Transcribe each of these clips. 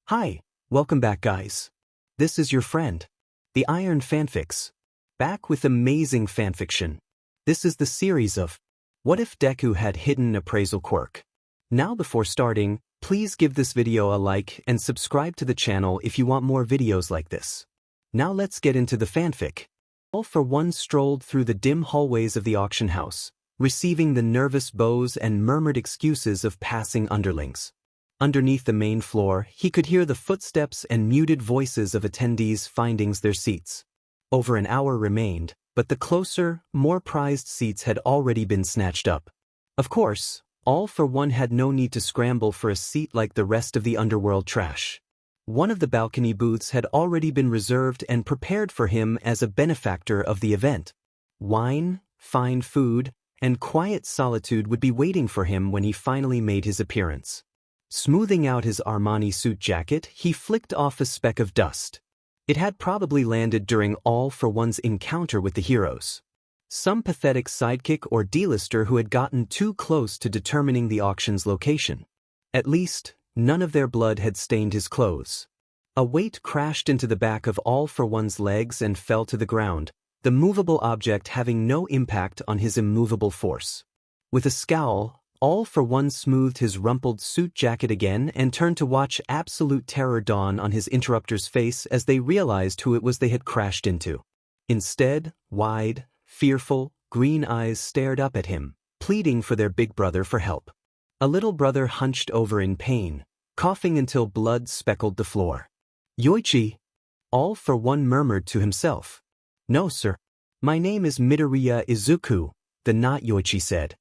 Hi, welcome back guys. This is your friend, the Iron Fanfics, back with amazing fanfiction. This is the series of What If Deku Had Hidden Appraisal Quirk. Now before starting, please give this video a like and subscribe to the channel if you want more videos like this. Now let's get into the fanfic. All for one strolled through the dim hallways of the auction house, receiving the nervous bows and murmured excuses of passing underlings. Underneath the main floor, he could hear the footsteps and muted voices of attendees finding their seats. Over an hour remained, but the closer, more prized seats had already been snatched up. Of course, All for One had no need to scramble for a seat like the rest of the underworld trash. One of the balcony booths had already been reserved and prepared for him as a benefactor of the event. Wine, fine food, and quiet solitude would be waiting for him when he finally made his appearance. Smoothing out his Armani suit jacket, he flicked off a speck of dust. It had probably landed during All for One's encounter with the heroes. Some pathetic sidekick or D-lister who had gotten too close to determining the auction's location. At least, none of their blood had stained his clothes. A weight crashed into the back of All for One's legs and fell to the ground, the movable object having no impact on his immovable force. With a scowl, All for One smoothed his rumpled suit jacket again and turned to watch absolute terror dawn on his interrupter's face as they realized who it was they had crashed into. Instead, wide, fearful, green eyes stared up at him, pleading for their big brother for help. A little brother hunched over in pain, coughing until blood speckled the floor. "Yoichi," All for One murmured to himself. "No, sir. My name is Midoriya Izuku," the not Yoichi said.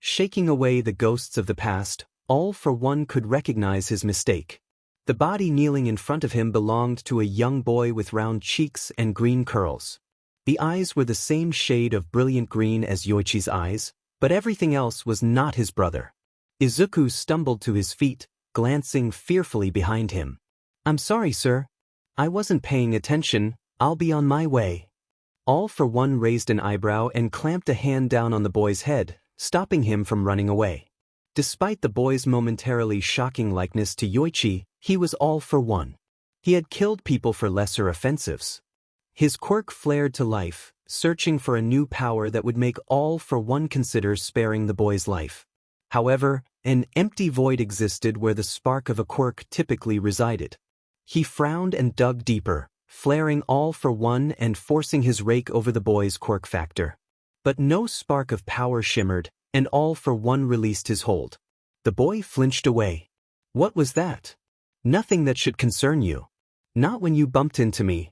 Shaking away the ghosts of the past, All for One could recognize his mistake. The body kneeling in front of him belonged to a young boy with round cheeks and green curls. The eyes were the same shade of brilliant green as Yoichi's eyes, but everything else was not his brother. Izuku stumbled to his feet, glancing fearfully behind him. "I'm sorry, sir. I wasn't paying attention. I'll be on my way." All for One raised an eyebrow and clamped a hand down on the boy's head, stopping him from running away. Despite the boy's momentarily shocking likeness to Yoichi, he was All for One. He had killed people for lesser offensives. His quirk flared to life, searching for a new power that would make All for One consider sparing the boy's life. However, an empty void existed where the spark of a quirk typically resided. He frowned and dug deeper, flaring All for One and forcing his rake over the boy's quirk factor. But no spark of power shimmered, and All for One released his hold. The boy flinched away. "What was that?" "Nothing that should concern you. Not when you bumped into me."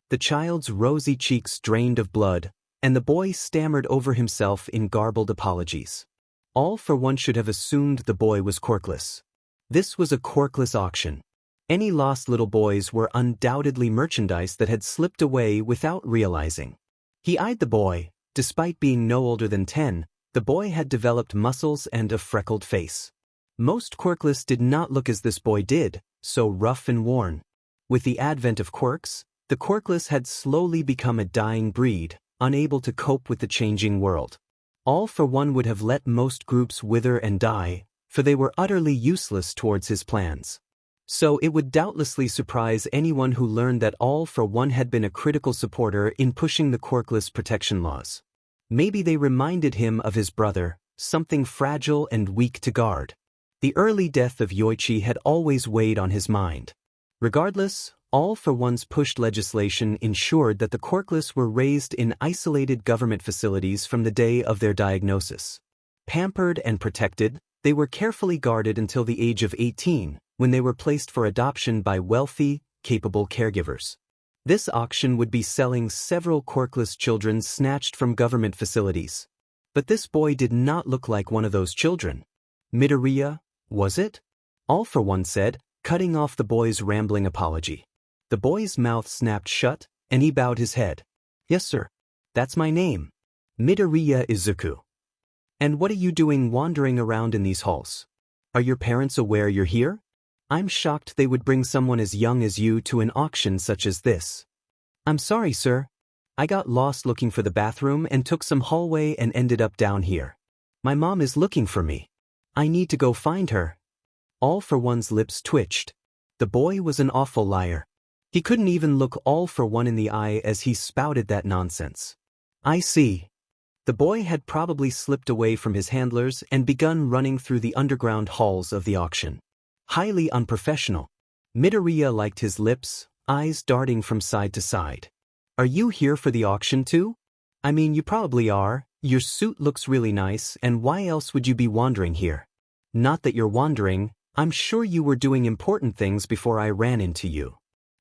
The child's rosy cheeks drained of blood, and the boy stammered over himself in garbled apologies. All for One should have assumed the boy was quirkless. This was a quirkless auction. Any lost little boys were undoubtedly merchandise that had slipped away without realizing. He eyed the boy. Despite being no older than 10, the boy had developed muscles and a freckled face. Most quirkless did not look as this boy did, so rough and worn. With the advent of quirks, the quirkless had slowly become a dying breed, unable to cope with the changing world. All for One would have let most groups wither and die, for they were utterly useless towards his plans. So it would doubtlessly surprise anyone who learned that All for One had been a critical supporter in pushing the quirkless protection laws. Maybe they reminded him of his brother, something fragile and weak to guard. The early death of Yoichi had always weighed on his mind. Regardless, All for One's pushed legislation ensured that the quirkless were raised in isolated government facilities from the day of their diagnosis. Pampered and protected, they were carefully guarded until the age of 18, when they were placed for adoption by wealthy, capable caregivers. This auction would be selling several quirkless children snatched from government facilities. But this boy did not look like one of those children. Midoriya, was it? All for One said, cutting off the boy's rambling apology. The boy's mouth snapped shut, and he bowed his head. "Yes, sir. That's my name. Midoriya Izuku. And what are you doing wandering around in these halls? Are your parents aware you're here? I'm shocked they would bring someone as young as you to an auction such as this." "I'm sorry, sir. I got lost looking for the bathroom and took some hallway and ended up down here. My mom is looking for me. I need to go find her." All for One's lips twitched. The boy was an awful liar. He couldn't even look All for One in the eye as he spouted that nonsense. I see. The boy had probably slipped away from his handlers and begun running through the underground halls of the auction. Highly unprofessional. Midoriya liked his lips, eyes darting from side to side. Are you here for the auction too? I mean, you probably are. Your suit looks really nice, and why else would you be wandering here? Not that you're wandering, I'm sure you were doing important things before I ran into you.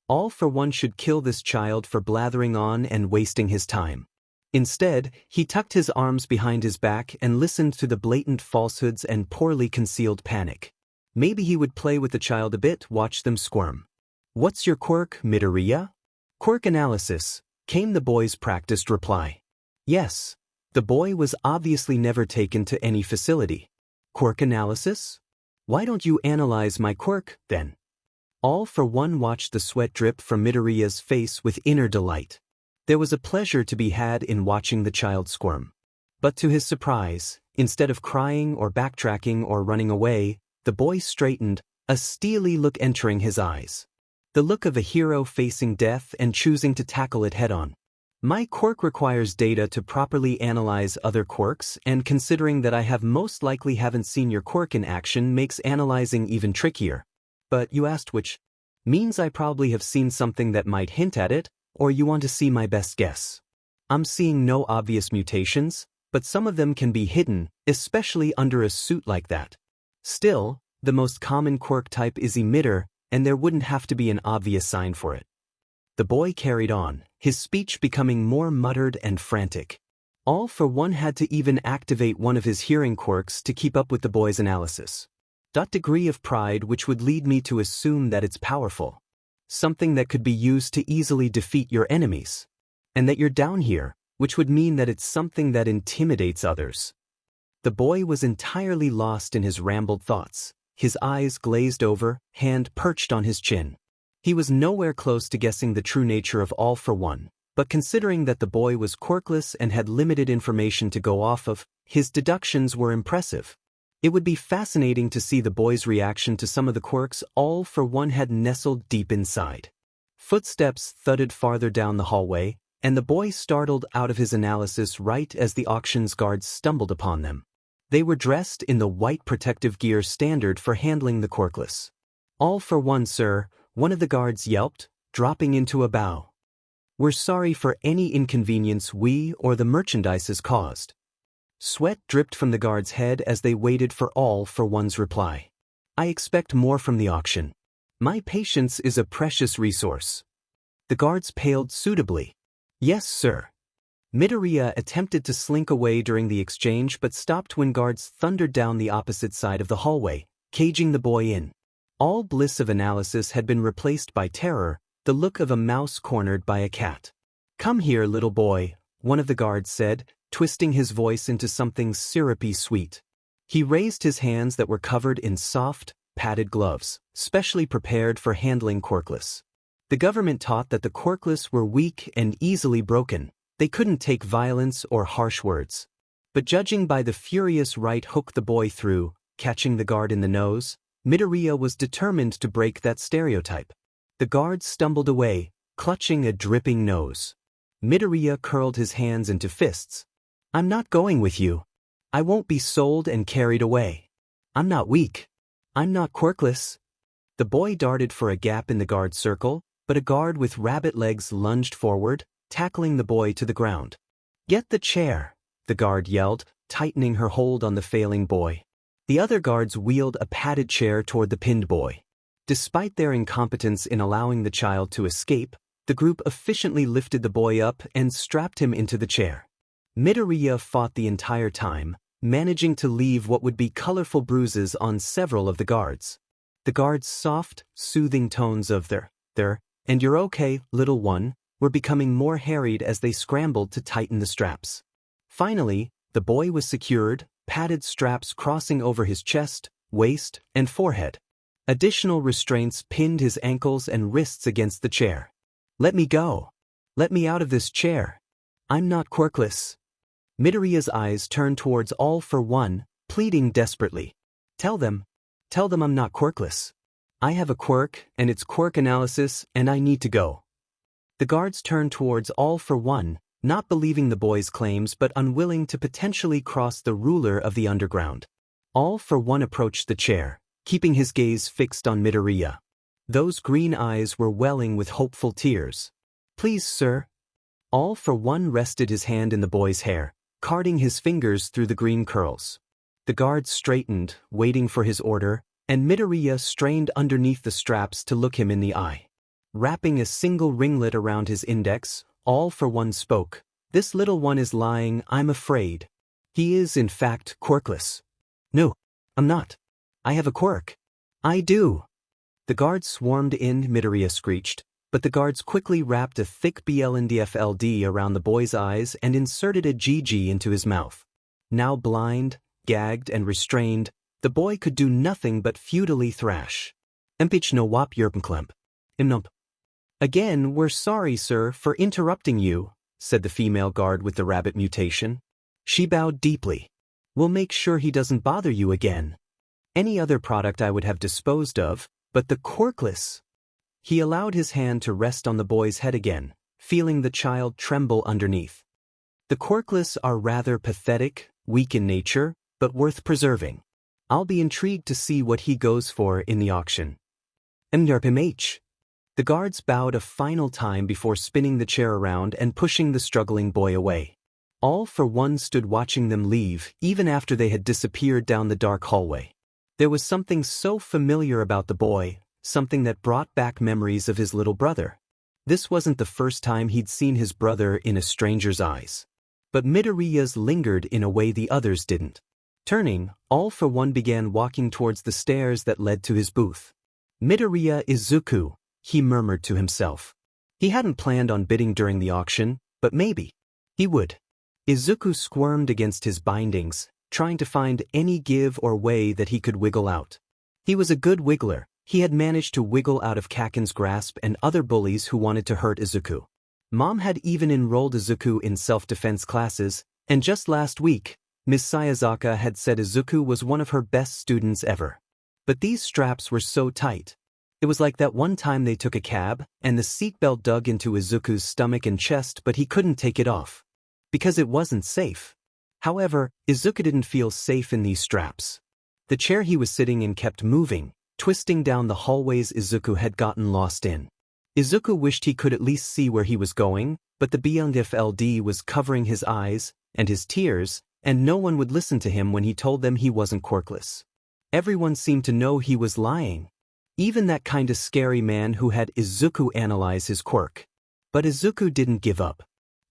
All for One should kill this child for blathering on and wasting his time. Instead, he tucked his arms behind his back and listened to the blatant falsehoods and poorly concealed panic. Maybe he would play with the child a bit, watch them squirm. What's your quirk, Midoriya? Quirk analysis, came the boy's practiced reply. Yes. The boy was obviously never taken to any facility. Quirk analysis? Why don't you analyze my quirk, then? All for One watched the sweat drip from Midoriya's face with inner delight. There was a pleasure to be had in watching the child squirm. But to his surprise, instead of crying or backtracking or running away, the boy straightened, a steely look entering his eyes. The look of a hero facing death and choosing to tackle it head-on. My quirk requires data to properly analyze other quirks, and considering that I have most likely haven't seen your quirk in action makes analyzing even trickier. But you asked which? Means I probably have seen something that might hint at it, or you want to see my best guess. I'm seeing no obvious mutations, but some of them can be hidden, especially under a suit like that. Still, the most common quirk type is emitter, and there wouldn't have to be an obvious sign for it. The boy carried on, his speech becoming more muttered and frantic. All for One had to even activate one of his hearing quirks to keep up with the boy's analysis. That degree of pride which would lead me to assume that it's powerful. Something that could be used to easily defeat your enemies. And that you're down here, which would mean that it's something that intimidates others. The boy was entirely lost in his rambled thoughts, his eyes glazed over, hand perched on his chin. He was nowhere close to guessing the true nature of All for One, but considering that the boy was quirkless and had limited information to go off of, his deductions were impressive. It would be fascinating to see the boy's reaction to some of the quirks All for One had nestled deep inside. Footsteps thudded farther down the hallway, and the boy startled out of his analysis right as the auction's guards stumbled upon them. They were dressed in the white protective gear standard for handling the quirkless. All for One, sir, one of the guards yelped, dropping into a bow. We're sorry for any inconvenience we or the merchandise has caused. Sweat dripped from the guard's head as they waited for All for One's reply. I expect more from the auction. My patience is a precious resource. The guards paled suitably. Yes, sir. Midoriya attempted to slink away during the exchange but stopped when guards thundered down the opposite side of the hallway, caging the boy in. All bliss of analysis had been replaced by terror, the look of a mouse cornered by a cat. Come here, little boy, one of the guards said, twisting his voice into something syrupy sweet. He raised his hands that were covered in soft, padded gloves, specially prepared for handling quirkless. The government taught that the quirkless were weak and easily broken. They couldn't take violence or harsh words. But judging by the furious right hook the boy threw, catching the guard in the nose, Midoriya was determined to break that stereotype. The guard stumbled away, clutching a dripping nose. Midoriya curled his hands into fists. I'm not going with you. I won't be sold and carried away. I'm not weak. I'm not quirkless. The boy darted for a gap in the guard circle, but a guard with rabbit legs lunged forward, tackling the boy to the ground. Get the chair, the guard yelled, tightening her hold on the failing boy. The other guards wheeled a padded chair toward the pinned boy. Despite their incompetence in allowing the child to escape, the group efficiently lifted the boy up and strapped him into the chair. Midoriya fought the entire time, managing to leave what would be colorful bruises on several of the guards. The guards' soft, soothing tones of there, and you're okay, little one, were becoming more harried as they scrambled to tighten the straps. Finally, the boy was secured, padded straps crossing over his chest, waist, and forehead. Additional restraints pinned his ankles and wrists against the chair. Let me go. Let me out of this chair. I'm not quirkless. Midoriya's eyes turned towards All for One, pleading desperately. Tell them I'm not quirkless. I have a quirk, and it's quirk analysis, and I need to go. The guards turned towards All for One, not believing the boy's claims but unwilling to potentially cross the ruler of the underground. All for One approached the chair, keeping his gaze fixed on Midoriya. Those green eyes were welling with hopeful tears. Please, sir. All for One rested his hand in the boy's hair, carding his fingers through the green curls. The guards straightened, waiting for his order, and Midoriya strained underneath the straps to look him in the eye. Wrapping a single ringlet around his index, All for One spoke. This little one is lying, I'm afraid. He is, in fact, quirkless. No, I'm not. I have a quirk. I do. The guards swarmed in, Midoriya screeched, but the guards quickly wrapped a thick blndfld around the boy's eyes and inserted a GG into his mouth. Now blind, gagged, and restrained, the boy could do nothing but futilely thrash. Empich no wap yerpenklemp. Imnump. Again, we're sorry, sir, for interrupting you, said the female guard with the rabbit mutation. She bowed deeply. We'll make sure he doesn't bother you again. Any other product I would have disposed of, but the quirkless. He allowed his hand to rest on the boy's head again, feeling the child tremble underneath. The quirkless are rather pathetic, weak in nature, but worth preserving. I'll be intrigued to see what he goes for in the auction. MRPMH. The guards bowed a final time before spinning the chair around and pushing the struggling boy away. All for One stood watching them leave, even after they had disappeared down the dark hallway. There was something so familiar about the boy, something that brought back memories of his little brother. This wasn't the first time he'd seen his brother in a stranger's eyes. But Midoriya's lingered in a way the others didn't. Turning, All for One began walking towards the stairs that led to his booth. Midoriya Izuku, he murmured to himself. He hadn't planned on bidding during the auction, but maybe he would. Izuku squirmed against his bindings, trying to find any give or way that he could wiggle out. He was a good wiggler. He had managed to wiggle out of Kaken's grasp and other bullies who wanted to hurt Izuku. Mom had even enrolled Izuku in self-defense classes, and just last week, Miss Sayazaka had said Izuku was one of her best students ever. But these straps were so tight. It was like that one time they took a cab, and the seatbelt dug into Izuku's stomach and chest, but he couldn't take it off. Because it wasn't safe. However, Izuku didn't feel safe in these straps. The chair he was sitting in kept moving, twisting down the hallways Izuku had gotten lost in. Izuku wished he could at least see where he was going, but the blndfld was covering his eyes, and his tears, and no one would listen to him when he told them he wasn't quirkless. Everyone seemed to know he was lying. Even that kinda scary man who had Izuku analyze his quirk. But Izuku didn't give up.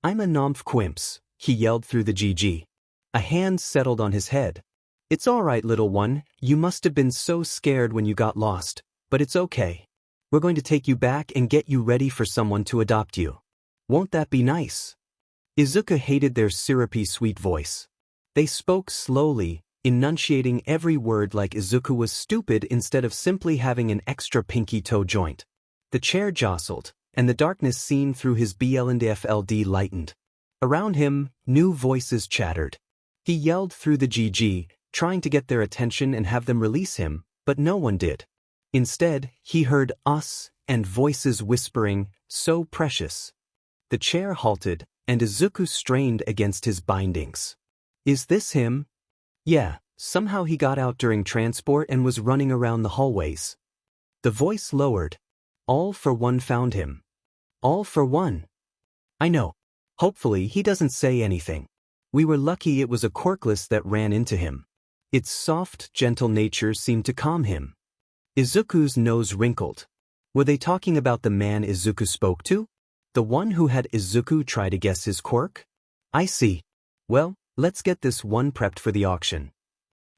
I'm a nomf quimps, he yelled through the GG. A hand settled on his head. It's alright, little one, you must have been so scared when you got lost, but it's okay. We're going to take you back and get you ready for someone to adopt you. Won't that be nice? Izuku hated their syrupy sweet voice. They spoke slowly, enunciating every word like Izuku was stupid instead of simply having an extra pinky toe joint. The chair jostled, and the darkness seen through his blndfld lightened. Around him, new voices chattered. He yelled through the GG, trying to get their attention and have them release him, but no one did. Instead, he heard us and voices whispering, so precious. The chair halted, and Izuku strained against his bindings. Is this him? Yeah, somehow he got out during transport and was running around the hallways. The voice lowered. All for One found him. All for One. I know. Hopefully he doesn't say anything. We were lucky it was a quirkless that ran into him. Its soft, gentle nature seemed to calm him. Izuku's nose wrinkled. Were they talking about the man Izuku spoke to? The one who had Izuku try to guess his quirk? I see. Well, let's get this one prepped for the auction.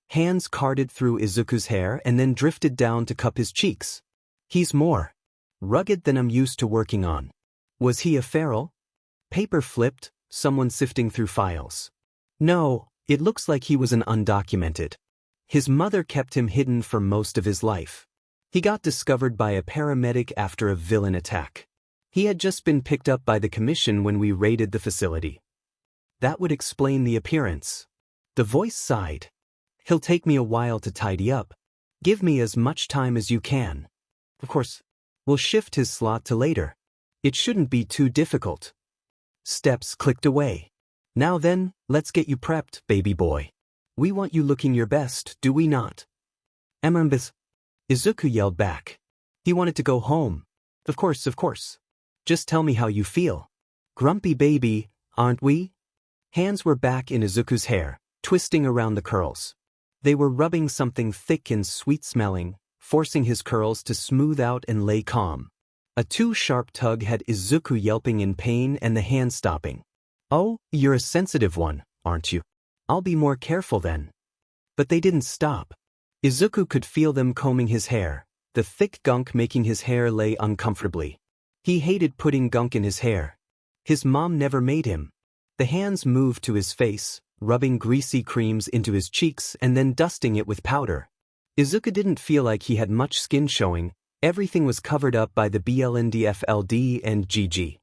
Hands carded through Izuku's hair and then drifted down to cup his cheeks. He's more rugged than I'm used to working on. Was he a feral? Paper flipped, someone sifting through files. No, it looks like he was an undocumented. His mother kept him hidden for most of his life. He got discovered by a paramedic after a villain attack. He had just been picked up by the commission when we raided the facility. That would explain the appearance. The voice sighed. He'll take me a while to tidy up. Give me as much time as you can. Of course, we'll shift his slot to later. It shouldn't be too difficult. Steps clicked away. Now then, let's get you prepped, baby boy. We want you looking your best, do we not? Amambis. Izuku yelled back. He wanted to go home. Of course. Just tell me how you feel. Grumpy baby, aren't we? Hands were back in Izuku's hair, twisting around the curls. They were rubbing something thick and sweet-smelling, forcing his curls to smooth out and lay calm. A too-sharp tug had Izuku yelping in pain and the hand stopping. Oh, you're a sensitive one, aren't you? I'll be more careful then. But they didn't stop. Izuku could feel them combing his hair, the thick gunk making his hair lay uncomfortably. He hated putting gunk in his hair. His mom never made him. The hands moved to his face, rubbing greasy creams into his cheeks and then dusting it with powder. Izuku didn't feel like he had much skin showing. Everything was covered up by the blndfld and GG.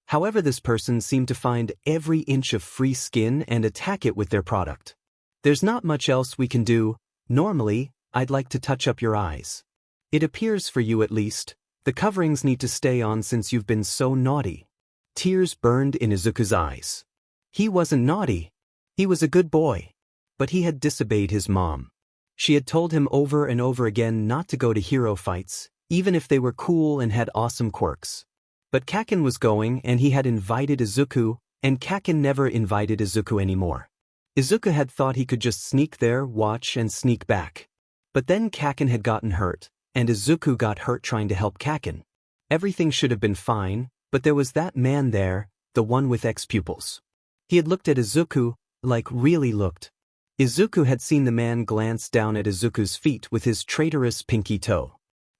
However, this person seemed to find every inch of free skin and attack it with their product. There's not much else we can do. Normally, I'd like to touch up your eyes. It appears for you at least. The coverings need to stay on since you've been so naughty. Tears burned in Izuku's eyes. He wasn't naughty. He was a good boy. But he had disobeyed his mom. She had told him over and over again not to go to hero fights, even if they were cool and had awesome quirks. But Kaken was going and he had invited Izuku, and Kaken never invited Izuku anymore. Izuku had thought he could just sneak there, watch and sneak back. But then Kaken had gotten hurt, and Izuku got hurt trying to help Kaken. Everything should have been fine, but there was that man there, the one with X-pupils. He had looked at Izuku, like really looked. Izuku had seen the man glance down at Izuku's feet with his traitorous pinky toe.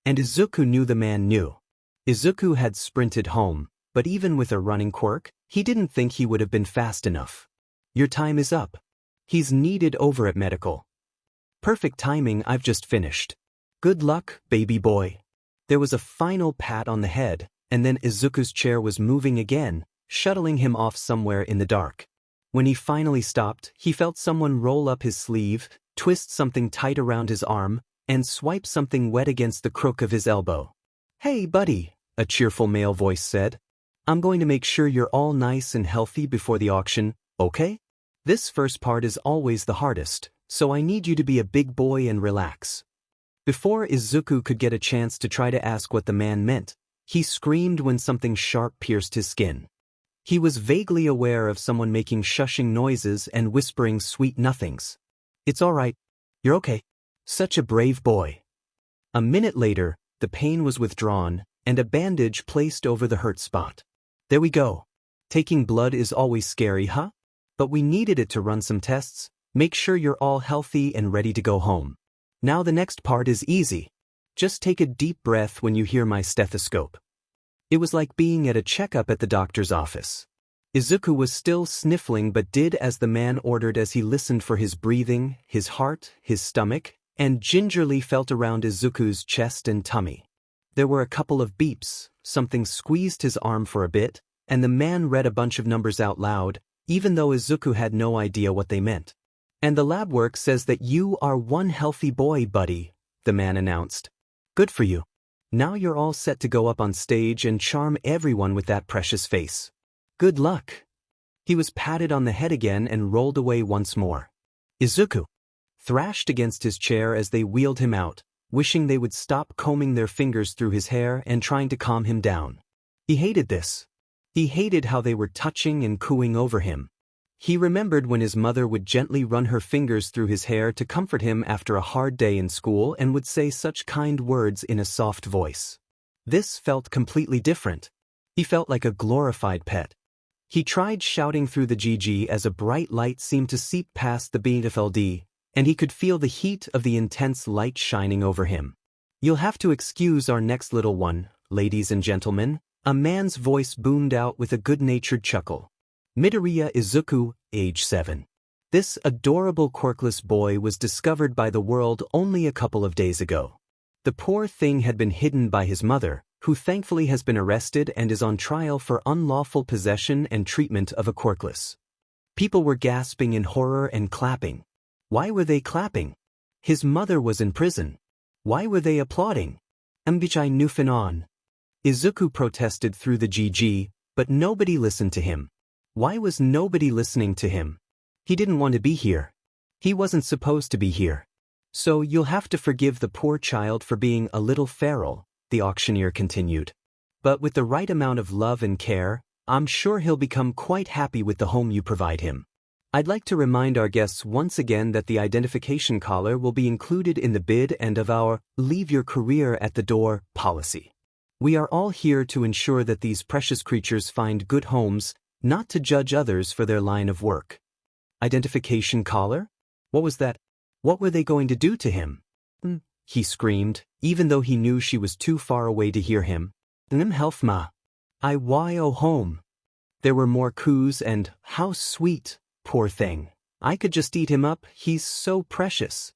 And Izuku knew the man knew. Izuku had sprinted home, but even with a running quirk, he didn't think he would have been fast enough. Your time is up. He's needed over at medical. Perfect timing, I've just finished. Good luck, baby boy. There was a final pat on the head, and then Izuku's chair was moving again, shuttling him off somewhere in the dark. When he finally stopped, he felt someone roll up his sleeve, twist something tight around his arm, and swipe something wet against the crook of his elbow. Hey, buddy, a cheerful male voice said. I'm going to make sure you're all nice and healthy before the auction, okay? This first part is always the hardest, so I need you to be a big boy and relax. Before Izuku could get a chance to try to ask what the man meant, he screamed when something sharp pierced his skin. He was vaguely aware of someone making shushing noises and whispering sweet nothings. It's all right. You're okay. Such a brave boy. A minute later, the pain was withdrawn, and a bandage placed over the hurt spot. There we go. Taking blood is always scary, huh? But we needed it to run some tests. Make sure you're all healthy and ready to go home. Now the next part is easy. Just take a deep breath when you hear my stethoscope. It was like being at a checkup at the doctor's office. Izuku was still sniffling but did as the man ordered as he listened for his breathing, his heart, his stomach, and gingerly felt around Izuku's chest and tummy. There were a couple of beeps, something squeezed his arm for a bit, and the man read a bunch of numbers out loud, even though Izuku had no idea what they meant. And the lab work says that you are one healthy boy, buddy, the man announced. Good for you. Now you're all set to go up on stage and charm everyone with that precious face. Good luck. He was patted on the head again and rolled away once more. Izuku thrashed against his chair as they wheeled him out, wishing they would stop combing their fingers through his hair and trying to calm him down. He hated this. He hated how they were touching and cooing over him. He remembered when his mother would gently run her fingers through his hair to comfort him after a hard day in school and would say such kind words in a soft voice. This felt completely different. He felt like a glorified pet. He tried shouting through the GG as a bright light seemed to seep past the BFLD, and he could feel the heat of the intense light shining over him. You'll have to excuse our next little one, ladies and gentlemen, a man's voice boomed out with a good-natured chuckle. Midoriya Izuku, age 7. This adorable quirkless boy was discovered by the world only a couple of days ago. The poor thing had been hidden by his mother, who thankfully has been arrested and is on trial for unlawful possession and treatment of a quirkless. People were gasping in horror and clapping. Why were they clapping? His mother was in prison. Why were they applauding? Mbichai Nufinon. Izuku protested through the GG, but nobody listened to him. Why was nobody listening to him? He didn't want to be here. He wasn't supposed to be here. So you'll have to forgive the poor child for being a little feral, the auctioneer continued. But with the right amount of love and care, I'm sure he'll become quite happy with the home you provide him. I'd like to remind our guests once again that the identification collar will be included in the bid and of our "Leave your career at the door" policy. We are all here to ensure that these precious creatures find good homes, not to judge others for their line of work. Identification collar? What was that? What were they going to do to him? He screamed, even though he knew she was too far away to hear him. Helfma. I home. There were more coos and, how sweet, poor thing. I could just eat him up, he's so precious.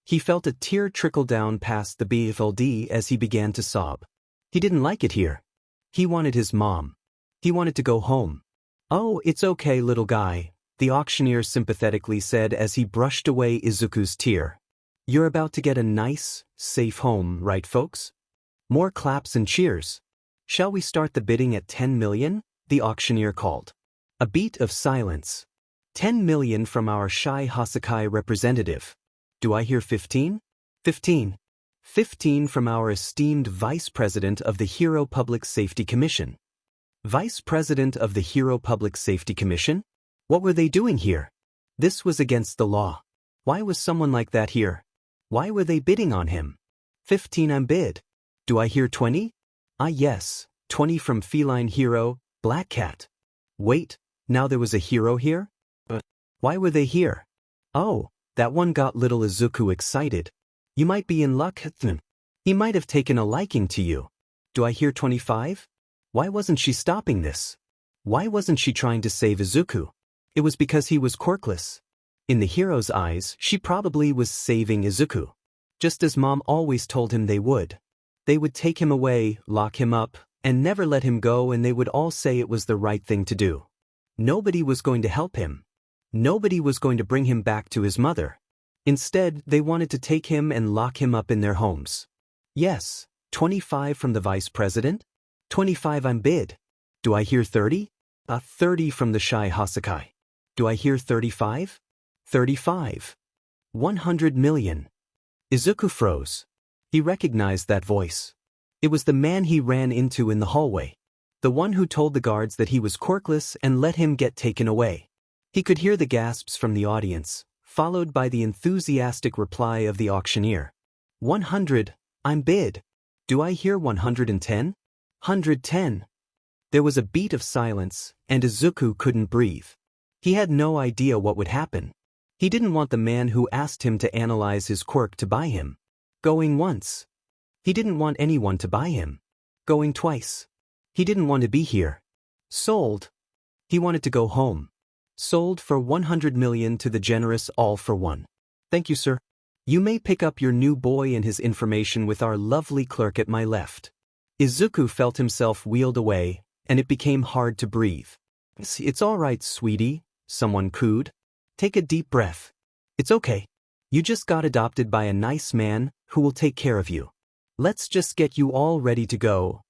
He felt a tear trickle down past the BFLD as he began to sob. He didn't like it here. He wanted his mom. He wanted to go home. Oh, it's okay, little guy, the auctioneer sympathetically said as he brushed away Izuku's tear. You're about to get a nice, safe home, right folks? More claps and cheers. Shall we start the bidding at 10 million? The auctioneer called. A beat of silence. 10 million from our shy Hasakai representative. Do I hear 15? 15. 15 from our esteemed Vice President of the Hero Public Safety Commission. Vice President of the Hero Public Safety Commission? What were they doing here? This was against the law. Why was someone like that here? Why were they bidding on him? 15 I'm bid. Do I hear 20? Ah yes, 20 from Feline Hero, Black Cat. Wait, now there was a hero here? But why were they here? Oh, that one got little Izuku excited. You might be in luck. He might have taken a liking to you. Do I hear 25? Why wasn't she stopping this? Why wasn't she trying to save Izuku? It was because he was quirkless. In the hero's eyes, she probably was saving Izuku. Just as Mom always told him they would. They would take him away, lock him up, and never let him go, and they would all say it was the right thing to do. Nobody was going to help him. Nobody was going to bring him back to his mother. Instead, they wanted to take him and lock him up in their homes. Yes, 25 from the vice president? 25 I'm bid. Do I hear 30? 30 from the shy Hasakai. Do I hear 35? 35. 100 million. Izuku froze. He recognized that voice. It was the man he ran into in the hallway. The one who told the guards that he was quirkless and let him get taken away. He could hear the gasps from the audience, followed by the enthusiastic reply of the auctioneer. 100, I'm bid. Do I hear 110? 110. There was a beat of silence, and Izuku couldn't breathe. He had no idea what would happen. He didn't want the man who asked him to analyze his quirk to buy him. Going once. He didn't want anyone to buy him. Going twice. He didn't want to be here. Sold. He wanted to go home. Sold for 100 million to the generous All for One. Thank you, sir. You may pick up your new boy and his information with our lovely clerk at my left. Izuku felt himself wheeled away, and it became hard to breathe. It's all right, sweetie, someone cooed. Take a deep breath. It's okay. You just got adopted by a nice man who will take care of you. Let's just get you all ready to go.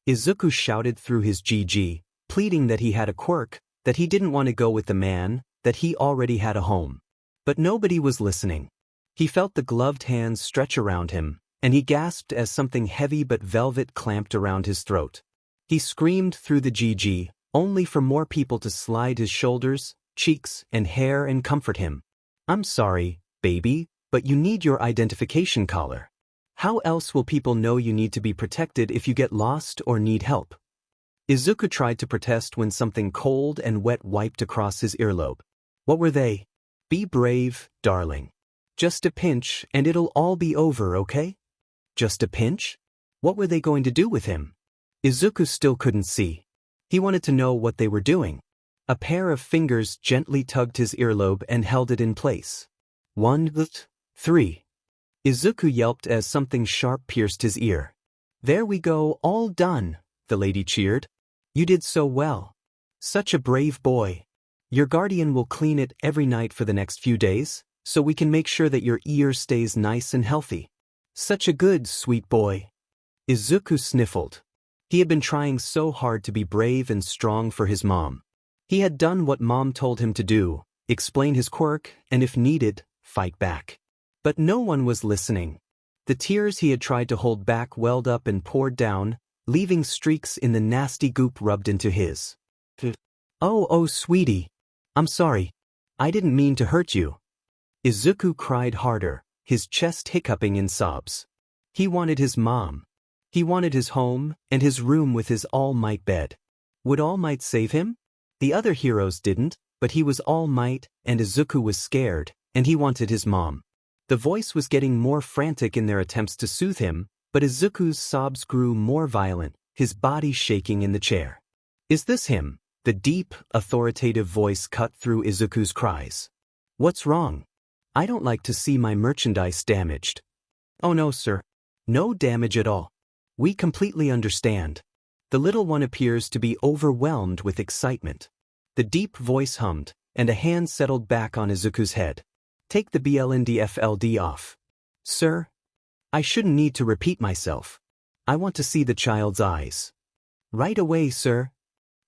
Izuku shouted through his GG, pleading that he had a quirk, that he didn't want to go with the man, that he already had a home. But nobody was listening. He felt the gloved hands stretch around him, and he gasped as something heavy but velvet clamped around his throat. He screamed through the GG, only for more people to slide his shoulders, cheeks, and hair and comfort him. I'm sorry, baby, but you need your identification collar. How else will people know you need to be protected if you get lost or need help? Izuku tried to protest when something cold and wet wiped across his earlobe. What were they? Be brave, darling. Just a pinch and it'll all be over, okay? Just a pinch? What were they going to do with him? Izuku still couldn't see. He wanted to know what they were doing. A pair of fingers gently tugged his earlobe and held it in place. 1, 3. Izuku yelped as something sharp pierced his ear. There we go, all done, the lady cheered. You did so well. Such a brave boy. Your guardian will clean it every night for the next few days, so we can make sure that your ear stays nice and healthy. Such a good, sweet boy. Izuku sniffled. He had been trying so hard to be brave and strong for his mom. He had done what mom told him to do, explain his quirk, and if needed, fight back. But no one was listening. The tears he had tried to hold back welled up and poured down, leaving streaks in the nasty goop rubbed into his. Oh, sweetie. I'm sorry. I didn't mean to hurt you. Izuku cried harder, his chest hiccuping in sobs. He wanted his mom. He wanted his home, and his room with his All Might bed. Would All Might save him? The other heroes didn't, but he was All Might, and Izuku was scared, and he wanted his mom. The voice was getting more frantic in their attempts to soothe him, but Izuku's sobs grew more violent, his body shaking in the chair. Is this him? The deep, authoritative voice cut through Izuku's cries. What's wrong? I don't like to see my merchandise damaged. Oh no, sir. No damage at all. We completely understand. The little one appears to be overwhelmed with excitement. The deep voice hummed, and a hand settled back on Izuku's head. Take the blndfld off. Sir? I shouldn't need to repeat myself. I want to see the child's eyes. Right away, sir.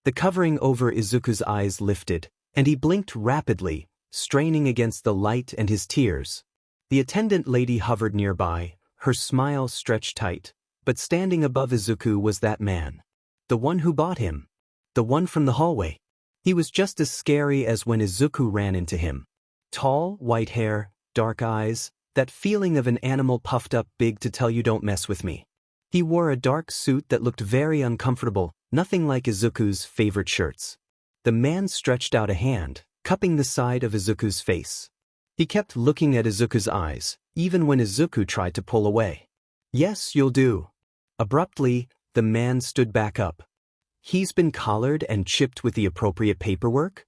The covering over Izuku's eyes lifted, and he blinked rapidly, straining against the light and his tears. The attendant lady hovered nearby, her smile stretched tight, but standing above Izuku was that man. The one who bought him. The one from the hallway. He was just as scary as when Izuku ran into him. Tall, white hair, dark eyes, that feeling of an animal puffed up big to tell you don't mess with me. He wore a dark suit that looked very uncomfortable, nothing like Izuku's favorite shirts. The man stretched out a hand, cupping the side of Izuku's face. He kept looking at Izuku's eyes, even when Izuku tried to pull away. Yes, you'll do. Abruptly, the man stood back up. He's been collared and chipped with the appropriate paperwork?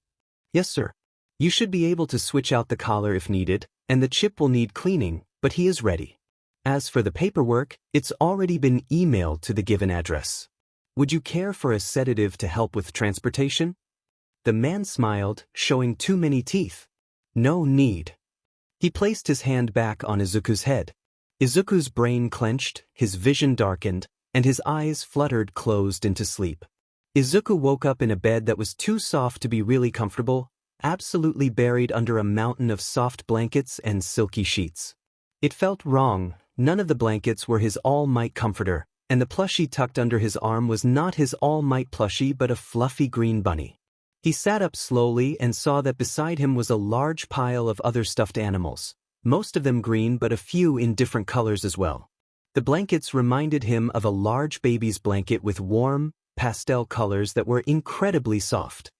Yes, sir. You should be able to switch out the collar if needed, and the chip will need cleaning, but he is ready. As for the paperwork, it's already been emailed to the given address. Would you care for a sedative to help with transportation? The man smiled, showing too many teeth. No need. He placed his hand back on Izuku's head. Izuku's brain clenched, his vision darkened, and his eyes fluttered closed into sleep. Izuku woke up in a bed that was too soft to be really comfortable, absolutely buried under a mountain of soft blankets and silky sheets. It felt wrong. None of the blankets were his All Might comforter, and the plushie tucked under his arm was not his All Might plushie but a fluffy green bunny. He sat up slowly and saw that beside him was a large pile of other stuffed animals, most of them green but a few in different colors as well. The blankets reminded him of a large baby's blanket with warm, pastel colors that were incredibly soft.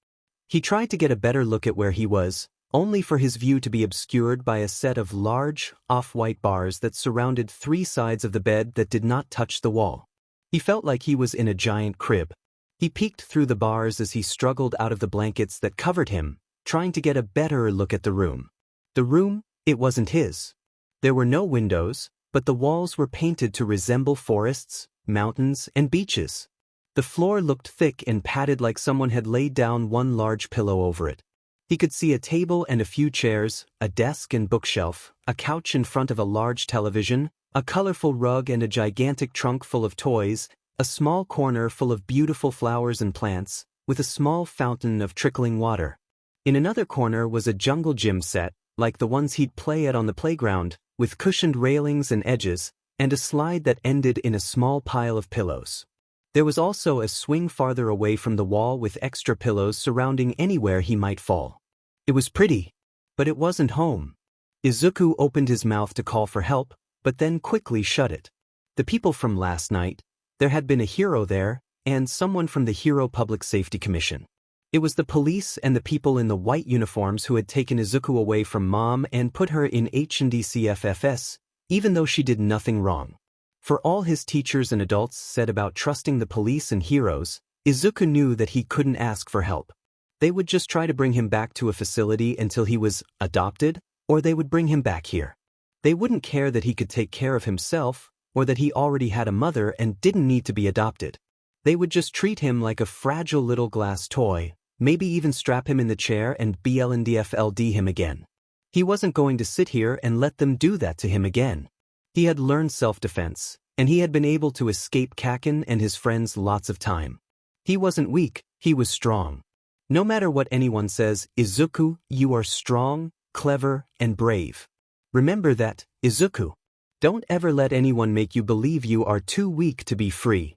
He tried to get a better look at where he was, only for his view to be obscured by a set of large, off-white bars that surrounded three sides of the bed that did not touch the wall. He felt like he was in a giant crib. He peeked through the bars as he struggled out of the blankets that covered him, trying to get a better look at the room. The room, it wasn't his. There were no windows, but the walls were painted to resemble forests, mountains, and beaches. The floor looked thick and padded like someone had laid down one large pillow over it. He could see a table and a few chairs, a desk and bookshelf, a couch in front of a large television, a colorful rug and a gigantic trunk full of toys, a small corner full of beautiful flowers and plants, with a small fountain of trickling water. In another corner was a jungle gym set, like the ones he'd play at on the playground, with cushioned railings and edges, and a slide that ended in a small pile of pillows. There was also a swing farther away from the wall with extra pillows surrounding anywhere he might fall. It was pretty, but it wasn't home. Izuku opened his mouth to call for help, but then quickly shut it. The people from last night, there had been a hero there, and someone from the Hero Public Safety Commission. It was the police and the people in the white uniforms who had taken Izuku away from Mom and put her in HNDCFFS, even though she did nothing wrong. For all his teachers and adults said about trusting the police and heroes, Izuku knew that he couldn't ask for help. They would just try to bring him back to a facility until he was adopted, or they would bring him back here. They wouldn't care that he could take care of himself, or that he already had a mother and didn't need to be adopted. They would just treat him like a fragile little glass toy, maybe even strap him in the chair and blndfld him again. He wasn't going to sit here and let them do that to him again. He had learned self-defense, and he had been able to escape Kaken and his friends lots of time. He wasn't weak, he was strong. No matter what anyone says, Izuku, you are strong, clever, and brave. Remember that, Izuku. Don't ever let anyone make you believe you are too weak to be free.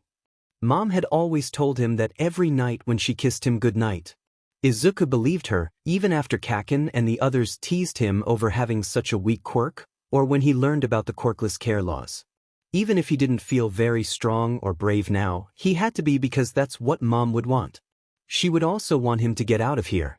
Mom had always told him that every night when she kissed him goodnight. Izuku believed her, even after Kaken and the others teased him over having such a weak quirk, or when he learned about the quirkless care laws. Even if he didn't feel very strong or brave now, he had to be because that's what Mom would want. She would also want him to get out of here.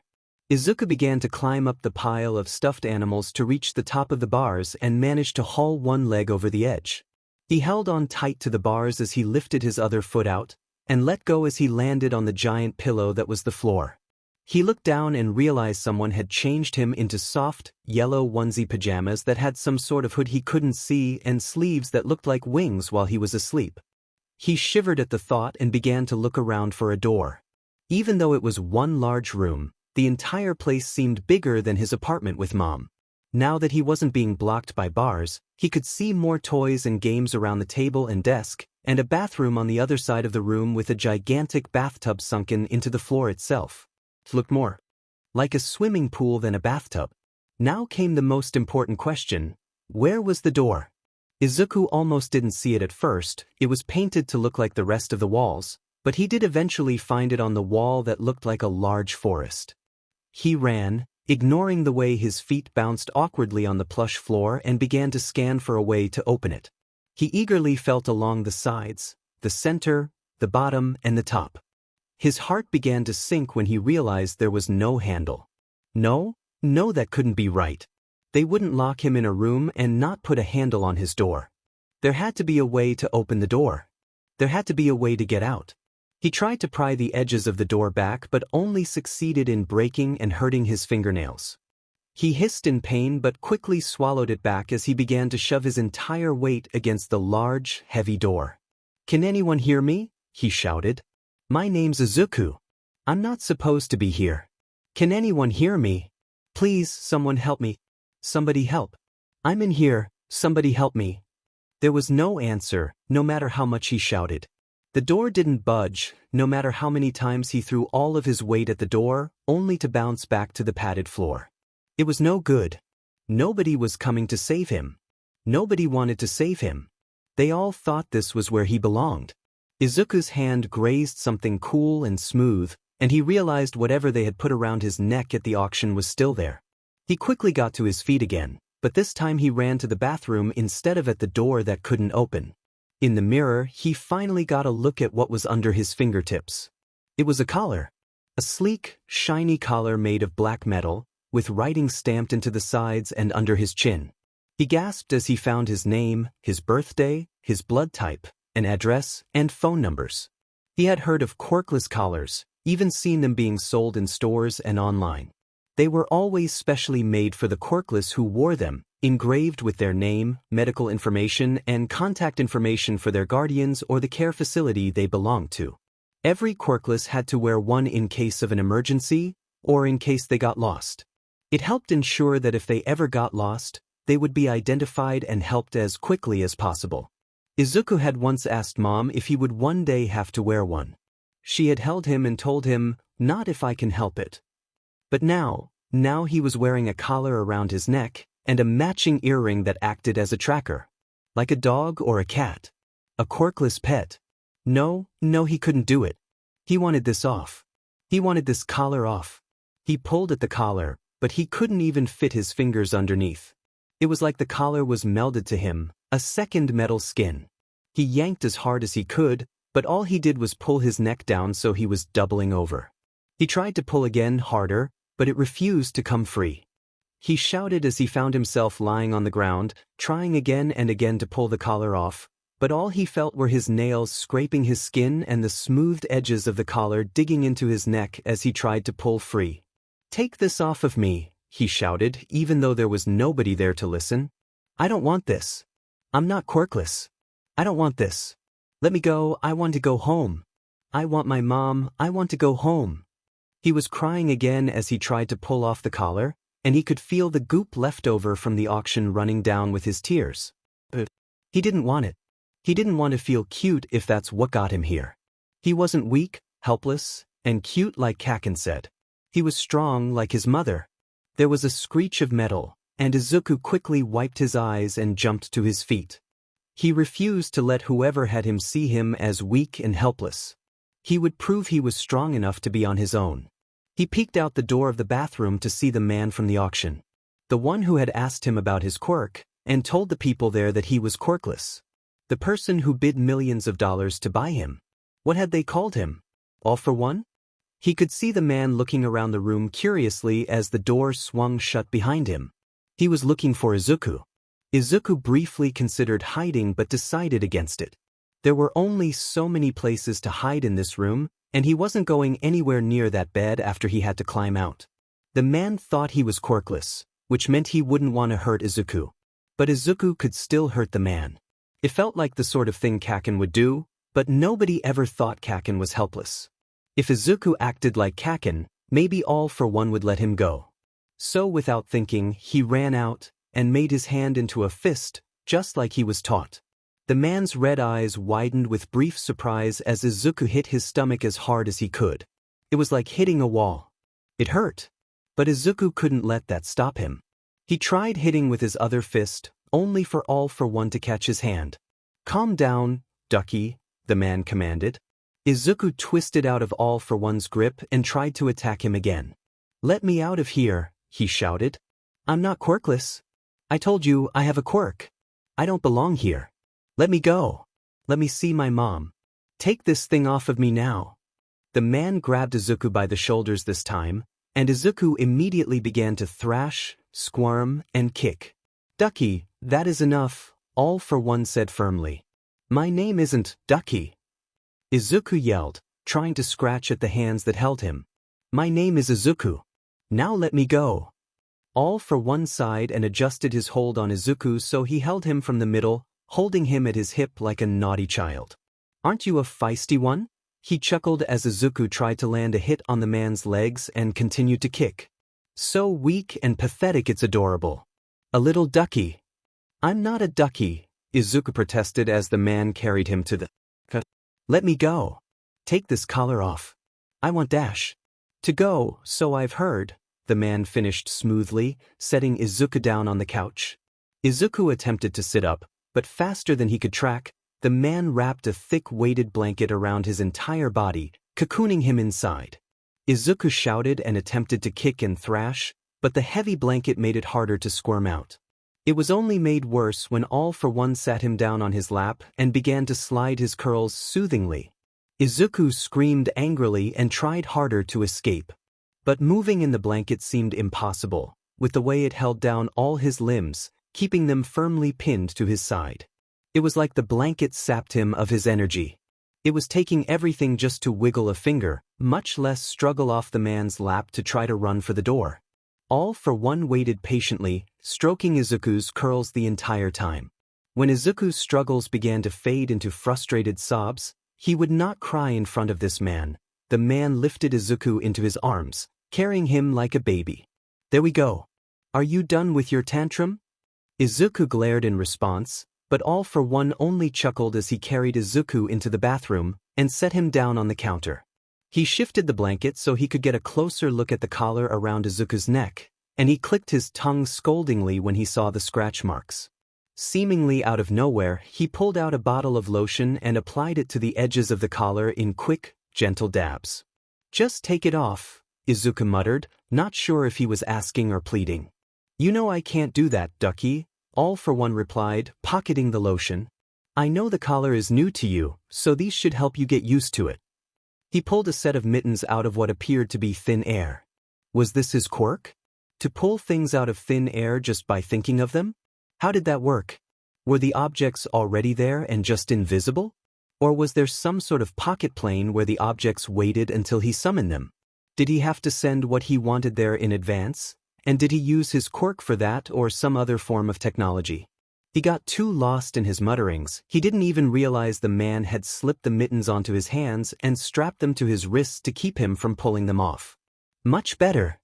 Izuku began to climb up the pile of stuffed animals to reach the top of the bars and managed to haul one leg over the edge. He held on tight to the bars as he lifted his other foot out, and let go as he landed on the giant pillow that was the floor. He looked down and realized someone had changed him into soft, yellow onesie pajamas that had some sort of hood he couldn't see and sleeves that looked like wings while he was asleep. He shivered at the thought and began to look around for a door. Even though it was one large room, the entire place seemed bigger than his apartment with Mom. Now that he wasn't being blocked by bars, he could see more toys and games around the table and desk, and a bathroom on the other side of the room with a gigantic bathtub sunken into the floor itself. Looked more like a swimming pool than a bathtub. Now came the most important question: where was the door? Izuku almost didn't see it at first. It was painted to look like the rest of the walls, but he did eventually find it on the wall that looked like a large forest. He ran, ignoring the way his feet bounced awkwardly on the plush floor, and began to scan for a way to open it. He eagerly felt along the sides, the center, the bottom, and the top. His heart began to sink when he realized there was no handle. No, that couldn't be right. They wouldn't lock him in a room and not put a handle on his door. There had to be a way to open the door. There had to be a way to get out. He tried to pry the edges of the door back but only succeeded in breaking and hurting his fingernails. He hissed in pain but quickly swallowed it back as he began to shove his entire weight against the large, heavy door. "Can anyone hear me?" he shouted. "My name's Izuku. I'm not supposed to be here. Can anyone hear me? Please, someone help me. Somebody help. I'm in here, somebody help me." There was no answer, no matter how much he shouted. The door didn't budge, no matter how many times he threw all of his weight at the door, only to bounce back to the padded floor. It was no good. Nobody was coming to save him. Nobody wanted to save him. They all thought this was where he belonged. Izuku's hand grazed something cool and smooth, and he realized whatever they had put around his neck at the auction was still there. He quickly got to his feet again, but this time he ran to the bathroom instead of at the door that couldn't open. In the mirror, he finally got a look at what was under his fingertips. It was a collar. A sleek, shiny collar made of black metal, with writing stamped into the sides and under his chin. He gasped as he found his name, his birthday, his blood type, an address, and phone numbers. He had heard of quirkless collars, even seen them being sold in stores and online. They were always specially made for the quirkless who wore them, engraved with their name, medical information, and contact information for their guardians or the care facility they belonged to. Every quirkless had to wear one in case of an emergency, or in case they got lost. It helped ensure that if they ever got lost, they would be identified and helped as quickly as possible. Izuku had once asked Mom if he would one day have to wear one. She had held him and told him, "Not if I can help it." But now he was wearing a collar around his neck, and a matching earring that acted as a tracker. Like a dog or a cat. A quirkless pet. No, he couldn't do it. He wanted this off. He wanted this collar off. He pulled at the collar, but he couldn't even fit his fingers underneath. It was like the collar was melded to him, a second metal skin. He yanked as hard as he could, but all he did was pull his neck down so he was doubling over. He tried to pull again, harder, but it refused to come free. He shouted as he found himself lying on the ground, trying again and again to pull the collar off, but all he felt were his nails scraping his skin and the smoothed edges of the collar digging into his neck as he tried to pull free. "Take this off of me," he shouted, even though there was nobody there to listen. "I don't want this. I'm not quirkless. I don't want this. Let me go, I want to go home. I want my mom, I want to go home." He was crying again as he tried to pull off the collar, and he could feel the goop left over from the auction running down with his tears. But he didn't want it. He didn't want to feel cute if that's what got him here. He wasn't weak, helpless, and cute like Kaken said. He was strong like his mother. There was a screech of metal, and Izuku quickly wiped his eyes and jumped to his feet. He refused to let whoever had him see him as weak and helpless. He would prove he was strong enough to be on his own. He peeked out the door of the bathroom to see the man from the auction. The one who had asked him about his quirk, and told the people there that he was quirkless. The person who bid millions of dollars to buy him. What had they called him? All for one? He could see the man looking around the room curiously as the door swung shut behind him. He was looking for Izuku. Izuku briefly considered hiding but decided against it. There were only so many places to hide in this room, and he wasn't going anywhere near that bed after he had to climb out. The man thought he was quirkless, which meant he wouldn't want to hurt Izuku. But Izuku could still hurt the man. It felt like the sort of thing Kaken would do, but nobody ever thought Kaken was helpless. If Izuku acted like Kaken, maybe All for One would let him go. So without thinking, he ran out and made his hand into a fist, just like he was taught. The man's red eyes widened with brief surprise as Izuku hit his stomach as hard as he could. It was like hitting a wall. It hurt. But Izuku couldn't let that stop him. He tried hitting with his other fist, only for All for One to catch his hand. "Calm down, Ducky," the man commanded. Izuku twisted out of All for One's grip and tried to attack him again. "Let me out of here," he shouted. "I'm not quirkless. I told you I have a quirk. I don't belong here. Let me go. Let me see my mom. Take this thing off of me now." The man grabbed Izuku by the shoulders this time, and Izuku immediately began to thrash, squirm, and kick. "Ducky, that is enough," All for One said firmly. "My name isn't Ducky." Izuku yelled, trying to scratch at the hands that held him. "My name is Izuku. Now let me go." All for One sighed and adjusted his hold on Izuku so he held him from the middle, holding him at his hip like a naughty child. "Aren't you a feisty one?" He chuckled as Izuku tried to land a hit on the man's legs and continued to kick. "So weak and pathetic it's adorable. A little ducky." "I'm not a ducky," Izuku protested as the man carried him to the "Let me go. Take this collar off. I want Dash to go, so I've heard," the man finished smoothly, setting Izuku down on the couch. Izuku attempted to sit up, but faster than he could track, the man wrapped a thick weighted blanket around his entire body, cocooning him inside. Izuku shouted and attempted to kick and thrash, but the heavy blanket made it harder to squirm out. It was only made worse when All for One sat him down on his lap and began to slide his curls soothingly. Izuku screamed angrily and tried harder to escape. But moving in the blanket seemed impossible, with the way it held down all his limbs, keeping them firmly pinned to his side. It was like the blanket sapped him of his energy. It was taking everything just to wiggle a finger, much less struggle off the man's lap to try to run for the door. All for One waited patiently, stroking Izuku's curls the entire time. When Izuku's struggles began to fade into frustrated sobs, he would not cry in front of this man. The man lifted Izuku into his arms, carrying him like a baby. "There we go. Are you done with your tantrum?" Izuku glared in response, but All for One only chuckled as he carried Izuku into the bathroom and set him down on the counter. He shifted the blanket so he could get a closer look at the collar around Izuku's neck, and he clicked his tongue scoldingly when he saw the scratch marks. Seemingly out of nowhere, he pulled out a bottle of lotion and applied it to the edges of the collar in quick, gentle dabs. "Just take it off," Izuku muttered, not sure if he was asking or pleading. "You know I can't do that, Ducky," All for One replied, pocketing the lotion. "I know the collar is new to you, so these should help you get used to it." He pulled a set of mittens out of what appeared to be thin air. Was this his quirk? To pull things out of thin air just by thinking of them? How did that work? Were the objects already there and just invisible? Or was there some sort of pocket plane where the objects waited until he summoned them? Did he have to send what he wanted there in advance? And did he use his quirk for that or some other form of technology? He got too lost in his mutterings, he didn't even realize the man had slipped the mittens onto his hands and strapped them to his wrists to keep him from pulling them off. "Much better."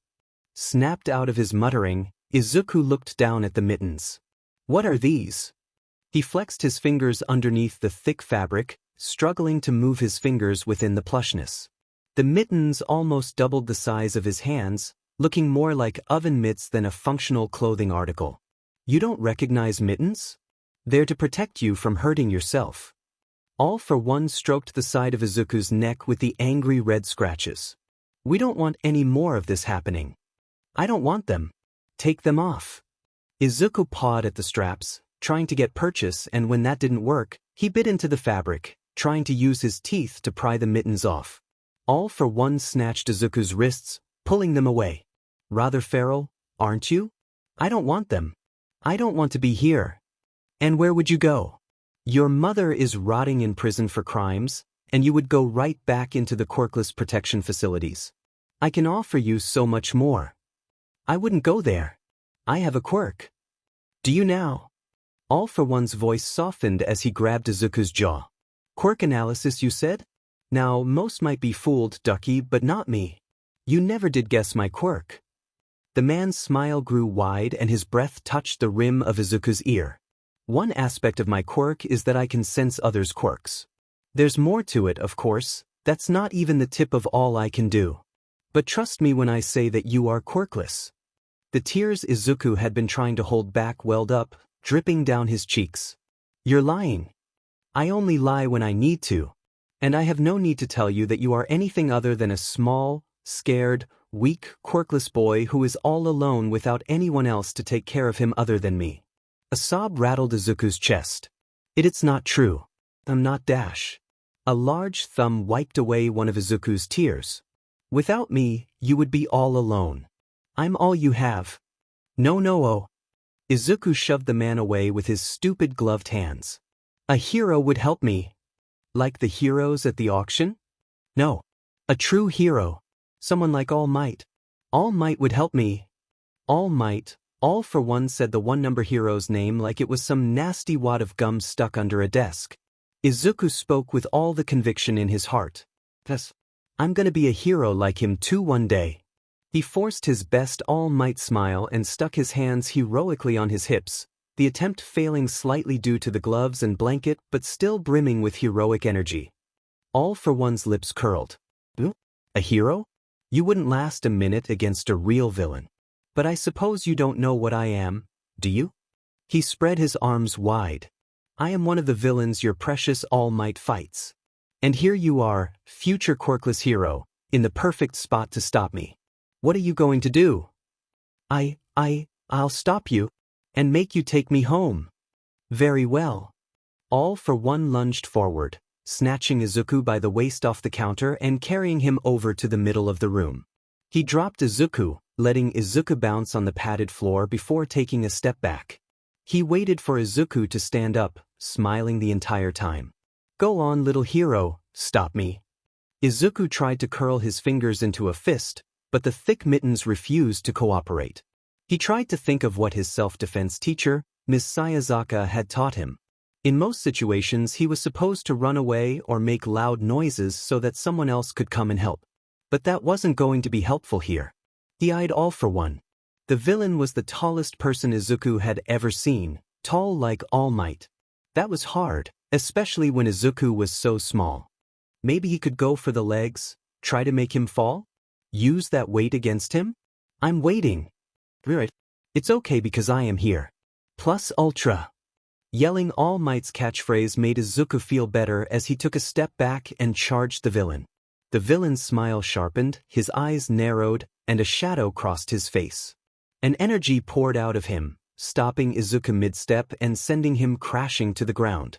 Snapped out of his muttering, Izuku looked down at the mittens. "What are these?" He flexed his fingers underneath the thick fabric, struggling to move his fingers within the plushness. The mittens almost doubled the size of his hands, looking more like oven mitts than a functional clothing article. You don't recognize mittens? They're to protect you from hurting yourself. All for One stroked the side of Izuku's neck with the angry red scratches. We don't want any more of this happening. I don't want them. Take them off. Izuku pawed at the straps, trying to get purchase, and when that didn't work, he bit into the fabric, trying to use his teeth to pry the mittens off. All for One snatched Izuku's wrists, pulling them away. Rather feral, aren't you? I don't want them. I don't want to be here. And where would you go? Your mother is rotting in prison for crimes, and you would go right back into the quirkless protection facilities. I can offer you so much more. I wouldn't go there. I have a quirk. Do you now? All for One's voice softened as he grabbed Izuku's jaw. Quirk analysis, you said? Now, most might be fooled, Ducky, but not me. You never did guess my quirk. The man's smile grew wide and his breath touched the rim of Izuku's ear. One aspect of my quirk is that I can sense others' quirks. There's more to it, of course. That's not even the tip of all I can do. But trust me when I say that you are quirkless. The tears Izuku had been trying to hold back welled up, dripping down his cheeks. You're lying. I only lie when I need to. And I have no need to tell you that you are anything other than a small, scared, weak, quirkless boy who is all alone without anyone else to take care of him other than me. A sob rattled Izuku's chest. It's not true. I'm not Dash. A large thumb wiped away one of Izuku's tears. Without me, you would be all alone. I'm all you have. No. Izuku shoved the man away with his stupid gloved hands. A hero would help me. Like the heroes at the auction? No. A true hero. Someone like All Might. All Might would help me. All Might, All for One said the one-number hero's name like it was some nasty wad of gum stuck under a desk. Izuku spoke with all the conviction in his heart. Yes, I'm gonna be a hero like him too one day. He forced his best All Might smile and stuck his hands heroically on his hips, the attempt failing slightly due to the gloves and blanket but still brimming with heroic energy. All for One's lips curled. A hero? You wouldn't last a minute against a real villain. But I suppose you don't know what I am, do you? He spread his arms wide. I am one of the villains your precious All Might fights. And here you are, future quirkless hero, in the perfect spot to stop me. What are you going to do? I'll stop you. And make you take me home. Very well. All for One lunged forward, snatching Izuku by the waist off the counter and carrying him over to the middle of the room. He dropped Izuku, letting Izuku bounce on the padded floor before taking a step back. He waited for Izuku to stand up, smiling the entire time. Go on, little hero, stop me. Izuku tried to curl his fingers into a fist, but the thick mittens refused to cooperate. He tried to think of what his self-defense teacher, Miss Sayazaka, had taught him. In most situations, he was supposed to run away or make loud noises so that someone else could come and help. But that wasn't going to be helpful here. He eyed All for One. The villain was the tallest person Izuku had ever seen, tall like All Might. That was hard, especially when Izuku was so small. Maybe he could go for the legs, try to make him fall? Use that weight against him? I'm waiting. Right. It's okay because I am here. Plus ultra. Yelling All Might's catchphrase made Izuku feel better as he took a step back and charged the villain. The villain's smile sharpened, his eyes narrowed, and a shadow crossed his face. An energy poured out of him, stopping Izuku mid-step and sending him crashing to the ground.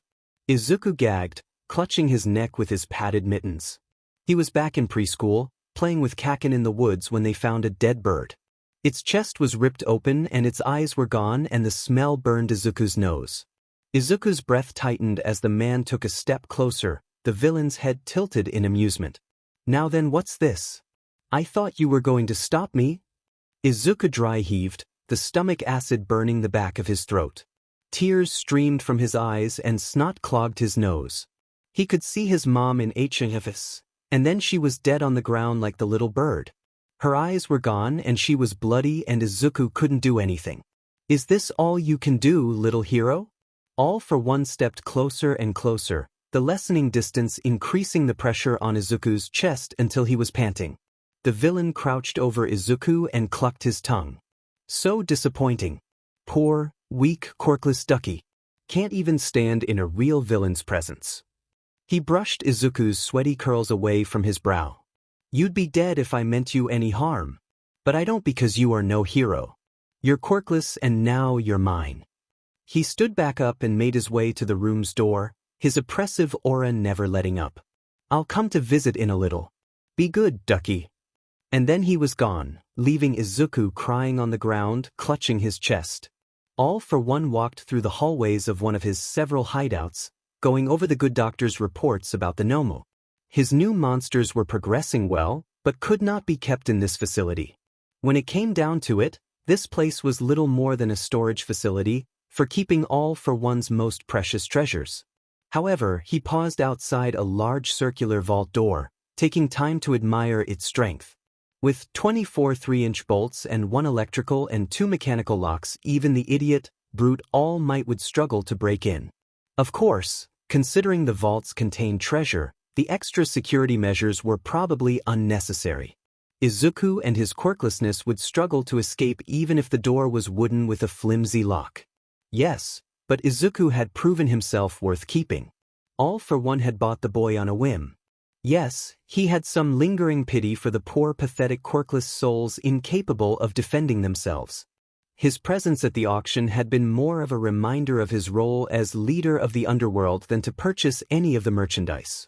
Izuku gagged, clutching his neck with his padded mittens. He was back in preschool, playing with Kakin in the woods when they found a dead bird. Its chest was ripped open and its eyes were gone and the smell burned Izuku's nose. Izuku's breath tightened as the man took a step closer, the villain's head tilted in amusement. Now then, what's this? I thought you were going to stop me? Izuku dry heaved, the stomach acid burning the back of his throat. Tears streamed from his eyes and snot clogged his nose. He could see his mom in HFS, and then she was dead on the ground like the little bird. Her eyes were gone and she was bloody and Izuku couldn't do anything. Is this all you can do, little hero? All for one stepped closer and closer, the lessening distance increasing the pressure on Izuku's chest until he was panting. The villain crouched over Izuku and clucked his tongue. So disappointing. Poor, weak, quirkless ducky. Can't even stand in a real villain's presence. He brushed Izuku's sweaty curls away from his brow. You'd be dead if I meant you any harm. But I don't, because you are no hero. You're quirkless and now you're mine. He stood back up and made his way to the room's door, his oppressive aura never letting up. I'll come to visit in a little. Be good, ducky. And then he was gone, leaving Izuku crying on the ground, clutching his chest. All for one walked through the hallways of one of his several hideouts, going over the good doctor's reports about the Nomu. His new monsters were progressing well, but could not be kept in this facility. When it came down to it, this place was little more than a storage facility for keeping all for one's most precious treasures. However, he paused outside a large circular vault door, taking time to admire its strength. With 24 3-inch bolts and 1 electrical and 2 mechanical locks, even the idiot, brute All Might would struggle to break in. Of course, considering the vaults contained treasure, the extra security measures were probably unnecessary. Izuku and his quirklessness would struggle to escape even if the door was wooden with a flimsy lock. Yes, but Izuku had proven himself worth keeping. All for one had bought the boy on a whim. Yes, he had some lingering pity for the poor pathetic quirkless souls incapable of defending themselves. His presence at the auction had been more of a reminder of his role as leader of the underworld than to purchase any of the merchandise.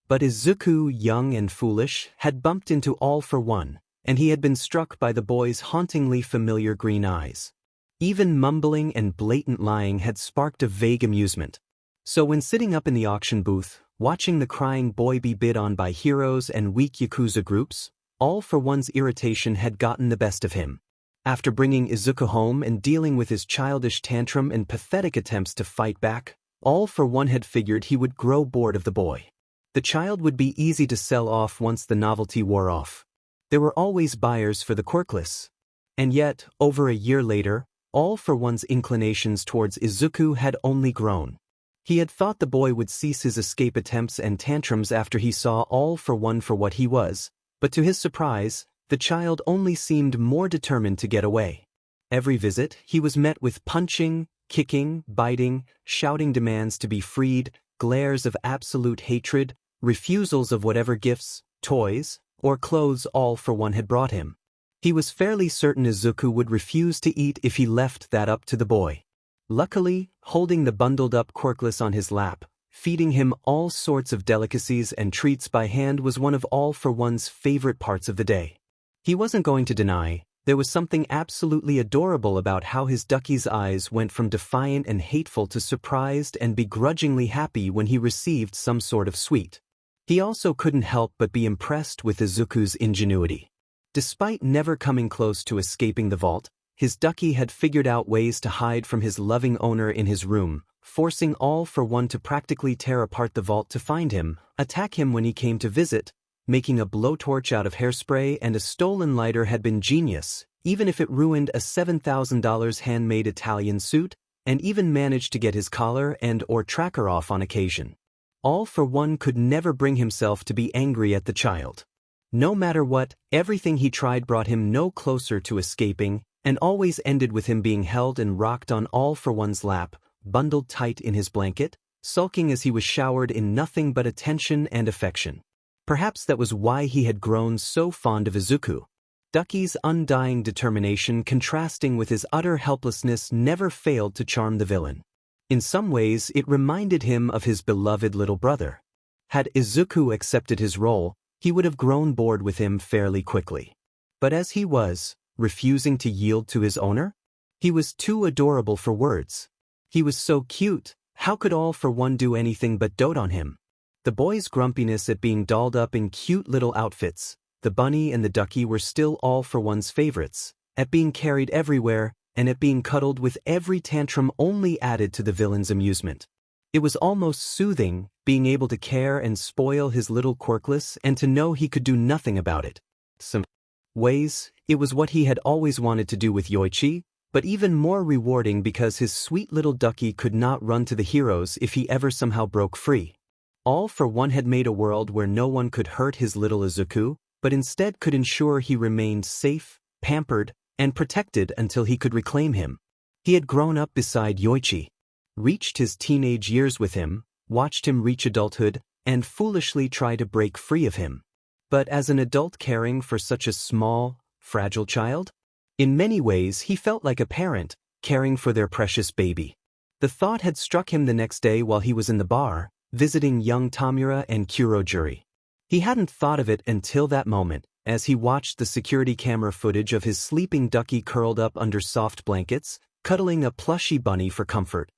But Izuku, young and foolish, had bumped into All for One, and he had been struck by the boy's hauntingly familiar green eyes. Even mumbling and blatant lying had sparked a vague amusement. So when sitting up in the auction booth, watching the crying boy be bid on by heroes and weak Yakuza groups, All for One's irritation had gotten the best of him. After bringing Izuku home and dealing with his childish tantrum and pathetic attempts to fight back, All for One had figured he would grow bored of the boy. The child would be easy to sell off once the novelty wore off. There were always buyers for the quirkless. And yet, over a year later, All for One's inclinations towards Izuku had only grown. He had thought the boy would cease his escape attempts and tantrums after he saw All for One for what he was, but to his surprise, the child only seemed more determined to get away. Every visit, he was met with punching, kicking, biting, shouting demands to be freed, glares of absolute hatred, refusals of whatever gifts, toys, or clothes All for One had brought him. He was fairly certain Izuku would refuse to eat if he left that up to the boy. Luckily, holding the bundled-up quirkless on his lap, feeding him all sorts of delicacies and treats by hand was one of All for One's favorite parts of the day. He wasn't going to deny, there was something absolutely adorable about how his ducky's eyes went from defiant and hateful to surprised and begrudgingly happy when he received some sort of sweet. He also couldn't help but be impressed with Izuku's ingenuity. Despite never coming close to escaping the vault, his ducky had figured out ways to hide from his loving owner in his room, forcing All for One to practically tear apart the vault to find him, attack him when he came to visit. Making a blowtorch out of hairspray and a stolen lighter had been genius, even if it ruined a $7,000 handmade Italian suit, and even managed to get his collar and/or tracker off on occasion. All for One could never bring himself to be angry at the child. No matter what, everything he tried brought him no closer to escaping, and always ended with him being held and rocked on All for One's lap, bundled tight in his blanket, sulking as he was showered in nothing but attention and affection. Perhaps that was why he had grown so fond of Izuku. Ducky's undying determination contrasting with his utter helplessness never failed to charm the villain. In some ways, it reminded him of his beloved little brother. Had Izuku accepted his role, he would have grown bored with him fairly quickly. But as he was, refusing to yield to his owner? He was too adorable for words. He was so cute, how could All for One do anything but dote on him? The boy's grumpiness at being dolled up in cute little outfits, the bunny and the ducky were still All for One's favorites, at being carried everywhere, and at being cuddled with every tantrum only added to the villain's amusement. It was almost soothing, being able to care and spoil his little quirkless and to know he could do nothing about it. Some ways, it was what he had always wanted to do with Yoichi, but even more rewarding because his sweet little ducky could not run to the heroes if he ever somehow broke free. All for One had made a world where no one could hurt his little Izuku, but instead could ensure he remained safe, pampered, and protected until he could reclaim him. He had grown up beside Yoichi, reached his teenage years with him, watched him reach adulthood, and foolishly try to break free of him. But as an adult caring for such a small, fragile child? In many ways he felt like a parent, caring for their precious baby. The thought had struck him the next day while he was in the bar, visiting young Tamura and Kurojuri. He hadn't thought of it until that moment, as he watched the security camera footage of his sleeping ducky curled up under soft blankets, cuddling a plushy bunny for comfort.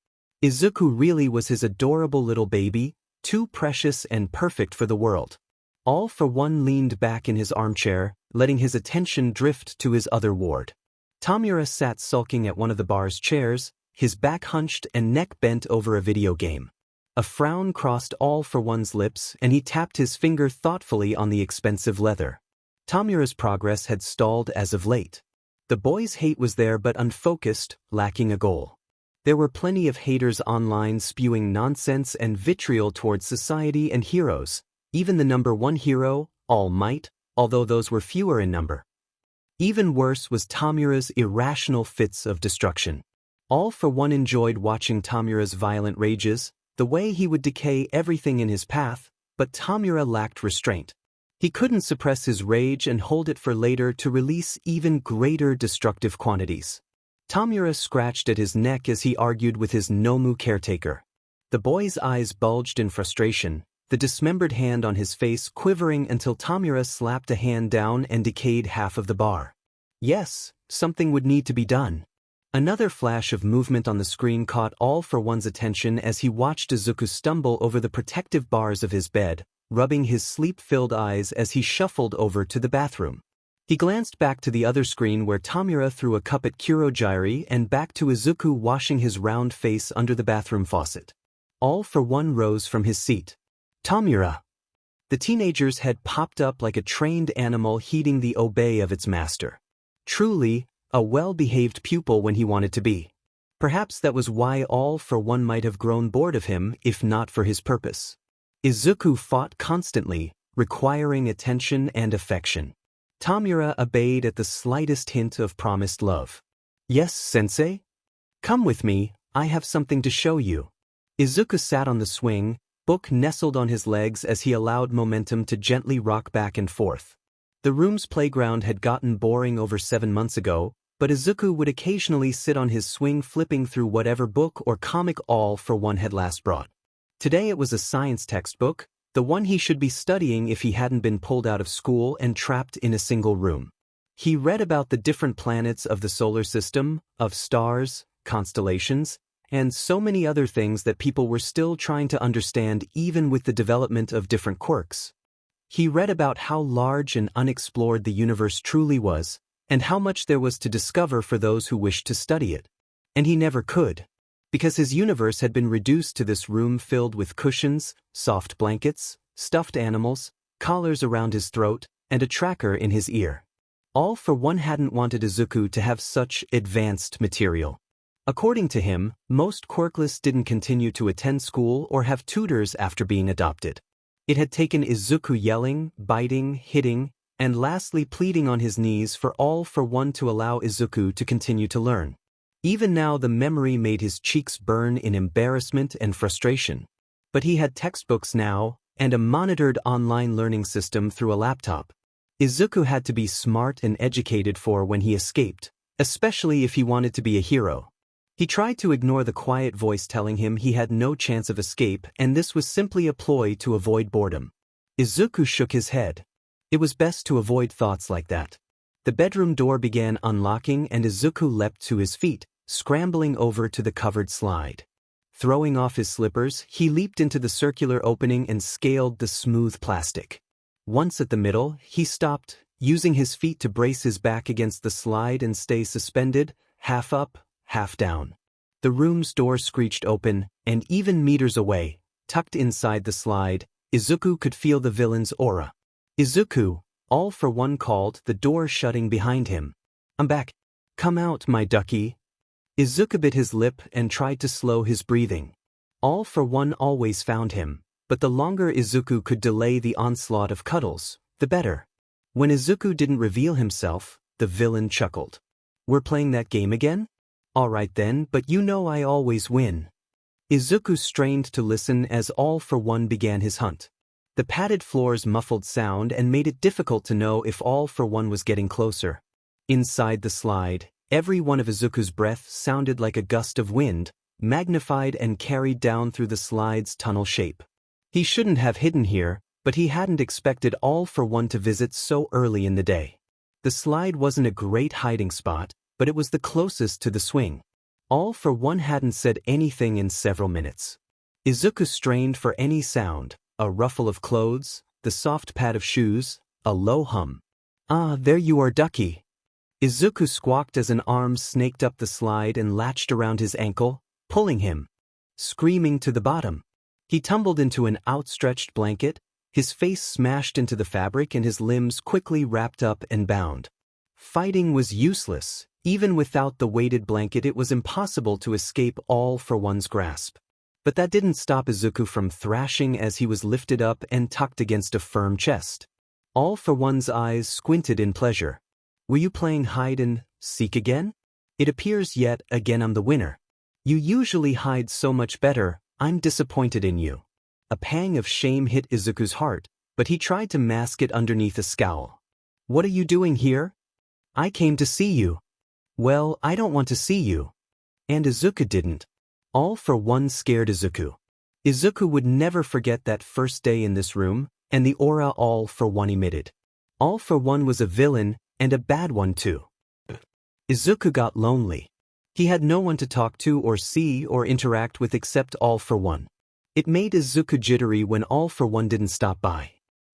Izuku really was his adorable little baby, too precious and perfect for the world. All for One leaned back in his armchair, letting his attention drift to his other ward. Tamura sat sulking at one of the bar's chairs, his back hunched and neck bent over a video game. A frown crossed All for One's lips and he tapped his finger thoughtfully on the expensive leather. Tamura's progress had stalled as of late. The boy's hate was there but unfocused, lacking a goal. There were plenty of haters online spewing nonsense and vitriol towards society and heroes, even the number one hero, All Might, although those were fewer in number. Even worse was Tamura's irrational fits of destruction. All for One enjoyed watching Tamura's violent rages, the way he would decay everything in his path, but Tamura lacked restraint. He couldn't suppress his rage and hold it for later to release even greater destructive quantities. Tamura scratched at his neck as he argued with his Nomu caretaker. The boy's eyes bulged in frustration, the dismembered hand on his face quivering until Tamura slapped a hand down and decayed half of the bar. Yes, something would need to be done. Another flash of movement on the screen caught All for One's attention as he watched Izuku stumble over the protective bars of his bed, rubbing his sleep-filled eyes as he shuffled over to the bathroom. He glanced back to the other screen where Tamura threw a cup at Kurojiri and back to Izuku washing his round face under the bathroom faucet. All for One rose from his seat. Tamura! The teenager's head popped up like a trained animal heeding the obey of its master. Truly, a well-behaved pupil when he wanted to be. Perhaps that was why All for One might have grown bored of him if not for his purpose. Izuku fought constantly, requiring attention and affection. Tamura obeyed at the slightest hint of promised love. Yes, sensei? Come with me, I have something to show you. Izuku sat on the swing, book nestled on his legs as he allowed momentum to gently rock back and forth. The room's playground had gotten boring over 7 months ago, but Izuku would occasionally sit on his swing flipping through whatever book or comic All for One had last brought. Today it was a science textbook, the one he should be studying if he hadn't been pulled out of school and trapped in a single room. He read about the different planets of the solar system, of stars, constellations, and so many other things that people were still trying to understand even with the development of different quirks. He read about how large and unexplored the universe truly was, and how much there was to discover for those who wished to study it. And he never could, because his universe had been reduced to this room filled with cushions, soft blankets, stuffed animals, collars around his throat, and a tracker in his ear. All for One hadn't wanted Izuku to have such advanced material. According to him, most quirkless didn't continue to attend school or have tutors after being adopted. It had taken Izuku yelling, biting, hitting, and lastly pleading on his knees for All for One to allow Izuku to continue to learn. Even now the memory made his cheeks burn in embarrassment and frustration. But he had textbooks now, and a monitored online learning system through a laptop. Izuku had to be smart and educated for when he escaped, especially if he wanted to be a hero. He tried to ignore the quiet voice telling him he had no chance of escape and this was simply a ploy to avoid boredom. Izuku shook his head. It was best to avoid thoughts like that. The bedroom door began unlocking and Izuku leapt to his feet, scrambling over to the covered slide. Throwing off his slippers, he leaped into the circular opening and scaled the smooth plastic. Once at the middle, he stopped, using his feet to brace his back against the slide and stay suspended, half up, half down. The room's door screeched open, and even meters away, tucked inside the slide, Izuku could feel the villain's aura. Izuku, All for One called, the door shutting behind him. I'm back. Come out, my ducky, Izuku bit his lip and tried to slow his breathing. All for One always found him, but the longer Izuku could delay the onslaught of cuddles, the better. When Izuku didn't reveal himself, the villain chuckled. "We're playing that game again? Alright then, but you know I always win." Izuku strained to listen as All for One began his hunt. The padded floor's muffled sound and made it difficult to know if All for One was getting closer. Inside the slide, every one of Izuku's breaths sounded like a gust of wind, magnified and carried down through the slide's tunnel shape. He shouldn't have hidden here, but he hadn't expected All for One to visit so early in the day. The slide wasn't a great hiding spot, but it was the closest to the swing. All for One hadn't said anything in several minutes. Izuku strained for any sound, a ruffle of clothes, the soft pad of shoes, a low hum. "Ah, there you are, Ducky." Izuku squawked as an arm snaked up the slide and latched around his ankle, pulling him. Screaming to the bottom. He tumbled into an outstretched blanket, his face smashed into the fabric and his limbs quickly wrapped up and bound. Fighting was useless. Even without the weighted blanket, it was impossible to escape All for One's grasp. But that didn't stop Izuku from thrashing as he was lifted up and tucked against a firm chest. All for One's eyes squinted in pleasure. "Were you playing hide and seek again? It appears yet again I'm the winner. You usually hide so much better. I'm disappointed in you." A pang of shame hit Izuku's heart, but he tried to mask it underneath a scowl. "What are you doing here?" "I came to see you." "Well, I don't want to see you." And Izuku didn't. All for One scared Izuku. Izuku would never forget that first day in this room, and the aura All for One emitted. All for One was a villain, and a bad one too. Izuku got lonely. He had no one to talk to or see or interact with except All for One. It made Izuku jittery when All for One didn't stop by.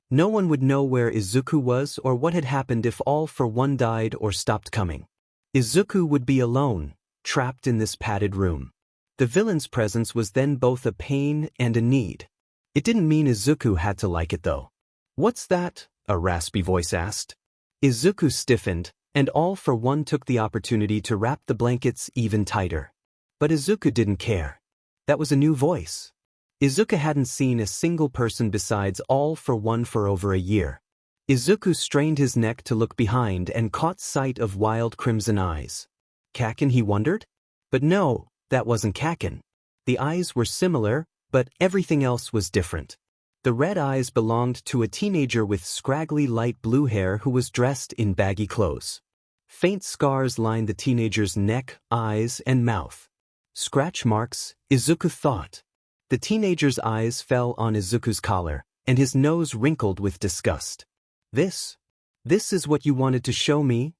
No one would know where Izuku was or what had happened if All for One died or stopped coming. Izuku would be alone, trapped in this padded room. The villain's presence was then both a pain and a need. It didn't mean Izuku had to like it though. "What's that?" a raspy voice asked. Izuku stiffened, and All for One took the opportunity to wrap the blankets even tighter. But Izuku didn't care. That was a new voice. Izuku hadn't seen a single person besides All for One for over a year. Izuku strained his neck to look behind and caught sight of wild crimson eyes. Kaken, he wondered? But no, that wasn't Kaken. The eyes were similar, but everything else was different. The red eyes belonged to a teenager with scraggly light blue hair who was dressed in baggy clothes. Faint scars lined the teenager's neck, eyes, and mouth. Scratch marks, Izuku thought. The teenager's eyes fell on Izuku's collar, and his nose wrinkled with disgust. This is what you wanted to show me?"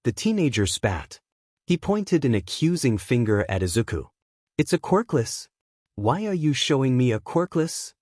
The teenager spat. He pointed an accusing finger at Izuku. "It's a quirkless. Why are you showing me a quirkless?"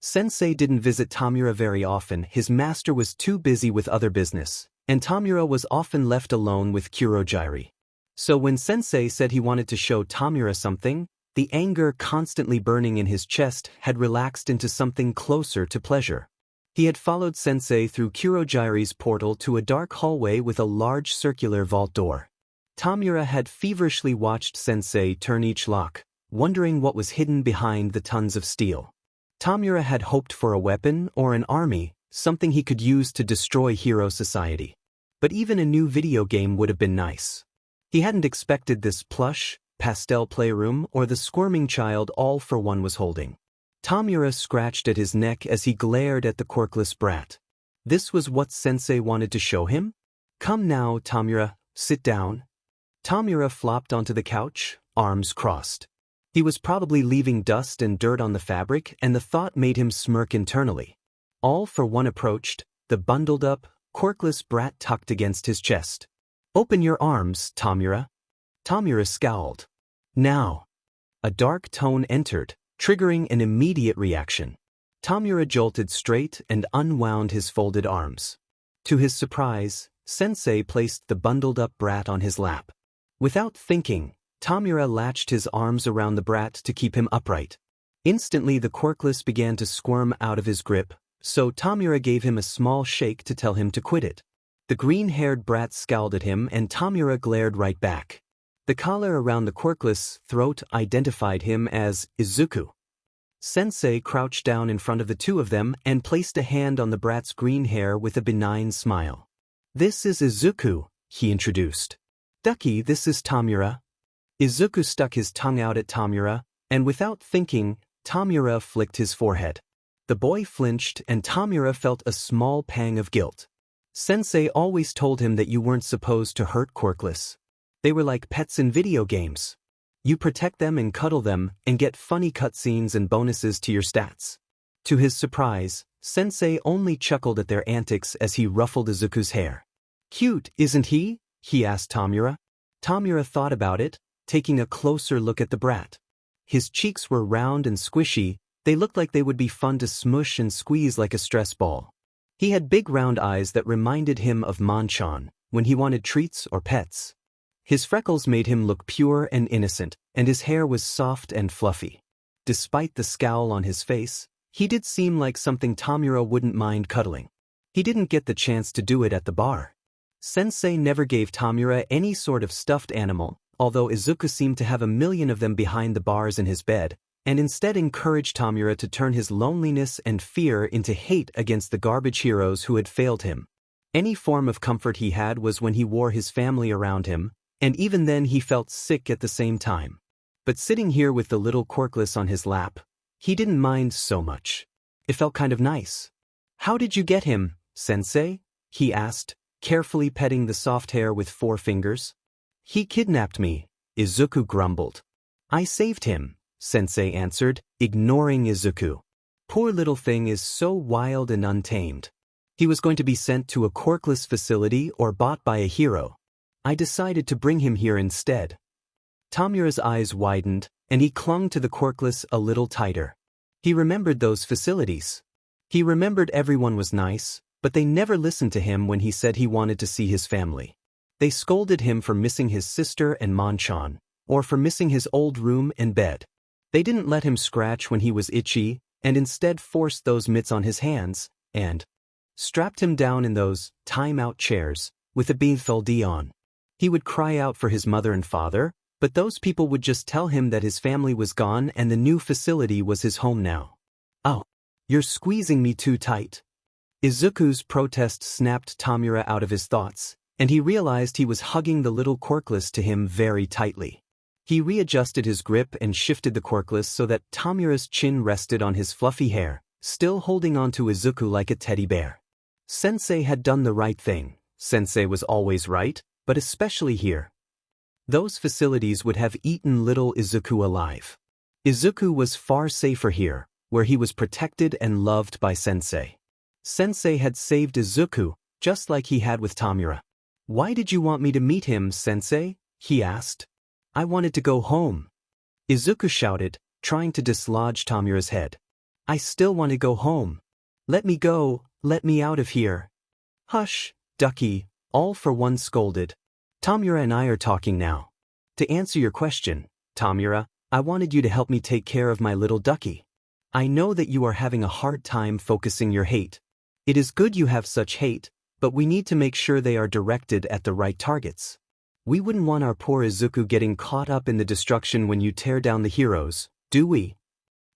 Sensei didn't visit Tamura very often. His master was too busy with other business, and Tamura was often left alone with Kurogiri. So when Sensei said he wanted to show Tamura something, the anger constantly burning in his chest had relaxed into something closer to pleasure. He had followed Sensei through Kurogiri's portal to a dark hallway with a large circular vault door. Tamura had feverishly watched Sensei turn each lock, wondering what was hidden behind the tons of steel. Tamura had hoped for a weapon or an army, something he could use to destroy Hero Society. But even a new video game would have been nice. He hadn't expected this plush, pastel playroom or the squirming child All for One was holding. Tamura scratched at his neck as he glared at the quirkless brat. This was what Sensei wanted to show him? "Come now, Tamura, sit down." Tamura flopped onto the couch, arms crossed. He was probably leaving dust and dirt on the fabric, and the thought made him smirk internally. All for One approached, the bundled-up, quirkless brat tucked against his chest. "Open your arms, Tamura." Tamura scowled. "Now." A dark tone entered, triggering an immediate reaction. Tamura jolted straight and unwound his folded arms. To his surprise, Sensei placed the bundled-up brat on his lap. Without thinking, Tamura latched his arms around the brat to keep him upright. Instantly the quirkless began to squirm out of his grip, so Tamura gave him a small shake to tell him to quit it. The green-haired brat scowled at him and Tamura glared right back. The collar around the quirkless throat identified him as Izuku. Sensei crouched down in front of the two of them and placed a hand on the brat's green hair with a benign smile. "This is Izuku," he introduced. "Ducky, this is Tamura." Izuku stuck his tongue out at Tamura, and without thinking, Tamura flicked his forehead. The boy flinched and Tamura felt a small pang of guilt. Sensei always told him that you weren't supposed to hurt quirkless. They were like pets in video games. You protect them and cuddle them and get funny cutscenes and bonuses to your stats. To his surprise, Sensei only chuckled at their antics as he ruffled Izuku's hair. "Cute, isn't he?" he asked Tamura. Tamura thought about it, taking a closer look at the brat. His cheeks were round and squishy. They looked like they would be fun to smush and squeeze like a stress ball. He had big round eyes that reminded him of Manchan when he wanted treats or pets. His freckles made him look pure and innocent, and his hair was soft and fluffy. Despite the scowl on his face, he did seem like something Tamura wouldn't mind cuddling. He didn't get the chance to do it at the bar. Sensei never gave Tamura any sort of stuffed animal, although Izuku seemed to have a million of them behind the bars in his bed, and instead encouraged Tamura to turn his loneliness and fear into hate against the garbage heroes who had failed him. Any form of comfort he had was when he wore his family around him, and even then he felt sick at the same time. But sitting here with the little quirkless on his lap, he didn't mind so much. It felt kind of nice. "How did you get him, Sensei?" he asked, carefully petting the soft hair with 4 fingers. "He kidnapped me," Izuku grumbled. "I saved him," Sensei answered, ignoring Izuku. "Poor little thing is so wild and untamed. He was going to be sent to a quirkless facility or bought by a hero. I decided to bring him here instead." Tamura's eyes widened, and he clung to the quirkless a little tighter. He remembered those facilities. He remembered everyone was nice, but they never listened to him when he said he wanted to see his family. They scolded him for missing his sister and Manchan, or for missing his old room and bed. They didn't let him scratch when he was itchy, and instead forced those mitts on his hands, and strapped him down in those time-out chairs, with a blindfold on. He would cry out for his mother and father, but those people would just tell him that his family was gone and the new facility was his home now. "Oh, you're squeezing me too tight." Izuku's protest snapped Tamura out of his thoughts, and he realized he was hugging the little quirkless to him very tightly. He readjusted his grip and shifted the quirkless so that Tamura's chin rested on his fluffy hair, still holding on to Izuku like a teddy bear. Sensei had done the right thing. Sensei was always right, but especially here. Those facilities would have eaten little Izuku alive. Izuku was far safer here, where he was protected and loved by Sensei. Sensei had saved Izuku, just like he had with Tamura. "Why did you want me to meet him, Sensei?" he asked. "I wanted to go home." Izuku shouted, trying to dislodge Tamura's head. "I still want to go home. Let me go, let me out of here." "Hush, Ducky," All for One scolded. "Tamura and I are talking now. To answer your question, Tamura, I wanted you to help me take care of my little ducky. I know that you are having a hard time focusing your hate. It is good you have such hate, but we need to make sure they are directed at the right targets. We wouldn't want our poor Izuku getting caught up in the destruction when you tear down the heroes, do we?"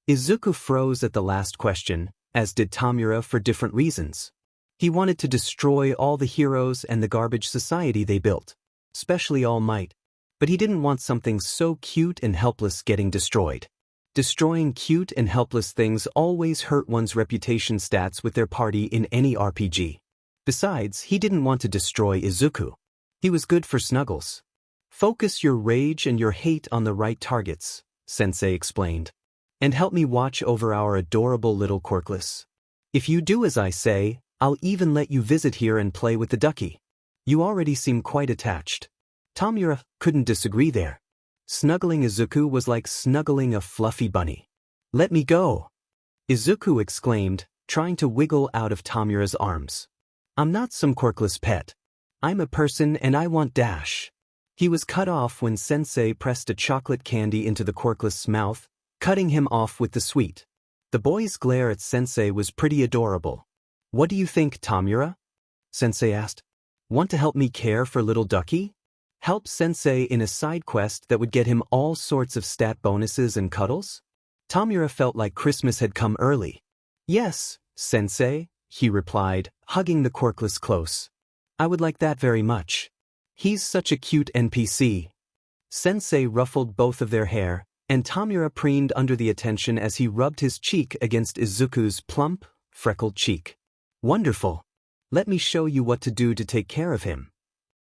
Izuku froze at the last question, as did Tamura for different reasons. He wanted to destroy all the heroes and the garbage society they built, especially All Might, but he didn't want something so cute and helpless getting destroyed. Destroying cute and helpless things always hurt one's reputation stats with their party in any RPG. Besides, he didn't want to destroy Izuku. He was good for snuggles. "Focus your rage and your hate on the right targets," Sensei explained. "And help me watch over our adorable little quirkless. If you do as I say, I'll even let you visit here and play with the ducky. You already seem quite attached." Tamura couldn't disagree there. Snuggling Izuku was like snuggling a fluffy bunny. "Let me go!" Izuku exclaimed, trying to wiggle out of Tamura's arms. "I'm not some quirkless pet. I'm a person and I want dash." He was cut off when Sensei pressed a chocolate candy into the quirkless' mouth, cutting him off with the sweet. The boy's glare at Sensei was pretty adorable. "What do you think, Tamura?" Sensei asked. "Want to help me care for little ducky?" Help Sensei in a side quest that would get him all sorts of stat bonuses and cuddles? Tamura felt like Christmas had come early. Yes, Sensei, he replied, hugging the quirkless close. I would like that very much. He's such a cute NPC. Sensei ruffled both of their hair, and Tamura preened under the attention as he rubbed his cheek against Izuku's plump, freckled cheek. Wonderful. Let me show you what to do to take care of him.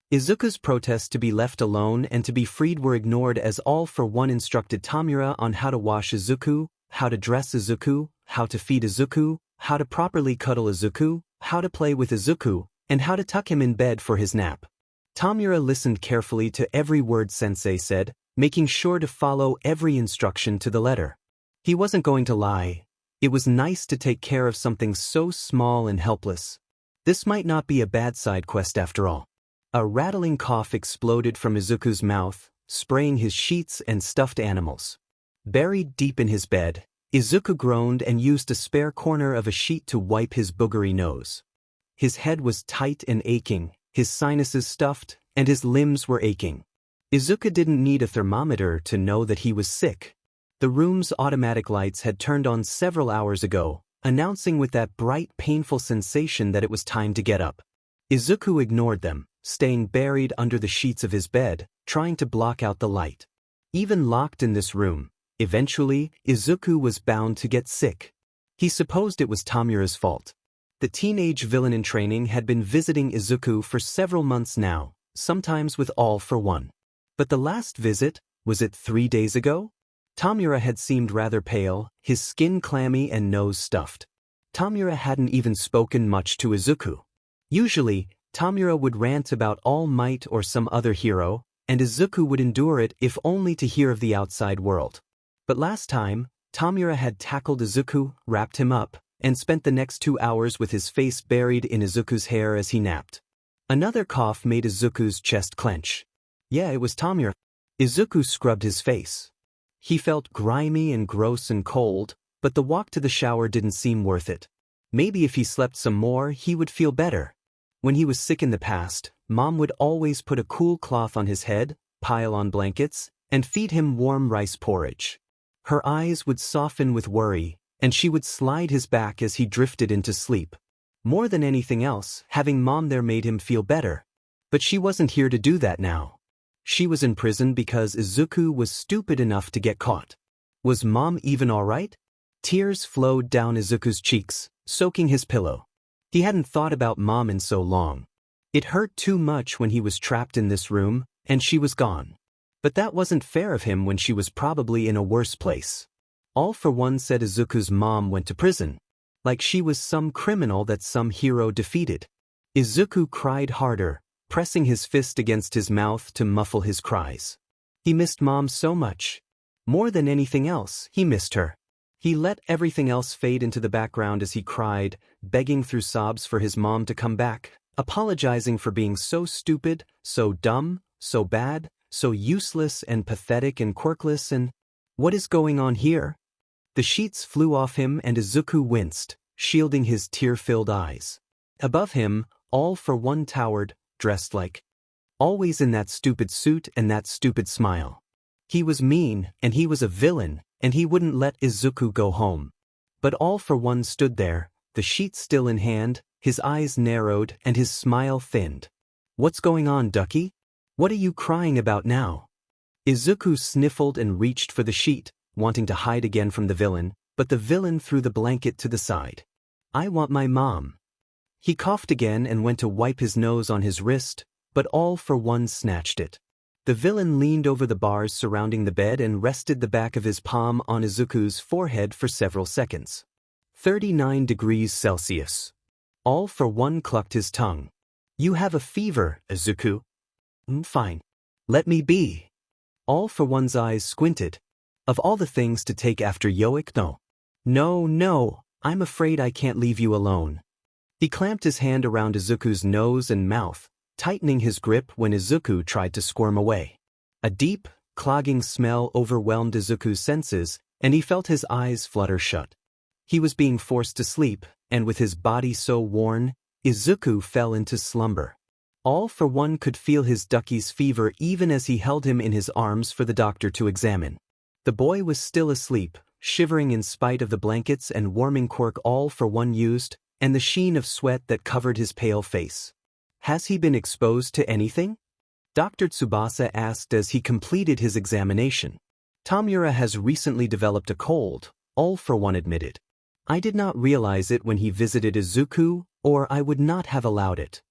Izuku's protests to be left alone and to be freed were ignored as All for One instructed Tamura on how to wash Izuku, how to dress Izuku, how to feed Izuku, how to properly cuddle Izuku, how to play with Izuku, and how to tuck him in bed for his nap. Tamura listened carefully to every word Sensei said, making sure to follow every instruction to the letter. He wasn't going to lie. It was nice to take care of something so small and helpless. This might not be a bad side quest after all. A rattling cough exploded from Izuku's mouth, spraying his sheets and stuffed animals. Buried deep in his bed, Izuku groaned and used a spare corner of a sheet to wipe his boogery nose. His head was tight and aching, his sinuses stuffed, and his limbs were aching. Izuku didn't need a thermometer to know that he was sick. The room's automatic lights had turned on several hours ago, announcing with that bright, painful sensation that it was time to get up. Izuku ignored them, staying buried under the sheets of his bed, trying to block out the light. Even locked in this room, eventually, Izuku was bound to get sick. He supposed it was Tamura's fault. The teenage villain in training had been visiting Izuku for several months now, sometimes with All for One. But the last visit, was it 3 days ago? Tamura had seemed rather pale, his skin clammy and nose stuffed. Tamura hadn't even spoken much to Izuku. Usually, Tamura would rant about All Might or some other hero, and Izuku would endure it if only to hear of the outside world. But last time, Tamura had tackled Izuku, wrapped him up, and spent the next 2 hours with his face buried in Izuku's hair as he napped. Another cough made Izuku's chest clench. Yeah, it was Tamura. Izuku scrubbed his face. He felt grimy and gross and cold, but the walk to the shower didn't seem worth it. Maybe if he slept some more, he would feel better. When he was sick in the past, Mom would always put a cool cloth on his head, pile on blankets, and feed him warm rice porridge. Her eyes would soften with worry, and she would slide his back as he drifted into sleep. More than anything else, having Mom there made him feel better. But she wasn't here to do that now. She was in prison because Izuku was stupid enough to get caught. Was Mom even all right? Tears flowed down Izuku's cheeks, soaking his pillow. He hadn't thought about Mom in so long. It hurt too much when he was trapped in this room, and she was gone. But that wasn't fair of him when she was probably in a worse place. All for One said Izuku's mom went to prison. Like she was some criminal that some hero defeated. Izuku cried harder, pressing his fist against his mouth to muffle his cries. He missed Mom so much. More than anything else, he missed her. He let everything else fade into the background as he cried, begging through sobs for his mom to come back, apologizing for being so stupid, so dumb, so bad, so useless and pathetic and quirkless and... What is going on here? The sheets flew off him and Izuku winced, shielding his tear-filled eyes. Above him, All for One towered, dressed like... always in that stupid suit and that stupid smile. He was mean, and he was a villain, and he wouldn't let Izuku go home. But All for One stood there, the sheet still in hand, his eyes narrowed and his smile thinned. What's going on, Ducky? What are you crying about now? Izuku sniffled and reached for the sheet, wanting to hide again from the villain, but the villain threw the blanket to the side. I want my mom. He coughed again and went to wipe his nose on his wrist, but All for One snatched it. The villain leaned over the bars surrounding the bed and rested the back of his palm on Izuku's forehead for several seconds. 39 degrees Celsius. All for One clucked his tongue. You have a fever, Izuku. Fine. Let me be. All for One's eyes squinted. Of all the things to take after Yoic, no. No, I'm afraid I can't leave you alone. He clamped his hand around Izuku's nose and mouth, tightening his grip when Izuku tried to squirm away. A deep, clogging smell overwhelmed Izuku's senses, and he felt his eyes flutter shut. He was being forced to sleep, and with his body so worn, Izuku fell into slumber. All for One could feel his ducky's fever even as he held him in his arms for the doctor to examine. The boy was still asleep, shivering in spite of the blankets and warming quirk All for One used, and the sheen of sweat that covered his pale face. "Has he been exposed to anything?" Dr. Tsubasa asked as he completed his examination. "Tamura has recently developed a cold," All for One admitted. "I did not realize it when he visited Izuku, or I would not have allowed it."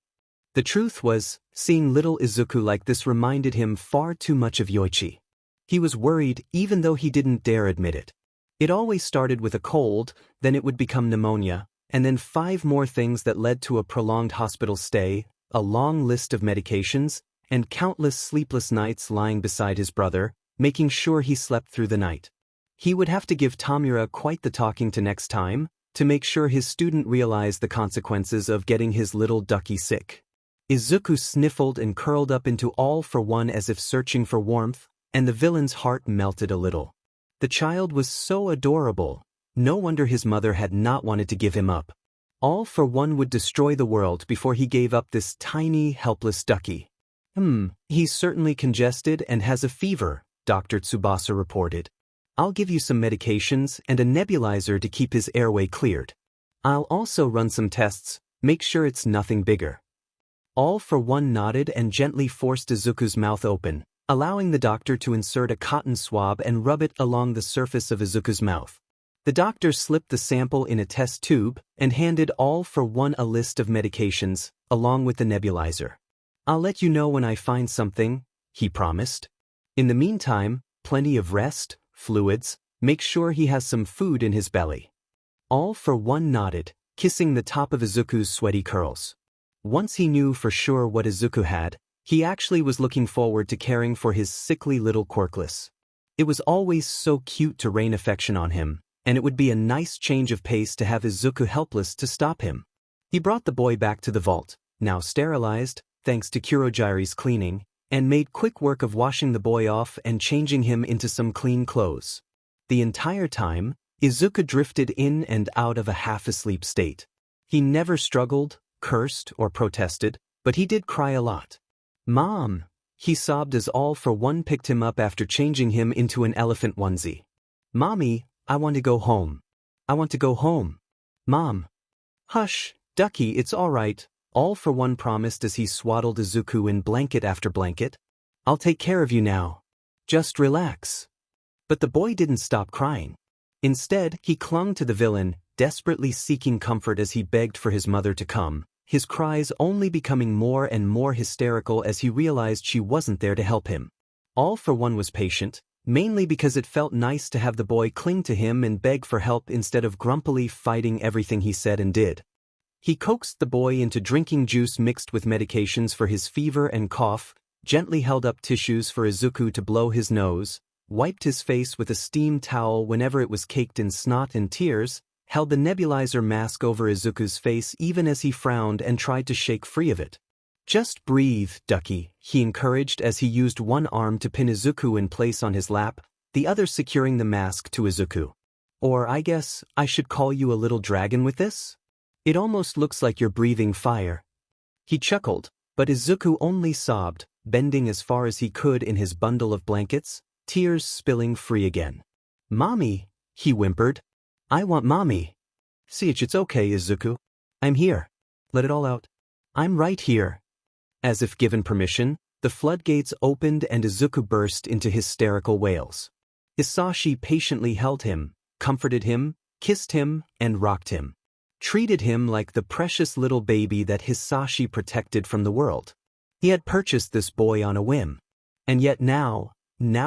The truth was, seeing little Izuku like this reminded him far too much of Yoichi. He was worried even though he didn't dare admit it. It always started with a cold, then it would become pneumonia, and then 5 more things that led to a prolonged hospital stay, a long list of medications, and countless sleepless nights lying beside his brother, making sure he slept through the night. He would have to give Tamura quite the talking to next time, to make sure his student realized the consequences of getting his little ducky sick. Izuku sniffled and curled up into All for One as if searching for warmth, and the villain's heart melted a little. The child was so adorable. No wonder his mother had not wanted to give him up. All for One would destroy the world before he gave up this tiny, helpless ducky. He's certainly congested and has a fever," Dr. Tsubasa reported. "I'll give you some medications and a nebulizer to keep his airway cleared. I'll also run some tests, make sure it's nothing bigger." All for One nodded and gently forced Izuku's mouth open, allowing the doctor to insert a cotton swab and rub it along the surface of Izuku's mouth. The doctor slipped the sample in a test tube and handed All for One a list of medications, along with the nebulizer. "I'll let you know when I find something," he promised. "In the meantime, plenty of rest, fluids, make sure he has some food in his belly." All for One nodded, kissing the top of Izuku's sweaty curls. Once he knew for sure what Izuku had, he actually was looking forward to caring for his sickly little quirkless. It was always so cute to rain affection on him, and it would be a nice change of pace to have Izuku helpless to stop him. He brought the boy back to the vault, now sterilized, thanks to Kurogiri's cleaning, and made quick work of washing the boy off and changing him into some clean clothes. The entire time, Izuku drifted in and out of a half-asleep state. He never struggled, cursed, or protested, but he did cry a lot. "Mom!" he sobbed as All for One picked him up after changing him into an elephant onesie. "Mommy, I want to go home. I want to go home. Mom." "Hush, ducky, it's all right," All for One promised as he swaddled Izuku in blanket after blanket. "I'll take care of you now. Just relax." But the boy didn't stop crying. Instead, he clung to the villain, desperately seeking comfort as he begged for his mother to come, his cries only becoming more and more hysterical as he realized she wasn't there to help him. All for One was patient, mainly because it felt nice to have the boy cling to him and beg for help instead of grumpily fighting everything he said and did. He coaxed the boy into drinking juice mixed with medications for his fever and cough, gently held up tissues for Izuku to blow his nose, wiped his face with a steam towel whenever it was caked in snot and tears, held the nebulizer mask over Izuku's face even as he frowned and tried to shake free of it. "Just breathe, ducky," he encouraged as he used one arm to pin Izuku in place on his lap, the other securing the mask to Izuku. "Or I guess I should call you a little dragon with this? It almost looks like you're breathing fire." He chuckled, but Izuku only sobbed, bending as far as he could in his bundle of blankets, tears spilling free again. "Mommy," he whimpered. "I want mommy." It's okay, Izuku. I'm here. Let it all out. I'm right here." As if given permission, the floodgates opened and Izuku burst into hysterical wails. Isashi patiently held him, comforted him, kissed him, and rocked him. Treated him like the precious little baby that Hisashi protected from the world. He had purchased this boy on a whim. And yet now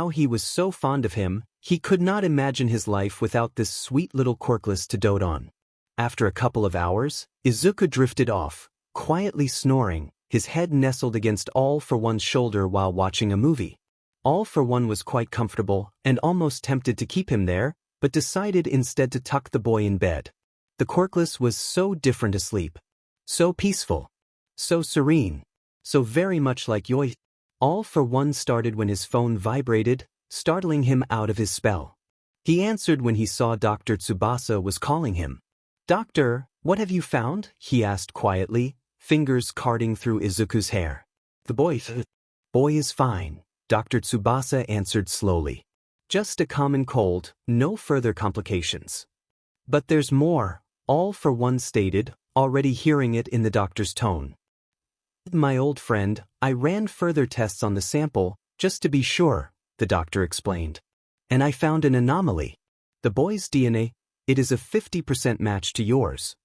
he was so fond of him, he could not imagine his life without this sweet little quirkless to dote on. After a couple of hours, Izuku drifted off, quietly snoring, his head nestled against All for One's shoulder while watching a movie. All for One was quite comfortable and almost tempted to keep him there, but decided instead to tuck the boy in bed. The quirkless was so different asleep. So peaceful. So serene. So very much like Yoi. All for One started when his phone vibrated, startling him out of his spell. He answered when he saw Dr. Tsubasa was calling him. "Doctor, what have you found?" he asked quietly, fingers carting through Izuku's hair. The boy is fine, Dr. Tsubasa answered slowly. Just a common cold, no further complications. But there's more, All for One stated, already hearing it in the doctor's tone. My old friend, I ran further tests on the sample, just to be sure, the doctor explained. And I found an anomaly. The boy's DNA, it is a 50% match to yours.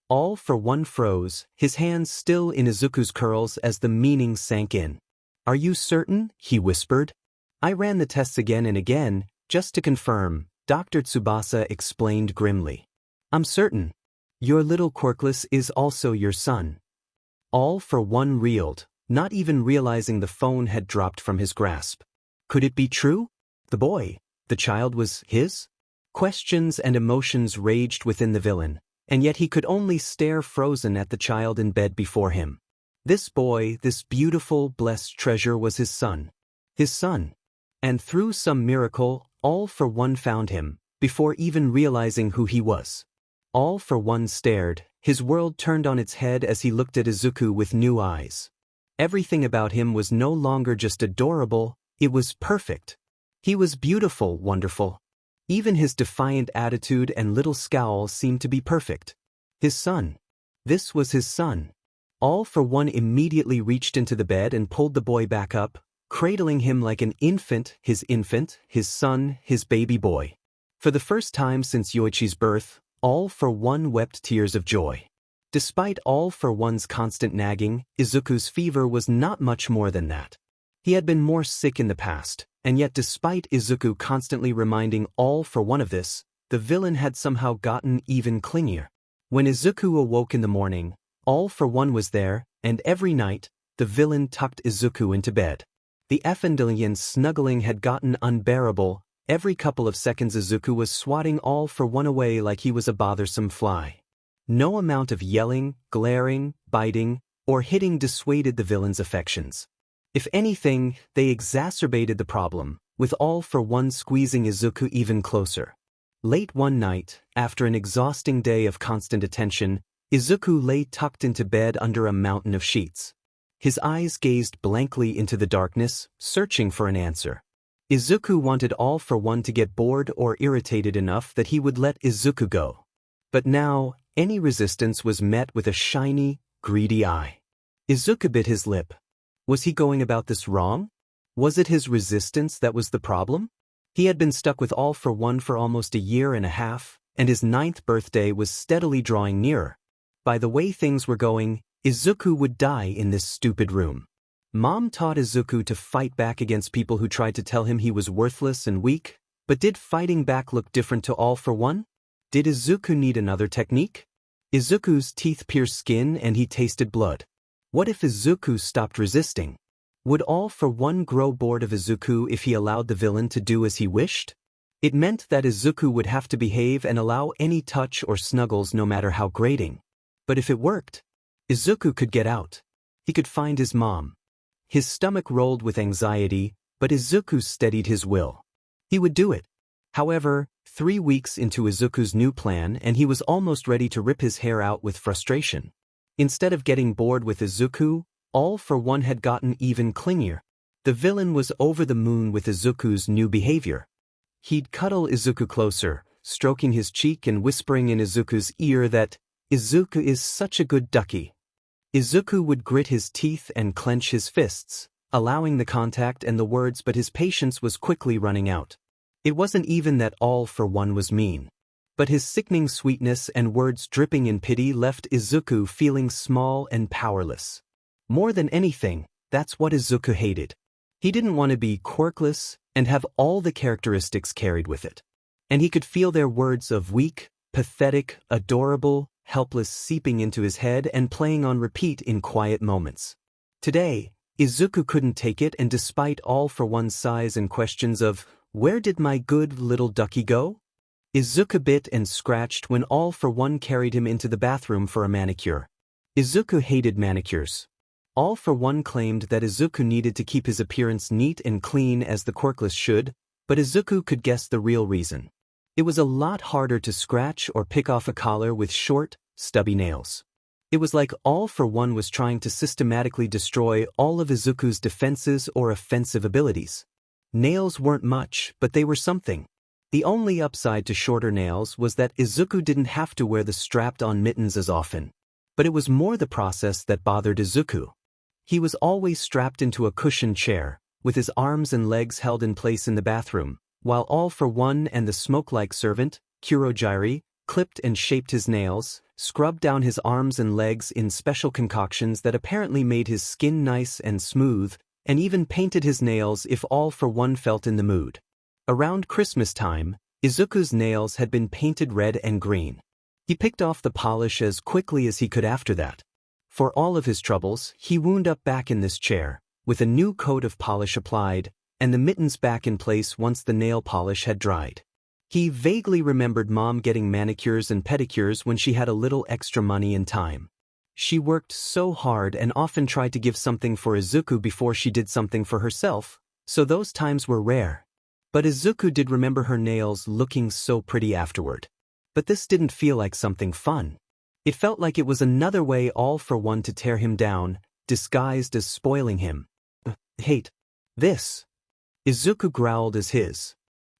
All for One froze, his hands still in Izuku's curls as the meaning sank in. Are you certain? He whispered. I ran the tests again and again, just to confirm, Dr. Tsubasa explained grimly. I'm certain. Your little quirkless is also your son. All for One reeled, not even realizing the phone had dropped from his grasp. Could it be true? The child was his? Questions and emotions raged within the villain, and yet he could only stare frozen at the child in bed before him. This boy, this beautiful, blessed treasure was his son. His son. And through some miracle, All for One found him, before even realizing who he was. All for One stared, his world turned on its head as he looked at Izuku with new eyes. Everything about him was no longer just adorable, it was perfect. He was beautiful, wonderful. Even his defiant attitude and little scowl seemed to be perfect. His son. This was his son. All for One immediately reached into the bed and pulled the boy back up, cradling him like an infant, his son, his baby boy. For the first time since Yoichi's birth, All for One wept tears of joy. Despite All for One's constant nagging, Izuku's fever was not much more than that. He had been more sick in the past, and yet despite Izuku constantly reminding All for One of this, the villain had somehow gotten even clingier. When Izuku awoke in the morning, All for One was there, and every night, the villain tucked Izuku into bed. The Effendilian snuggling had gotten unbearable. Every couple of seconds Izuku was swatting All for One away like he was a bothersome fly. No amount of yelling, glaring, biting, or hitting dissuaded the villain's affections. If anything, they exacerbated the problem, with All for One squeezing Izuku even closer. Late one night, after an exhausting day of constant attention, Izuku lay tucked into bed under a mountain of sheets. His eyes gazed blankly into the darkness, searching for an answer. Izuku wanted All for One to get bored or irritated enough that he would let Izuku go. But now, any resistance was met with a shiny, greedy eye. Izuku bit his lip. Was he going about this wrong? Was it his resistance that was the problem? He had been stuck with All for One for almost a year and a half, and his 9th birthday was steadily drawing nearer. By the way things were going, Izuku would die in this stupid room. Mom taught Izuku to fight back against people who tried to tell him he was worthless and weak, but did fighting back look different to All for One? Did Izuku need another technique? Izuku's teeth pierced skin and he tasted blood. What if Izuku stopped resisting? Would All for One grow bored of Izuku if he allowed the villain to do as he wished? It meant that Izuku would have to behave and allow any touch or snuggles no matter how grating. But if it worked, Izuku could get out. He could find his mom. His stomach rolled with anxiety, but Izuku steadied his will. He would do it. However, 3 weeks into Izuku's new plan and he was almost ready to rip his hair out with frustration. Instead of getting bored with Izuku, All for One had gotten even clingier. The villain was over the moon with Izuku's new behavior. He'd cuddle Izuku closer, stroking his cheek and whispering in Izuku's ear that, "Izuku is such a good ducky." Izuku would grit his teeth and clench his fists, allowing the contact and the words, but his patience was quickly running out. It wasn't even that All for One was mean. But his sickening sweetness and words dripping in pity left Izuku feeling small and powerless. More than anything, that's what Izuku hated. He didn't want to be quirkless and have all the characteristics carried with it. And he could feel their words of weak, pathetic, adorable, helpless seeping into his head and playing on repeat in quiet moments. Today, Izuku couldn't take it, and despite All for One's sighs and questions of, "Where did my good little ducky go?" Izuku bit and scratched when All for One carried him into the bathroom for a manicure. Izuku hated manicures. All for One claimed that Izuku needed to keep his appearance neat and clean as the quirkless should, but Izuku could guess the real reason. It was a lot harder to scratch or pick off a collar with short, stubby nails. It was like All for One was trying to systematically destroy all of Izuku's defenses or offensive abilities. Nails weren't much, but they were something. The only upside to shorter nails was that Izuku didn't have to wear the strapped-on mittens as often. But it was more the process that bothered Izuku. He was always strapped into a cushioned chair, with his arms and legs held in place in the bathroom, while All for One and the smoke-like servant, Kurogiri, clipped and shaped his nails, scrubbed down his arms and legs in special concoctions that apparently made his skin nice and smooth, and even painted his nails if All for One felt in the mood. Around Christmas time, Izuku's nails had been painted red and green. He picked off the polish as quickly as he could after that. For all of his troubles, he wound up back in this chair, with a new coat of polish applied, and the mittens back in place once the nail polish had dried. He vaguely remembered Mom getting manicures and pedicures when she had a little extra money and time. She worked so hard and often tried to give something for Izuku before she did something for herself, so those times were rare. But Izuku did remember her nails looking so pretty afterward. But this didn't feel like something fun. It felt like it was another way All for One to tear him down, disguised as spoiling him. Hate this. Izuku growled as his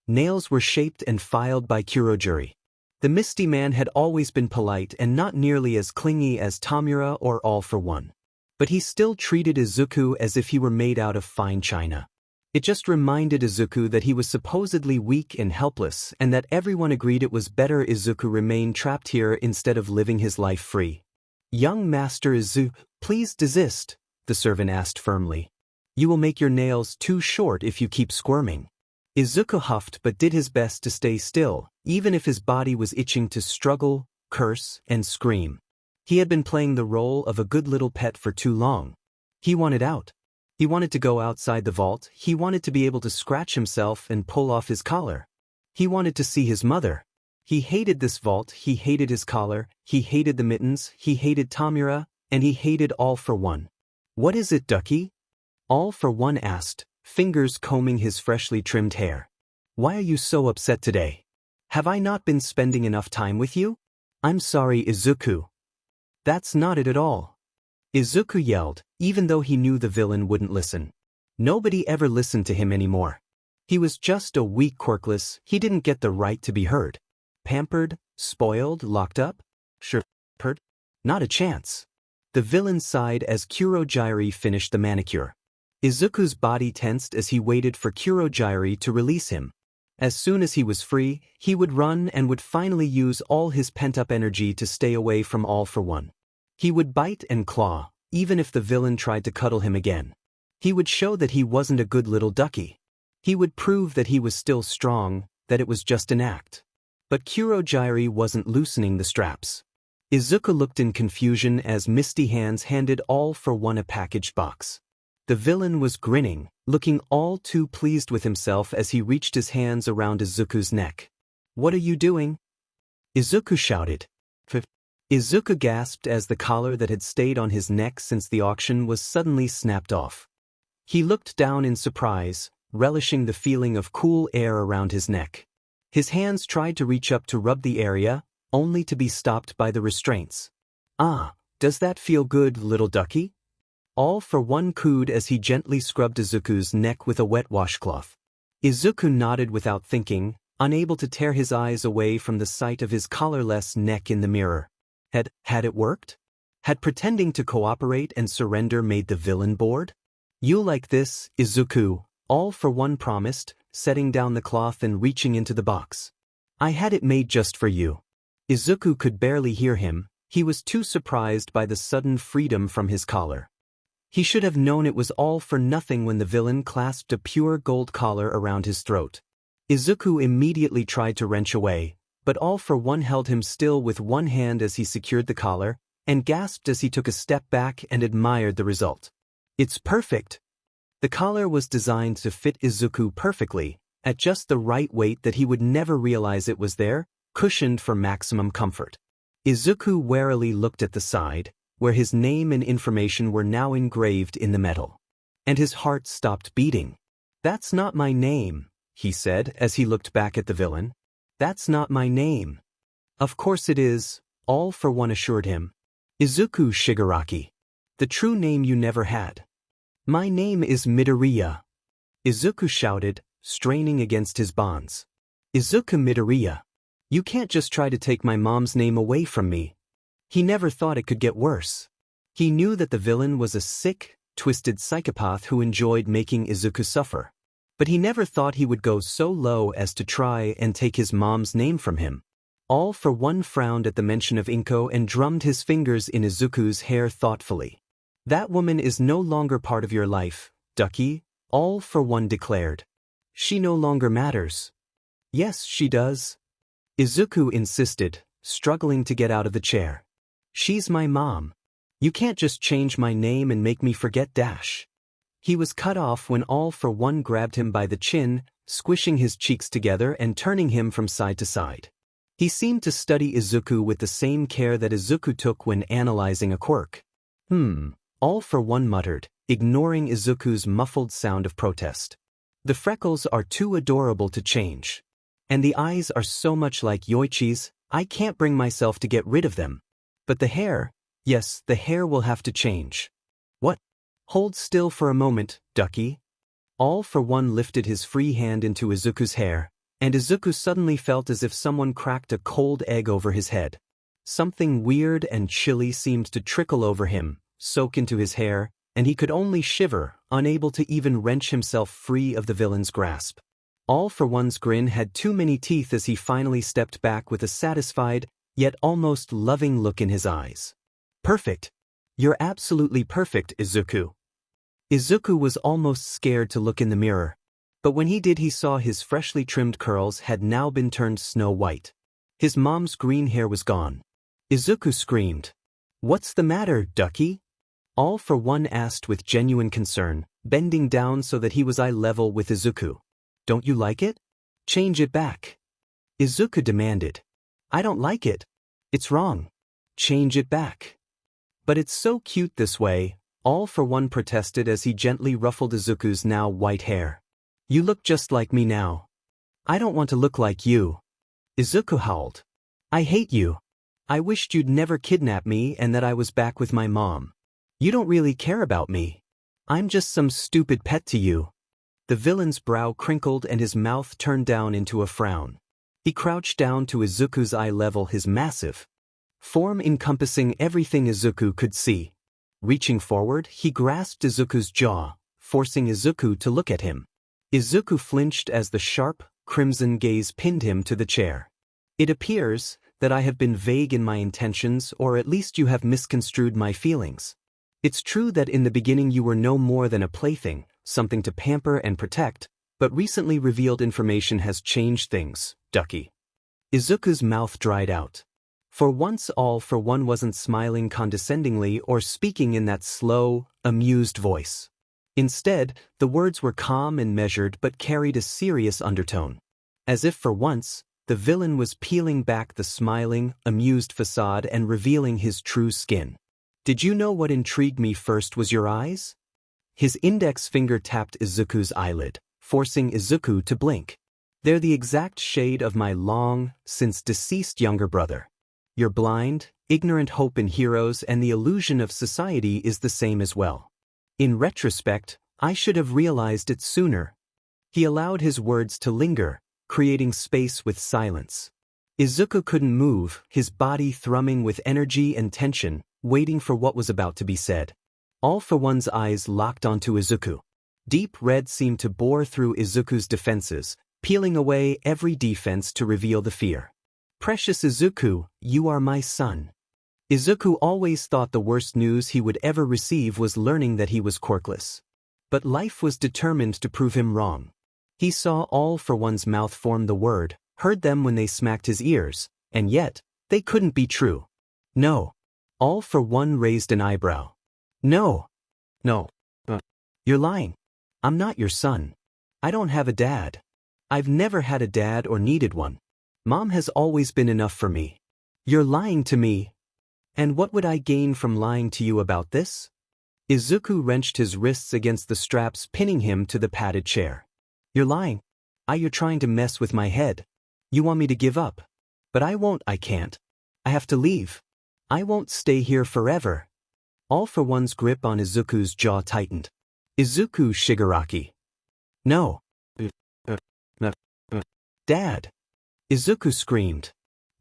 nails were shaped and filed by Kurogiri. The Misty Man had always been polite and not nearly as clingy as Tamura or All for One. But he still treated Izuku as if he were made out of fine china. It just reminded Izuku that he was supposedly weak and helpless and that everyone agreed it was better Izuku remained trapped here instead of living his life free. "Young Master Izuku, please desist," the servant asked firmly. "You will make your nails too short if you keep squirming." Izuku huffed but did his best to stay still, even if his body was itching to struggle, curse, and scream. He had been playing the role of a good little pet for too long. He wanted out. He wanted to go outside the vault, he wanted to be able to scratch himself and pull off his collar. He wanted to see his mother. He hated this vault, he hated his collar, he hated the mittens, he hated Tamura, and he hated All for One. "What is it, Ducky?" All for One asked, fingers combing his freshly trimmed hair. "Why are you so upset today? Have I not been spending enough time with you?" "I'm sorry, Izuku. That's not it at all." Izuku yelled, even though he knew the villain wouldn't listen. Nobody ever listened to him anymore. He was just a weak quirkless, he didn't get the right to be heard. Pampered, spoiled, locked up? Sure, not a chance. The villain sighed as Kurogiri finished the manicure. Izuku's body tensed as he waited for Kurogiri to release him. As soon as he was free, he would run and would finally use all his pent-up energy to stay away from All for One. He would bite and claw, even if the villain tried to cuddle him again. He would show that he wasn't a good little ducky. He would prove that he was still strong, that it was just an act. But Kurogiri wasn't loosening the straps. Izuku looked in confusion as Misty Hands handed All for One a packaged box. The villain was grinning, looking all too pleased with himself as he reached his hands around Izuku's neck. "What are you doing?" Izuku shouted. Izuku gasped as the collar that had stayed on his neck since the auction was suddenly snapped off. He looked down in surprise, relishing the feeling of cool air around his neck. His hands tried to reach up to rub the area, only to be stopped by the restraints. "Ah, does that feel good, little ducky?" All for One cooed as he gently scrubbed Izuku's neck with a wet washcloth. Izuku nodded without thinking, unable to tear his eyes away from the sight of his collarless neck in the mirror. Had it worked? Had pretending to cooperate and surrender made the villain bored? "You'll like this, Izuku," All for One promised, setting down the cloth and reaching into the box. "I had it made just for you." Izuku could barely hear him, he was too surprised by the sudden freedom from his collar. He should have known it was all for nothing when the villain clasped a pure gold collar around his throat. Izuku immediately tried to wrench away, but All for One held him still with one hand as he secured the collar, and gasped as he took a step back and admired the result. "It's perfect." The collar was designed to fit Izuku perfectly, at just the right weight that he would never realize it was there, cushioned for maximum comfort. Izuku warily looked at the side, where his name and information were now engraved in the metal. And his heart stopped beating. "That's not my name," he said as he looked back at the villain. "That's not my name." "Of course it is," All for One assured him. Izuku Shigaraki. The true name you never had. My name is Midoriya. Izuku shouted, straining against his bonds. Izuku Midoriya. You can't just try to take my mom's name away from me. He never thought it could get worse. He knew that the villain was a sick, twisted psychopath who enjoyed making Izuku suffer. But he never thought he would go so low as to try and take his mom's name from him. All for One frowned at the mention of Inko and drummed his fingers in Izuku's hair thoughtfully. That woman is no longer part of your life, Ducky, All for One declared. She no longer matters. Yes, she does. Izuku insisted, struggling to get out of the chair. She's my mom. You can't just change my name and make me forget Dash. He was cut off when All for One grabbed him by the chin, squishing his cheeks together and turning him from side to side. He seemed to study Izuku with the same care that Izuku took when analyzing a quirk. All for One muttered, ignoring Izuku's muffled sound of protest. The freckles are too adorable to change. And the eyes are so much like Yoichi's, I can't bring myself to get rid of them. But the hair, yes, the hair will have to change. What? Hold still for a moment, Ducky. All for One lifted his free hand into Izuku's hair, and Izuku suddenly felt as if someone cracked a cold egg over his head. Something weird and chilly seemed to trickle over him, soak into his hair, and he could only shiver, unable to even wrench himself free of the villain's grasp. All for One's grin had too many teeth as he finally stepped back with a satisfied, yet almost loving look in his eyes. Perfect. You're absolutely perfect, Izuku. Izuku was almost scared to look in the mirror. But when he did, he saw his freshly trimmed curls had now been turned snow white. His mom's green hair was gone. Izuku screamed. What's the matter, Ducky? All for One asked with genuine concern, bending down so that he was eye level with Izuku. Don't you like it? Change it back. Izuku demanded. I don't like it. It's wrong. Change it back. But it's so cute this way, All for One protested as he gently ruffled Izuku's now white hair. You look just like me now. I don't want to look like you. Izuku howled. I hate you. I wished you'd never kidnap me and that I was back with my mom. You don't really care about me. I'm just some stupid pet to you. The villain's brow crinkled and his mouth turned down into a frown. He crouched down to Izuku's eye level, his massive form encompassing everything Izuku could see. Reaching forward, he grasped Izuku's jaw, forcing Izuku to look at him. Izuku flinched as the sharp, crimson gaze pinned him to the chair. It appears that I have been vague in my intentions, or at least you have misconstrued my feelings. It's true that in the beginning you were no more than a plaything, something to pamper and protect, but recently revealed information has changed things, Ducky. Izuku's mouth dried out. For once, All for One wasn't smiling condescendingly or speaking in that slow, amused voice. Instead, the words were calm and measured but carried a serious undertone. As if for once, the villain was peeling back the smiling, amused facade and revealing his true skin. Did you know what intrigued me first was your eyes? His index finger tapped Izuku's eyelid, forcing Izuku to blink. They're the exact shade of my long, since deceased younger brother. Your blind, ignorant hope in heroes and the illusion of society is the same as well. In retrospect, I should have realized it sooner. He allowed his words to linger, creating space with silence. Izuku couldn't move, his body thrumming with energy and tension, waiting for what was about to be said. All for One's eyes locked onto Izuku. Deep red seemed to bore through Izuku's defenses, peeling away every defense to reveal the fear. Precious Izuku, you are my son. Izuku always thought the worst news he would ever receive was learning that he was quirkless. But life was determined to prove him wrong. He saw All for One's mouth form the word, heard them when they smacked his ears, and yet, they couldn't be true. No. All for One raised an eyebrow. No. No. You're lying. I'm not your son. I don't have a dad. I've never had a dad or needed one. Mom has always been enough for me. You're lying to me. And what would I gain from lying to you about this? Izuku wrenched his wrists against the straps pinning him to the padded chair. You're lying. You're trying to mess with my head. You want me to give up. But I won't, I can't. I have to leave. I won't stay here forever. All for One's grip on Izuku's jaw tightened. Izuku Shigaraki. No. Dad. Izuku screamed.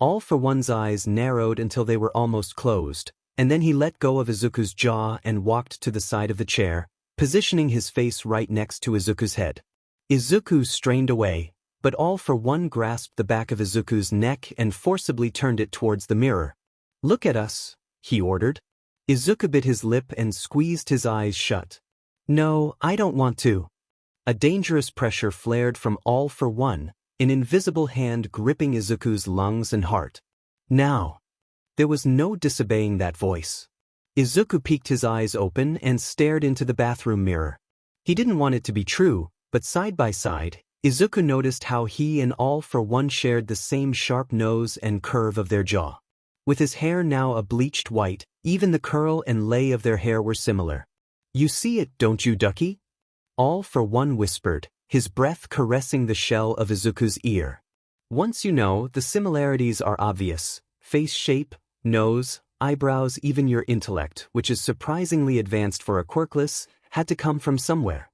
All for One's eyes narrowed until they were almost closed, and then he let go of Izuku's jaw and walked to the side of the chair, positioning his face right next to Izuku's head. Izuku strained away, but All for One grasped the back of Izuku's neck and forcibly turned it towards the mirror. Look at us, he ordered. Izuku bit his lip and squeezed his eyes shut. No, I don't want to. A dangerous pressure flared from All for One, an invisible hand gripping Izuku's lungs and heart. Now. There was no disobeying that voice. Izuku peeked his eyes open and stared into the bathroom mirror. He didn't want it to be true, but side by side, Izuku noticed how he and All for One shared the same sharp nose and curve of their jaw. With his hair now a bleached white, even the curl and lay of their hair were similar. You see it, don't you, Ducky? All for One whispered, his breath caressing the shell of Izuku's ear. Once you know, the similarities are obvious. Face shape, nose, eyebrows, even your intellect, which is surprisingly advanced for a quirkless, had to come from somewhere.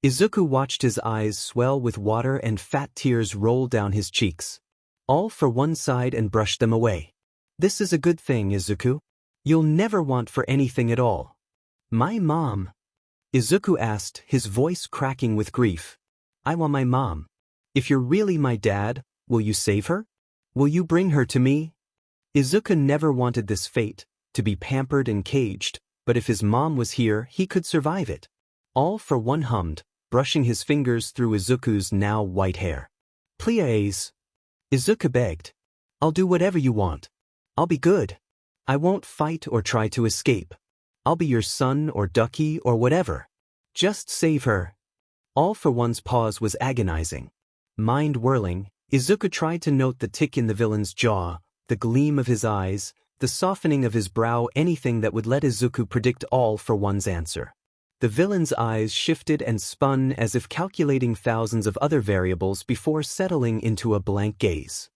Izuku watched his eyes swell with water and fat tears roll down his cheeks. All for One sighed and brushed them away. This is a good thing, Izuku. You'll never want for anything at all. My mom? Izuku asked, his voice cracking with grief. I want my mom. If you're really my dad, will you save her? Will you bring her to me? Izuku never wanted this fate, to be pampered and caged, but if his mom was here, he could survive it. All for One hummed, brushing his fingers through Izuku's now white hair. Please. Izuku begged. I'll do whatever you want. I'll be good. I won't fight or try to escape. I'll be your son or Ducky or whatever. Just save her. All for One's pause was agonizing. Mind whirling, Izuku tried to note the tick in the villain's jaw, the gleam of his eyes, the softening of his brow, anything that would let Izuku predict All for One's answer. The villain's eyes shifted and spun as if calculating thousands of other variables before settling into a blank gaze.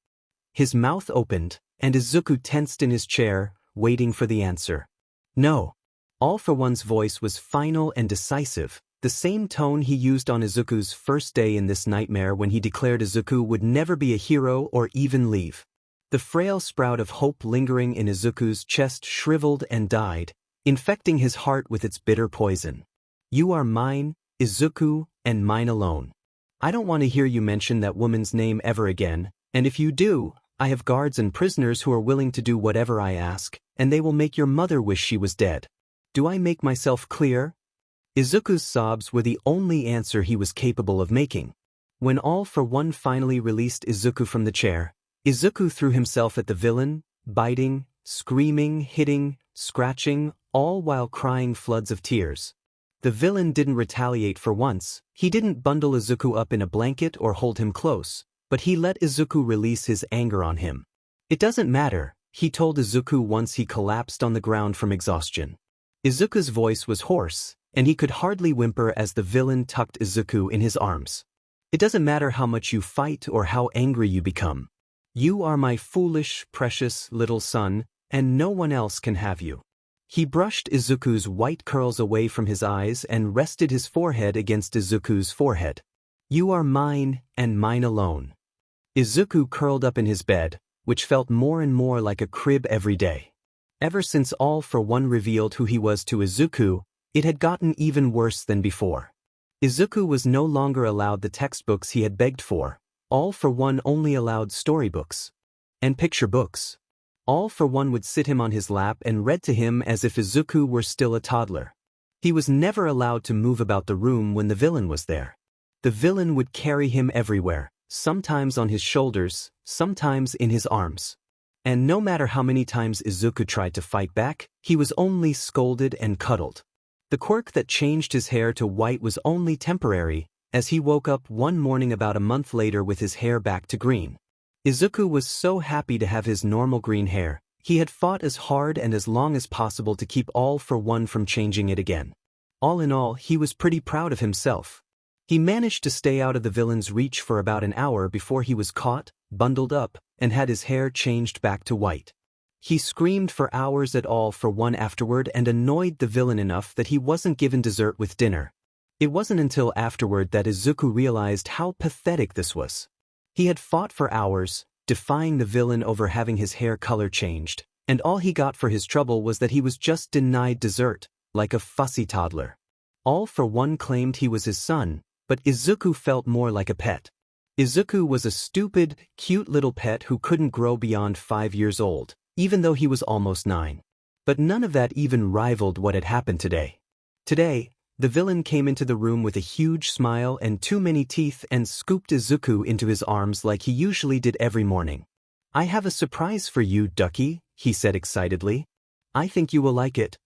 His mouth opened, and Izuku tensed in his chair, waiting for the answer. No. All for One's voice was final and decisive, the same tone he used on Izuku's first day in this nightmare when he declared Izuku would never be a hero or even leave. The frail sprout of hope lingering in Izuku's chest shriveled and died, infecting his heart with its bitter poison. You are mine, Izuku, and mine alone. I don't want to hear you mention that woman's name ever again, and if you do, I have guards and prisoners who are willing to do whatever I ask, and they will make your mother wish she was dead. Do I make myself clear? Izuku's sobs were the only answer he was capable of making. When All for One finally released Izuku from the chair, Izuku threw himself at the villain, biting, screaming, hitting, scratching, all while crying floods of tears. The villain didn't retaliate for once. He didn't bundle Izuku up in a blanket or hold him close, but he let Izuku release his anger on him. It doesn't matter, he told Izuku once he collapsed on the ground from exhaustion. Izuku's voice was hoarse, and he could hardly whimper as the villain tucked Izuku in his arms. It doesn't matter how much you fight or how angry you become. You are my foolish, precious little son, and no one else can have you. He brushed Izuku's white curls away from his eyes and rested his forehead against Izuku's forehead. You are mine, and mine alone. Izuku curled up in his bed, which felt more and more like a crib every day. Ever since All for One revealed who he was to Izuku, it had gotten even worse than before. Izuku was no longer allowed the textbooks he had begged for. All for One only allowed storybooks. And picture books. All for One would sit him on his lap and read to him as if Izuku were still a toddler. He was never allowed to move about the room when the villain was there. The villain would carry him everywhere, sometimes on his shoulders, sometimes in his arms. And no matter how many times Izuku tried to fight back, he was only scolded and cuddled. The quirk that changed his hair to white was only temporary, as he woke up one morning about a month later with his hair back to green. Izuku was so happy to have his normal green hair. He had fought as hard and as long as possible to keep All for One from changing it again. All in all, he was pretty proud of himself. He managed to stay out of the villain's reach for about an hour before he was caught, bundled up, and had his hair changed back to white. He screamed for hours at all for one afterward and annoyed the villain enough that he wasn't given dessert with dinner. It wasn't until afterward that Izuku realized how pathetic this was. He had fought for hours, defying the villain over having his hair color changed, and all he got for his trouble was that he was just denied dessert, like a fussy toddler. All for One claimed he was his son, but Izuku felt more like a pet. Izuku was a stupid, cute little pet who couldn't grow beyond 5 years old, even though he was almost 9. But none of that even rivaled what had happened today. Today, the villain came into the room with a huge smile and too many teeth and scooped Izuku into his arms like he usually did every morning. "I have a surprise for you, Ducky," he said excitedly. "I think you will like it."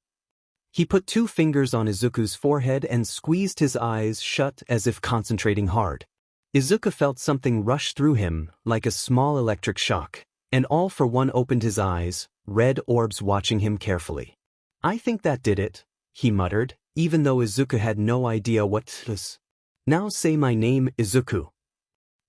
He put 2 fingers on Izuku's forehead and squeezed his eyes shut as if concentrating hard. Izuku felt something rush through him, like a small electric shock, and All for One opened his eyes, red orbs watching him carefully. "I think that did it," he muttered, even though Izuku had no idea what it was. "Now say my name, Izuku."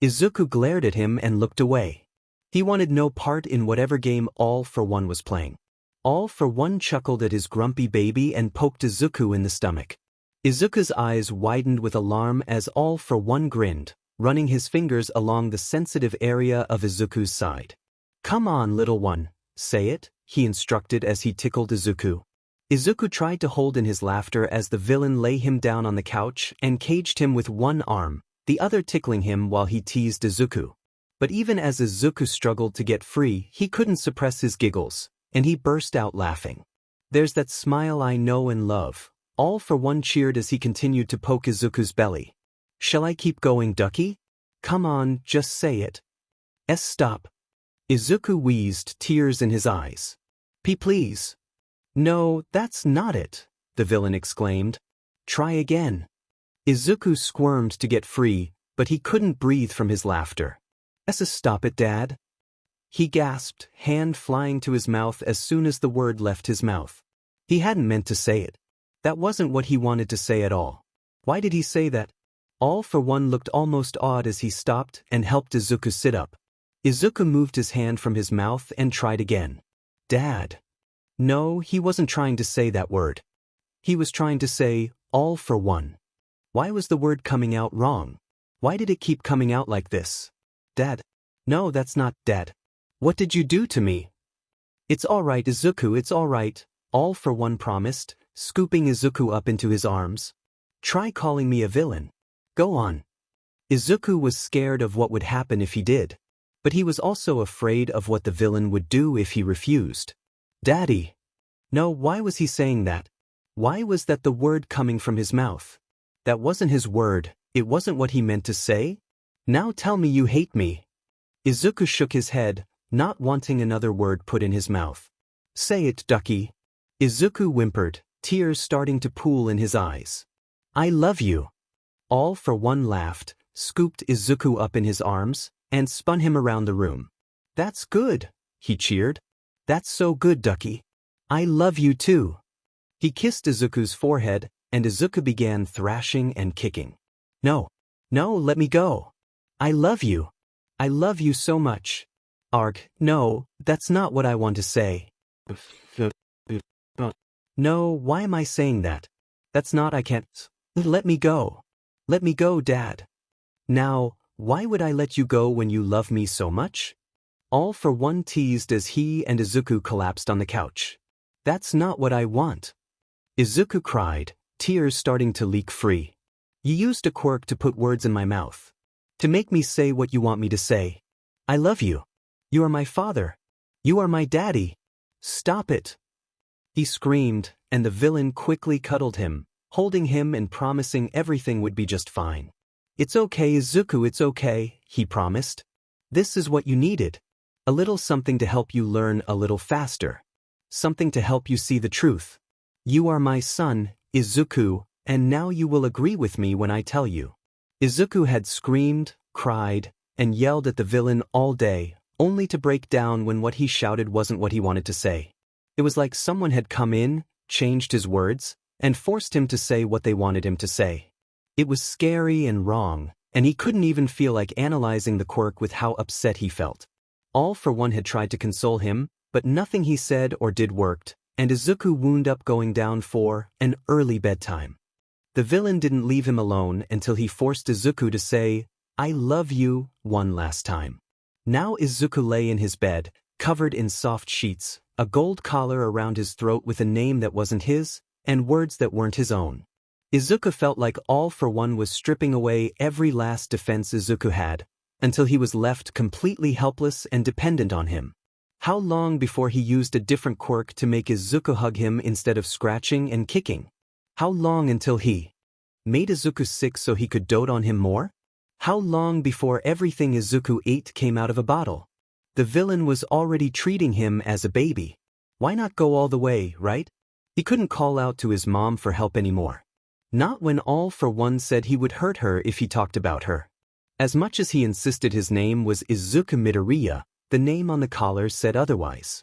Izuku glared at him and looked away. He wanted no part in whatever game All for One was playing. All for One chuckled at his grumpy baby and poked Izuku in the stomach. Izuku's eyes widened with alarm as All for One grinned, running his fingers along the sensitive area of Izuku's side. "Come on, little one, say it," he instructed as he tickled Izuku. Izuku tried to hold in his laughter as the villain lay him down on the couch and caged him with one arm, the other tickling him while he teased Izuku. But even as Izuku struggled to get free, he couldn't suppress his giggles, and he burst out laughing. "There's that smile I know and love," All for One cheered as he continued to poke Izuku's belly. "Shall I keep going, Ducky? Come on, just say it." Stop." Izuku wheezed, tears in his eyes. Please." "No, that's not it," the villain exclaimed. "Try again." Izuku squirmed to get free, but he couldn't breathe from his laughter. "Stop it, Dad." He gasped, hand flying to his mouth as soon as the word left his mouth. He hadn't meant to say it. That wasn't what he wanted to say at all. Why did he say that? All for One looked almost awed as he stopped and helped Izuku sit up. Izuku moved his hand from his mouth and tried again. "Dad." No, he wasn't trying to say that word. He was trying to say, "All for One." Why was the word coming out wrong? Why did it keep coming out like this? "Dad." "No, that's not Dad. What did you do to me?" "It's all right, Izuku, it's all right," All for One promised, scooping Izuku up into his arms. "Try calling me a villain. Go on." Izuku was scared of what would happen if he did, but he was also afraid of what the villain would do if he refused. "Daddy." No, why was he saying that? Why was that the word coming from his mouth? That wasn't his word, it wasn't what he meant to say. "Now tell me you hate me." Izuku shook his head, not wanting another word put in his mouth. "Say it, Ducky." Izuku whimpered, tears starting to pool in his eyes. "I love you." All for One laughed, scooped Izuku up in his arms, and spun him around the room. "That's good," he cheered. "That's so good, Ducky. I love you too." He kissed Izuku's forehead, and Izuku began thrashing and kicking. No, let me go. I love you. I love you so much." "Arg, no, that's not what I want to say." "No, why am I saying that? That's not, I can't. Let me go. Let me go, Dad." "Now, why would I let you go when you love me so much?" All for One teased as he and Izuku collapsed on the couch. "That's not what I want." Izuku cried, tears starting to leak free. "You used a quirk to put words in my mouth. To make me say what you want me to say. I love you. You are my father. You are my daddy. Stop it." He screamed, and the villain quickly cuddled him, holding him and promising everything would be just fine. "It's okay, Izuku, it's okay," he promised. "This is what you needed. A little something to help you learn a little faster. Something to help you see the truth. You are my son, Izuku, and now you will agree with me when I tell you." Izuku had screamed, cried, and yelled at the villain all day, only to break down when what he shouted wasn't what he wanted to say. It was like someone had come in, changed his words, and forced him to say what they wanted him to say. It was scary and wrong, and he couldn't even feel like analyzing the quirk with how upset he felt. All for One had tried to console him, But nothing he said or did worked, and Izuku wound up going down for an early bedtime. The villain didn't leave him alone until he forced Izuku to say, "I love you," one last time. Now Izuku lay in his bed, covered in soft sheets, a gold collar around his throat with a name that wasn't his, and words that weren't his own. Izuku felt like All for One was stripping away every last defense Izuku had, until he was left completely helpless and dependent on him. How long before he used a different quirk to make Izuku hug him instead of scratching and kicking? How long until he made Izuku sick so he could dote on him more? How long before everything Izuku ate came out of a bottle? The villain was already treating him as a baby. Why not go all the way, right? He couldn't call out to his mom for help anymore. Not when All for One said he would hurt her if he talked about her. As much as he insisted his name was Izuku Midoriya, the name on the collar said otherwise.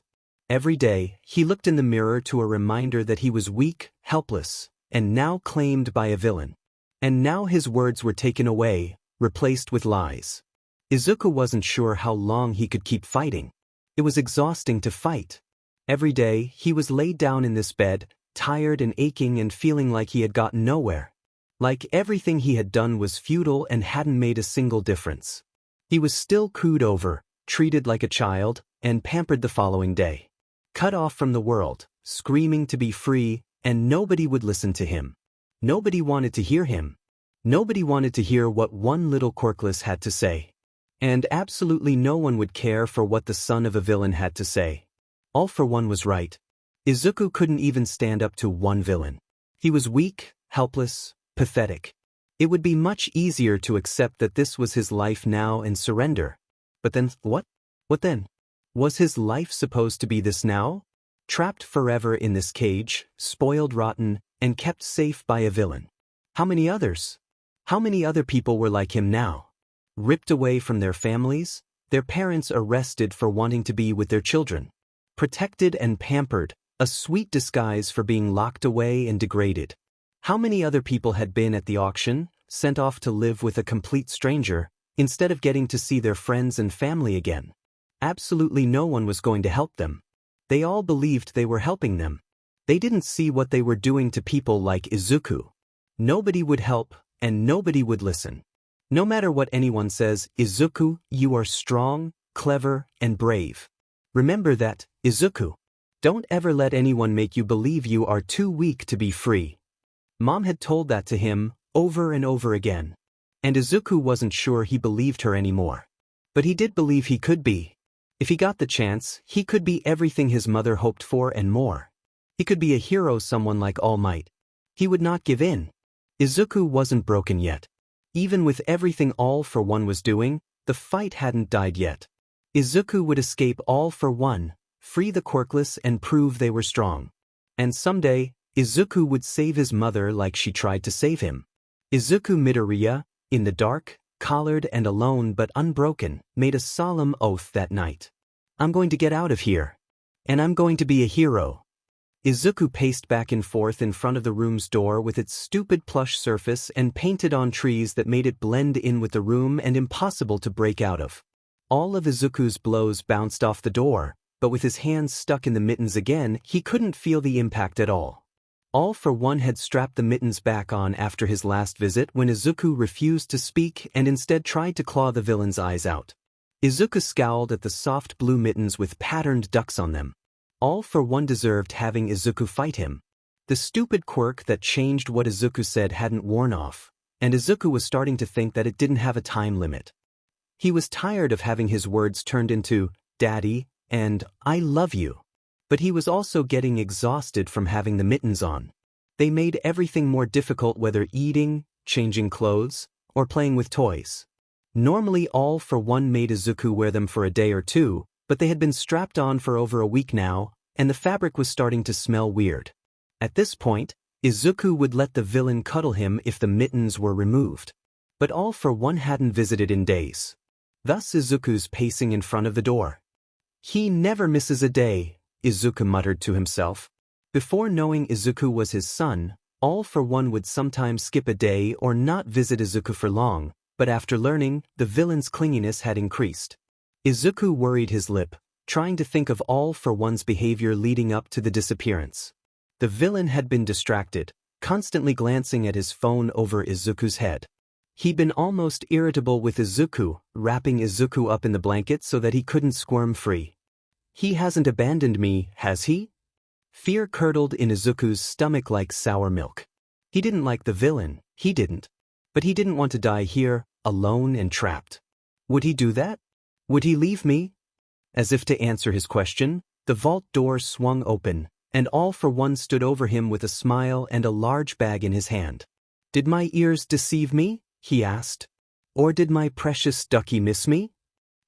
Every day, he looked in the mirror to a reminder that he was weak, helpless, and now claimed by a villain. And now his words were taken away, replaced with lies. Izuku wasn't sure how long he could keep fighting. It was exhausting to fight. Every day, he was laid down in this bed, tired and aching and feeling like he had gotten nowhere. Like everything he had done was futile and hadn't made a single difference. He was still cooed over, treated like a child, and pampered the following day. Cut off from the world, screaming to be free, and nobody would listen to him. Nobody wanted to hear him. Nobody wanted to hear what one little quirkless had to say. And absolutely no one would care for what the son of a villain had to say. All for One was right. Izuku couldn't even stand up to one villain. He was weak, helpless, pathetic. It would be much easier to accept that this was his life now and surrender. But then, what? What then? Was his life supposed to be this now? Trapped forever in this cage, spoiled rotten, and kept safe by a villain. How many others? How many other people were like him now? Ripped away from their families, their parents arrested for wanting to be with their children. Protected and pampered, a sweet disguise for being locked away and degraded. How many other people had been at the auction, sent off to live with a complete stranger, instead of getting to see their friends and family again? Absolutely no one was going to help them. They all believed they were helping them. They didn't see what they were doing to people like Izuku. Nobody would help, and nobody would listen. No matter what anyone says, "Izuku, you are strong, clever, and brave. Remember that, Izuku. Don't ever let anyone make you believe you are too weak to be free." Mom had told that to him, over and over again. And Izuku wasn't sure he believed her anymore. But he did believe he could be. If he got the chance, he could be everything his mother hoped for and more. He could be a hero, someone like All Might. He would not give in. Izuku wasn't broken yet. Even with everything All for One was doing, the fight hadn't died yet. Izuku would escape All for One, free the quirkless and prove they were strong. And someday, Izuku would save his mother like she tried to save him. Izuku Midoriya, in the dark, collared and alone but unbroken, made a solemn oath that night. "I'm going to get out of here. And I'm going to be a hero." Izuku paced back and forth in front of the room's door with its stupid plush surface and painted-on trees that made it blend in with the room and impossible to break out of. All of Izuku's blows bounced off the door, but with his hands stuck in the mittens again, he couldn't feel the impact at all. All for One had strapped the mittens back on after his last visit when Izuku refused to speak and instead tried to claw the villain's eyes out. Izuku scowled at the soft blue mittens with patterned ducks on them. All for One deserved having Izuku fight him. The stupid quirk that changed what Izuku said hadn't worn off, and Izuku was starting to think that it didn't have a time limit. He was tired of having his words turned into, "Daddy," and "I love you." But he was also getting exhausted from having the mittens on. They made everything more difficult, whether eating, changing clothes, or playing with toys. Normally All for One made Izuku wear them for a day or two, but they had been strapped on for over a week now, and the fabric was starting to smell weird. At this point, Izuku would let the villain cuddle him if the mittens were removed. But All for One hadn't visited in days. Thus Izuku's pacing in front of the door. "He never misses a day," Izuku muttered to himself. Before knowing Izuku was his son, All for One would sometimes skip a day or not visit Izuku for long, but after learning, the villain's clinginess had increased. Izuku worried his lip, trying to think of All for One's behavior leading up to the disappearance. The villain had been distracted, constantly glancing at his phone over Izuku's head. He'd been almost irritable with Izuku, wrapping Izuku up in the blanket so that he couldn't squirm free. He hasn't abandoned me, has he? Fear curdled in Izuku's stomach like sour milk. He didn't like the villain, he didn't. But he didn't want to die here, alone and trapped. Would he do that? Would he leave me? As if to answer his question, the vault door swung open, and All for One stood over him with a smile and a large bag in his hand. Did my ears deceive me? He asked. Or did my precious ducky miss me?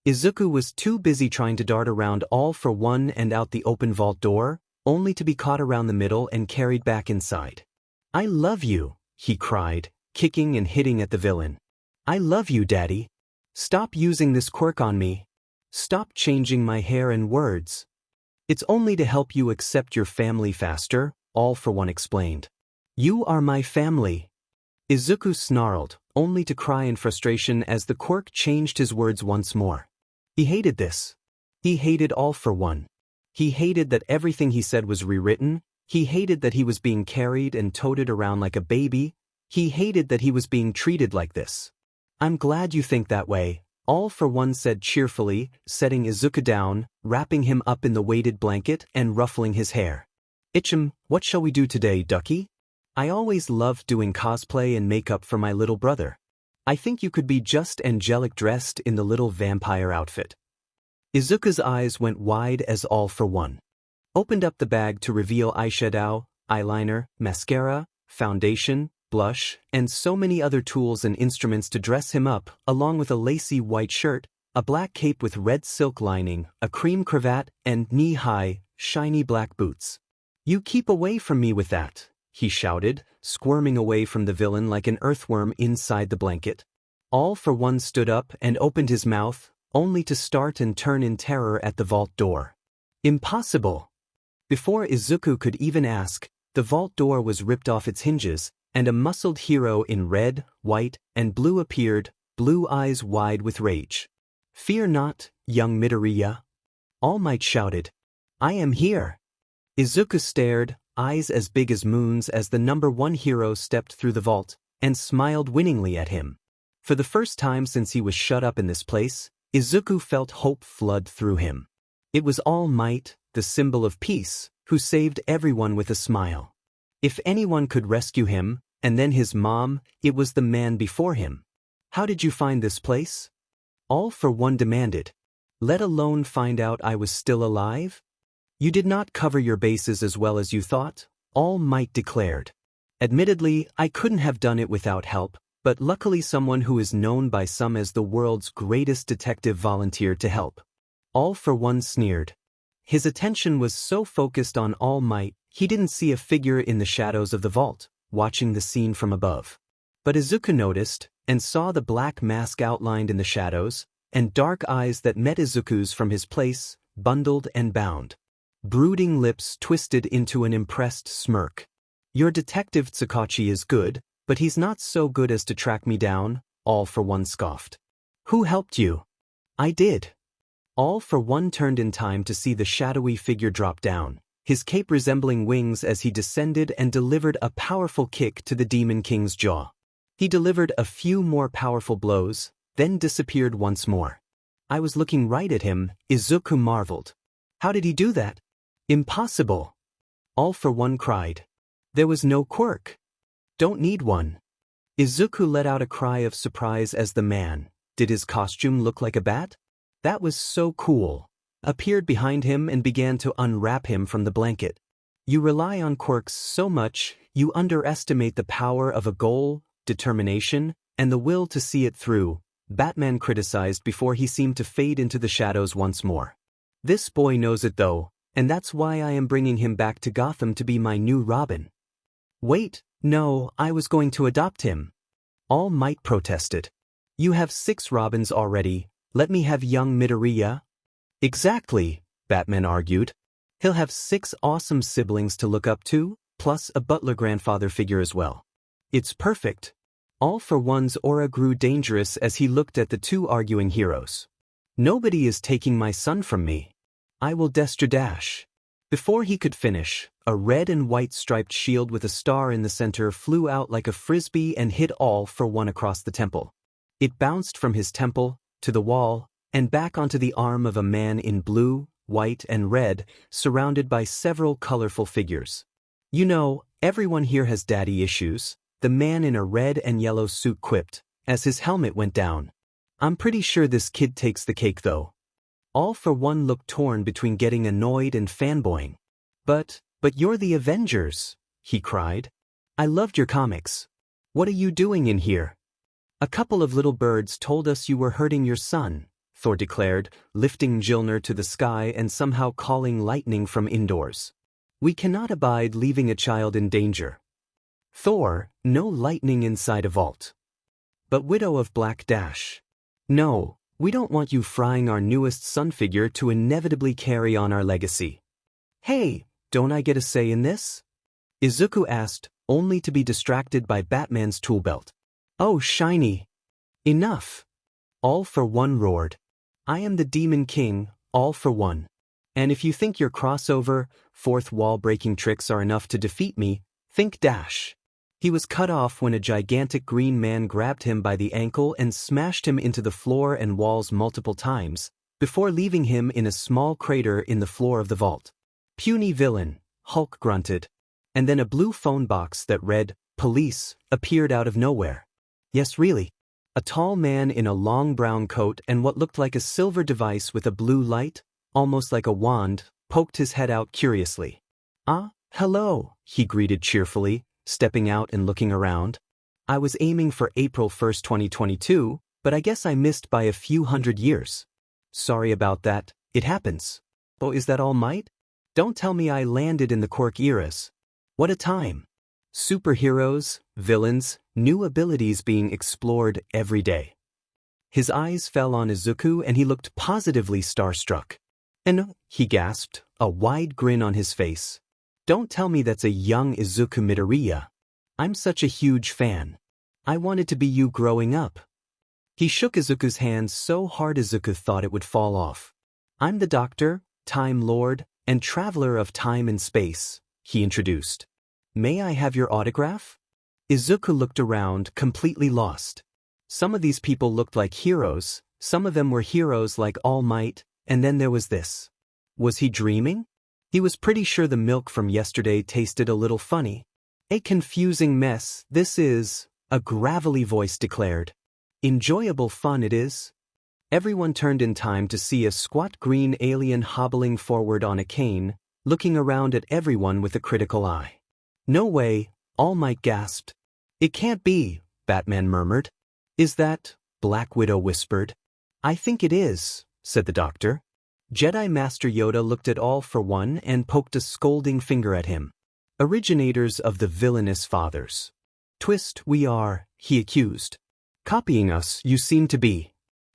Izuku was too busy trying to dart around All for One and out the open vault door, only to be caught around the middle and carried back inside. I love you, he cried, kicking and hitting at the villain. I love you, Daddy. Stop using this quirk on me. Stop changing my hair and words. It's only to help you accept your family faster, All for One explained. You are my family. Izuku snarled, only to cry in frustration as the quirk changed his words once more. He hated this. He hated All for One. He hated that everything he said was rewritten. He hated that he was being carried and toted around like a baby. He hated that he was being treated like this. I'm glad you think that way, All for One said cheerfully, setting Izuku down, wrapping him up in the weighted blanket and ruffling his hair. Ichim, what shall we do today, Ducky? I always loved doing cosplay and makeup for my little brother. I think you could be just angelic dressed in the little vampire outfit. Izuku's eyes went wide as All for One opened up the bag to reveal eyeshadow, eyeliner, mascara, foundation, blush, and so many other tools and instruments to dress him up, along with a lacy white shirt, a black cape with red silk lining, a cream cravat, and knee-high, shiny black boots. You keep away from me with that, he shouted, squirming away from the villain like an earthworm inside the blanket. All for One stood up and opened his mouth, only to start and turn in terror at the vault door. Impossible! Before Izuku could even ask, the vault door was ripped off its hinges, and a muscled hero in red, white, and blue appeared, blue eyes wide with rage. Fear not, young Midoriya. All Might shouted. I am here. Izuku stared, eyes as big as moons as the #1 hero stepped through the vault, and smiled winningly at him. For the first time since he was shut up in this place, Izuku felt hope flood through him. It was All Might, the symbol of peace, who saved everyone with a smile. If anyone could rescue him, and then his mom, it was the man before him. How did you find this place? All for One demanded. Let alone find out I was still alive? You did not cover your bases as well as you thought, All Might declared. Admittedly, I couldn't have done it without help, but luckily someone who is known by some as the world's greatest detective volunteered to help. All for One sneered. His attention was so focused on All Might, he didn't see a figure in the shadows of the vault, watching the scene from above. But Izuku noticed, and saw the black mask outlined in the shadows, and dark eyes that met Izuku's from his place, bundled and bound. Brooding lips twisted into an impressed smirk. Your detective Tsukauchi is good, but he's not so good as to track me down, All for One scoffed. Who helped you? I did. All for One turned in time to see the shadowy figure drop down, his cape resembling wings as he descended and delivered a powerful kick to the Demon King's jaw. He delivered a few more powerful blows, then disappeared once more. I was looking right at him, Izuku marveled. How did he do that? Impossible. All for One cried. There was no quirk. Don't need one. Izuku let out a cry of surprise as the man, did his costume look like a bat? That was so cool. Appeared behind him and began to unwrap him from the blanket. You rely on quirks so much, you underestimate the power of a goal, determination, and the will to see it through, Batman criticized before he seemed to fade into the shadows once more. This boy knows it though, and that's why I am bringing him back to Gotham to be my new Robin. Wait, no, I was going to adopt him. All Might protested. You have 6 Robins already, let me have young Midoriya. Exactly, Batman argued. He'll have 6 awesome siblings to look up to, plus a butler grandfather figure as well. It's perfect. All for One's aura grew dangerous as he looked at the 2 arguing heroes. Nobody is taking my son from me. I will dash. Before he could finish, a red and white striped shield with a star in the center flew out like a frisbee and hit All for One across the temple. It bounced from his temple, to the wall, and back onto the arm of a man in blue, white, and red, surrounded by several colorful figures. You know, everyone here has daddy issues, the man in a red and yellow suit quipped, as his helmet went down. I'm pretty sure this kid takes the cake though. All for One looked torn between getting annoyed and fanboying. But you're the Avengers, he cried. I loved your comics. What are you doing in here? A couple of little birds told us you were hurting your son, Thor declared, lifting Mjolnir to the sky and somehow calling lightning from indoors. We cannot abide leaving a child in danger. Thor, no lightning inside a vault. But Widow of Black Dash. No, we don't want you frying our newest son figure to inevitably carry on our legacy. Hey, don't I get a say in this? Izuku asked, only to be distracted by Batman's tool belt. Oh, shiny. Enough. All for One roared. I am the Demon King, All for One. And if you think your crossover, fourth wall-breaking tricks are enough to defeat me, think Dash. He was cut off when a gigantic green man grabbed him by the ankle and smashed him into the floor and walls multiple times, before leaving him in a small crater in the floor of the vault. Puny villain, Hulk grunted. And then a blue phone box that read, Police, appeared out of nowhere. Yes, really. A tall man in a long brown coat and what looked like a silver device with a blue light, almost like a wand, poked his head out curiously. Ah, hello, he greeted cheerfully, stepping out and looking around. I was aiming for April 1st, 2022, but I guess I missed by a few hundred years. Sorry about that, it happens. Oh, is that all might? Don't tell me I landed in the Quirk eras. What a time. Superheroes, villains, new abilities being explored every day. His eyes fell on Izuku and he looked positively starstruck. And, he gasped, a wide grin on his face. Don't tell me that's a young Izuku Midoriya. I'm such a huge fan. I wanted to be you growing up. He shook Izuku's hand so hard Izuku thought it would fall off. I'm the Doctor, Time Lord, and Traveler of Time and Space, he introduced. May I have your autograph? Izuku looked around, completely lost. Some of these people looked like heroes, some of them were heroes like All Might, and then there was this. Was he dreaming? He was pretty sure the milk from yesterday tasted a little funny. A confusing mess, this is, a gravelly voice declared. Enjoyable fun it is. Everyone turned in time to see a squat green alien hobbling forward on a cane, looking around at everyone with a critical eye. No way, All Might gasped. It can't be, Batman murmured. Is that, Black Widow whispered. I think it is, said the Doctor. Jedi Master Yoda looked at All for One and poked a scolding finger at him. Originators of the villainous fathers. Twist we are, he accused. Copying us, you seem to be.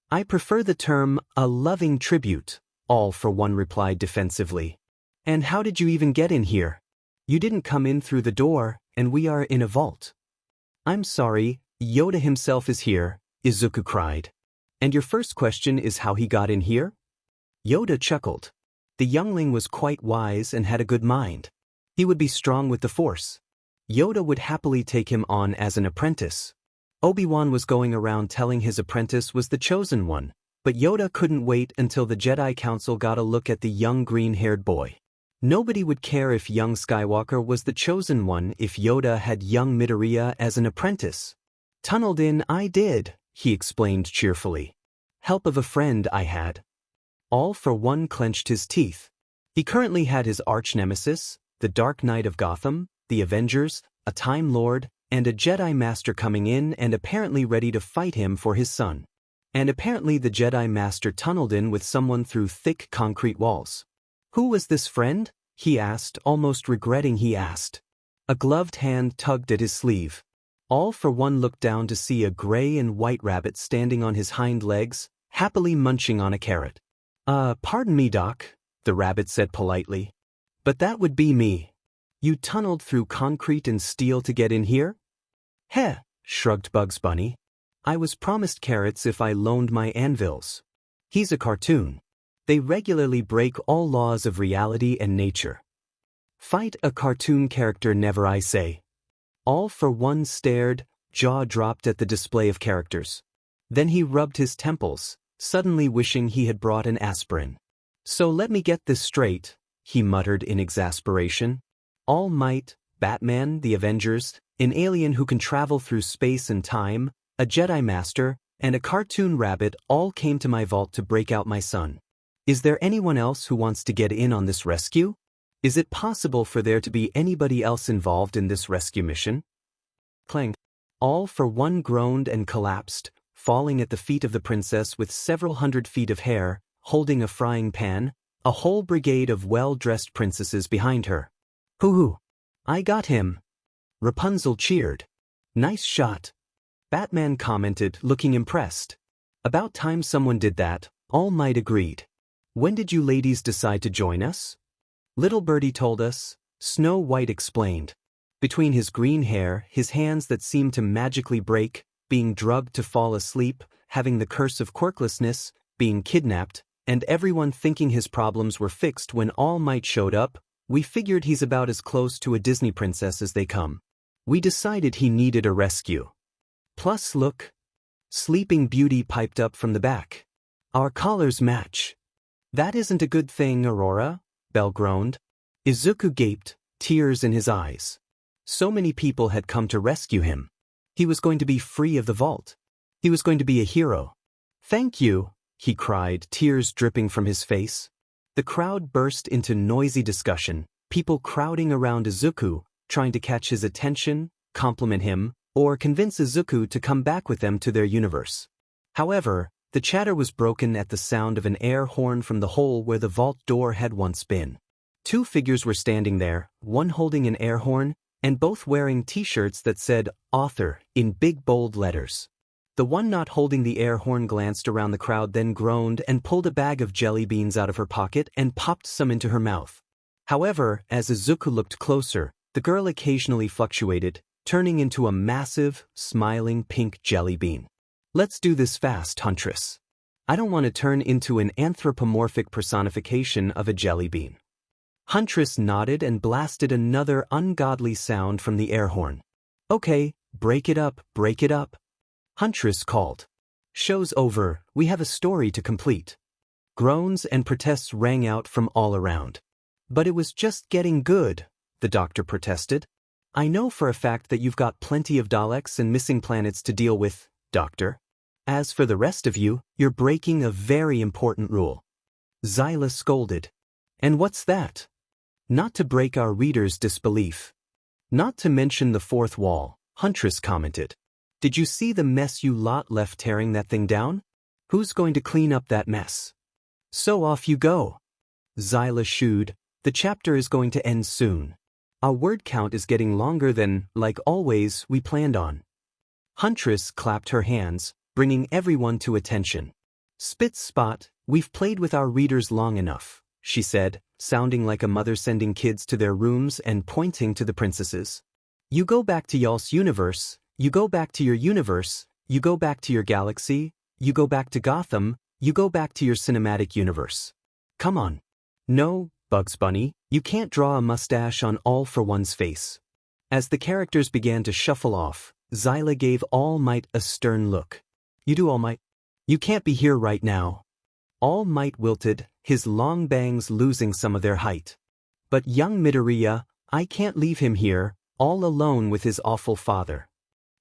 I prefer the term, a loving tribute, All for One replied defensively. And how did you even get in here? You didn't come in through the door, and we are in a vault. I'm sorry, Yoda himself is here, Izuku cried. And your first question is how he got in here? Yoda chuckled. The youngling was quite wise and had a good mind. He would be strong with the Force. Yoda would happily take him on as an apprentice. Obi-Wan was going around telling his apprentice was the chosen one, but Yoda couldn't wait until the Jedi Council got a look at the young green-haired boy. Nobody would care if young Skywalker was the chosen one if Yoda had young Midoriya as an apprentice. Tunneled in I did, he explained cheerfully. Help of a friend I had. All for One clenched his teeth. He currently had his arch-nemesis, the Dark Knight of Gotham, the Avengers, a Time Lord, and a Jedi Master coming in and apparently ready to fight him for his son. And apparently the Jedi Master tunneled in with someone through thick concrete walls. Who was this friend? He asked, almost regretting he asked. A gloved hand tugged at his sleeve. All for One looked down to see a gray and white rabbit standing on his hind legs, happily munching on a carrot. Pardon me, Doc, the rabbit said politely. But that would be me. You tunneled through concrete and steel to get in here? Heh, shrugged Bugs Bunny. I was promised carrots if I loaned my anvils. He's a cartoon. They regularly break all laws of reality and nature. Fight a cartoon character never, I say. All for One stared, jaw dropped at the display of characters. Then he rubbed his temples, suddenly wishing he had brought an aspirin. So let me get this straight, he muttered in exasperation. All Might, Batman, the Avengers, an alien who can travel through space and time, a Jedi Master, and a cartoon rabbit all came to my vault to break out my son. Is there anyone else who wants to get in on this rescue? Is it possible for there to be anybody else involved in this rescue mission? Clang. All for One groaned and collapsed, falling at the feet of the princess with several hundred feet of hair, holding a frying pan, a whole brigade of well-dressed princesses behind her. Hoo-hoo! I got him! Rapunzel cheered. Nice shot! Batman commented, looking impressed. About time someone did that, All Might agreed. When did you ladies decide to join us? Little Birdie told us, Snow White explained. Between his green hair, his hands that seemed to magically break, being drugged to fall asleep, having the curse of quirklessness, being kidnapped, and everyone thinking his problems were fixed when All Might showed up, we figured he's about as close to a Disney princess as they come. We decided he needed a rescue. Plus look. Sleeping Beauty piped up from the back. Our collars match. That isn't a good thing, Aurora, Belle groaned. Izuku gaped, tears in his eyes. So many people had come to rescue him. He was going to be free of the vault. He was going to be a hero. Thank you, he cried, tears dripping from his face. The crowd burst into noisy discussion, people crowding around Izuku, trying to catch his attention, compliment him, or convince Izuku to come back with them to their universe. However, the chatter was broken at the sound of an air horn from the hole where the vault door had once been. Two figures were standing there, one holding an air horn, and both wearing t-shirts that said, Author, in big bold letters. The one not holding the air horn glanced around the crowd, then groaned and pulled a bag of jelly beans out of her pocket and popped some into her mouth. However, as Izuku looked closer, the girl occasionally fluctuated, turning into a massive, smiling pink jelly bean. Let's do this fast, Huntress. I don't want to turn into an anthropomorphic personification of a jelly bean. Huntress nodded and blasted another ungodly sound from the air horn. Okay, break it up, break it up. Huntress called. Show's over, we have a story to complete. Groans and protests rang out from all around. But it was just getting good, the doctor protested. I know for a fact that you've got plenty of Daleks and missing planets to deal with, Doctor. As for the rest of you, you're breaking a very important rule. Zyla scolded. And what's that? Not to break our readers' disbelief. Not to mention the fourth wall, Huntress commented. Did you see the mess you lot left tearing that thing down? Who's going to clean up that mess? So off you go. Zyla shooed. The chapter is going to end soon. Our word count is getting longer than, like always, we planned on. Huntress clapped her hands, bringing everyone to attention. Spit Spot, we've played with our readers long enough, she said, sounding like a mother sending kids to their rooms and pointing to the princesses. You go back to y'all's universe, you go back to your universe, you go back to your galaxy, you go back to Gotham, you go back to your cinematic universe. Come on. No, Bugs Bunny, you can't draw a mustache on All for One's face. As the characters began to shuffle off, Zyla gave All Might a stern look. You do, All Might? You can't be here right now. All Might wilted, his long bangs losing some of their height. But young Midoriya, I can't leave him here, all alone with his awful father.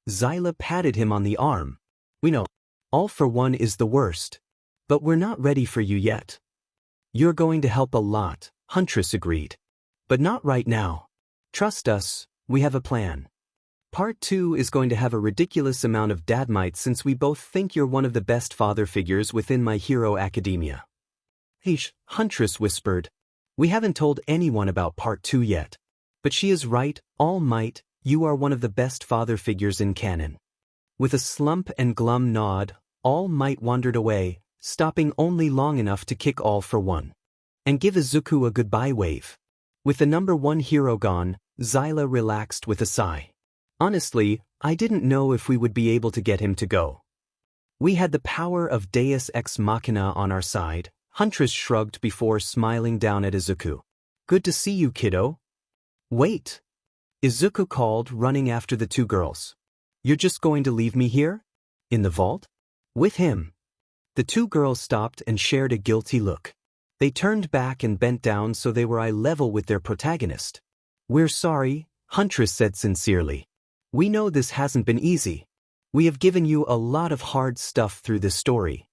Zyla patted him on the arm. We know, All for One is the worst. But we're not ready for you yet. You're going to help a lot, Huntress agreed. But not right now. Trust us, we have a plan. Part 2 is going to have a ridiculous amount of dadmites since we both think you're one of the best father figures within My Hero Academia. Heish, Huntress whispered. We haven't told anyone about Part 2 yet. But she is right, All Might, you are one of the best father figures in canon. With a slump and glum nod, All Might wandered away, stopping only long enough to kick All for One. And give Izuku a goodbye wave. With the number one hero gone, Zyla relaxed with a sigh. Honestly, I didn't know if we would be able to get him to go. We had the power of Deus Ex Machina on our side, Huntress shrugged before smiling down at Izuku. Good to see you, kiddo. Wait. Izuku called, running after the two girls. You're just going to leave me here? In the vault? With him. The two girls stopped and shared a guilty look. They turned back and bent down so they were eye level with their protagonist. We're sorry, Huntress said sincerely. We know this hasn't been easy. We have given you a lot of hard stuff through this story.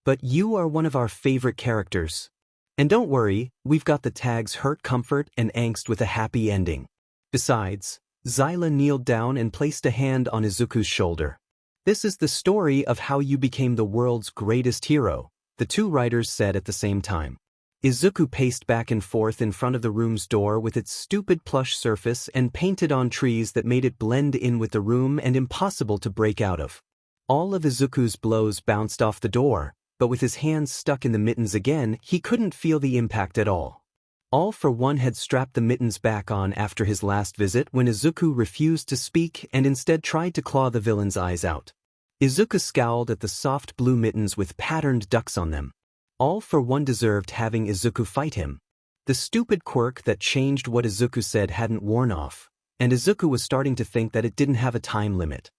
But you are one of our favorite characters. And don't worry, we've got the tags hurt, comfort, and angst with a happy ending. Besides, Zyla kneeled down and placed a hand on Izuku's shoulder. This is the story of how you became the world's greatest hero, the two writers said at the same time. Izuku paced back and forth in front of the room's door with its stupid plush surface and painted on trees that made it blend in with the room and impossible to break out of. All of Izuku's blows bounced off the door, but with his hands stuck in the mittens again, he couldn't feel the impact at all. All for One had strapped the mittens back on after his last visit when Izuku refused to speak and instead tried to claw the villain's eyes out. Izuku scowled at the soft blue mittens with patterned ducks on them. All for One deserved having Izuku fight him. The stupid quirk that changed what Izuku said hadn't worn off, and Izuku was starting to think that it didn't have a time limit.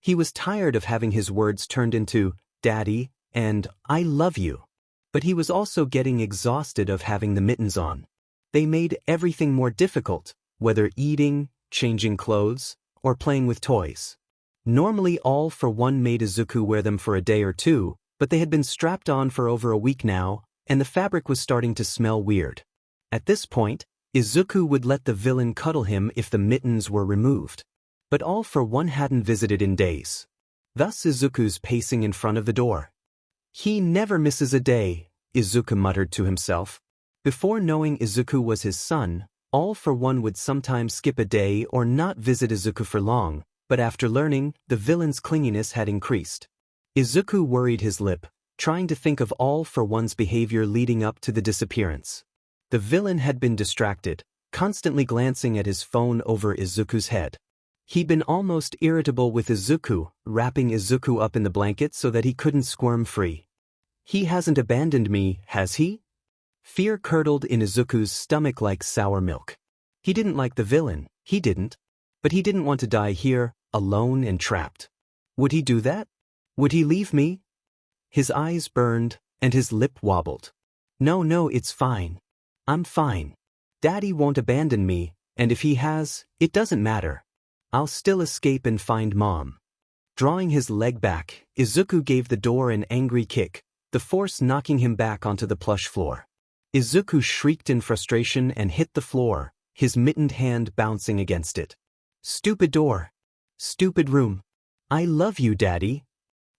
He was tired of having his words turned into, "Daddy," and "I love you." But he was also getting exhausted of having the mittens on. They made everything more difficult, whether eating, changing clothes, or playing with toys. Normally All for One made Izuku wear them for a day or two, but they had been strapped on for over a week now, and the fabric was starting to smell weird. At this point, Izuku would let the villain cuddle him if the mittens were removed. But All for One hadn't visited in days. Thus Izuku's pacing in front of the door. He never misses a day, Izuku muttered to himself. Before knowing Izuku was his son, All for One would sometimes skip a day or not visit Izuku for long, but after learning, the villain's clinginess had increased. Izuku worried his lip, trying to think of All for One's behavior leading up to the disappearance. The villain had been distracted, constantly glancing at his phone over Izuku's head. He'd been almost irritable with Izuku, wrapping Izuku up in the blanket so that he couldn't squirm free. He hasn't abandoned me, has he? Fear curdled in Izuku's stomach like sour milk. He didn't like the villain, he didn't. But he didn't want to die here, alone and trapped. Would he do that? Would he leave me? His eyes burned, and his lip wobbled. No, it's fine. I'm fine. Daddy won't abandon me, and if he has, it doesn't matter. I'll still escape and find Mom. Drawing his leg back, Izuku gave the door an angry kick, the force knocking him back onto the plush floor. Izuku shrieked in frustration and hit the floor, his mittened hand bouncing against it. Stupid door. Stupid room. I love you, Daddy.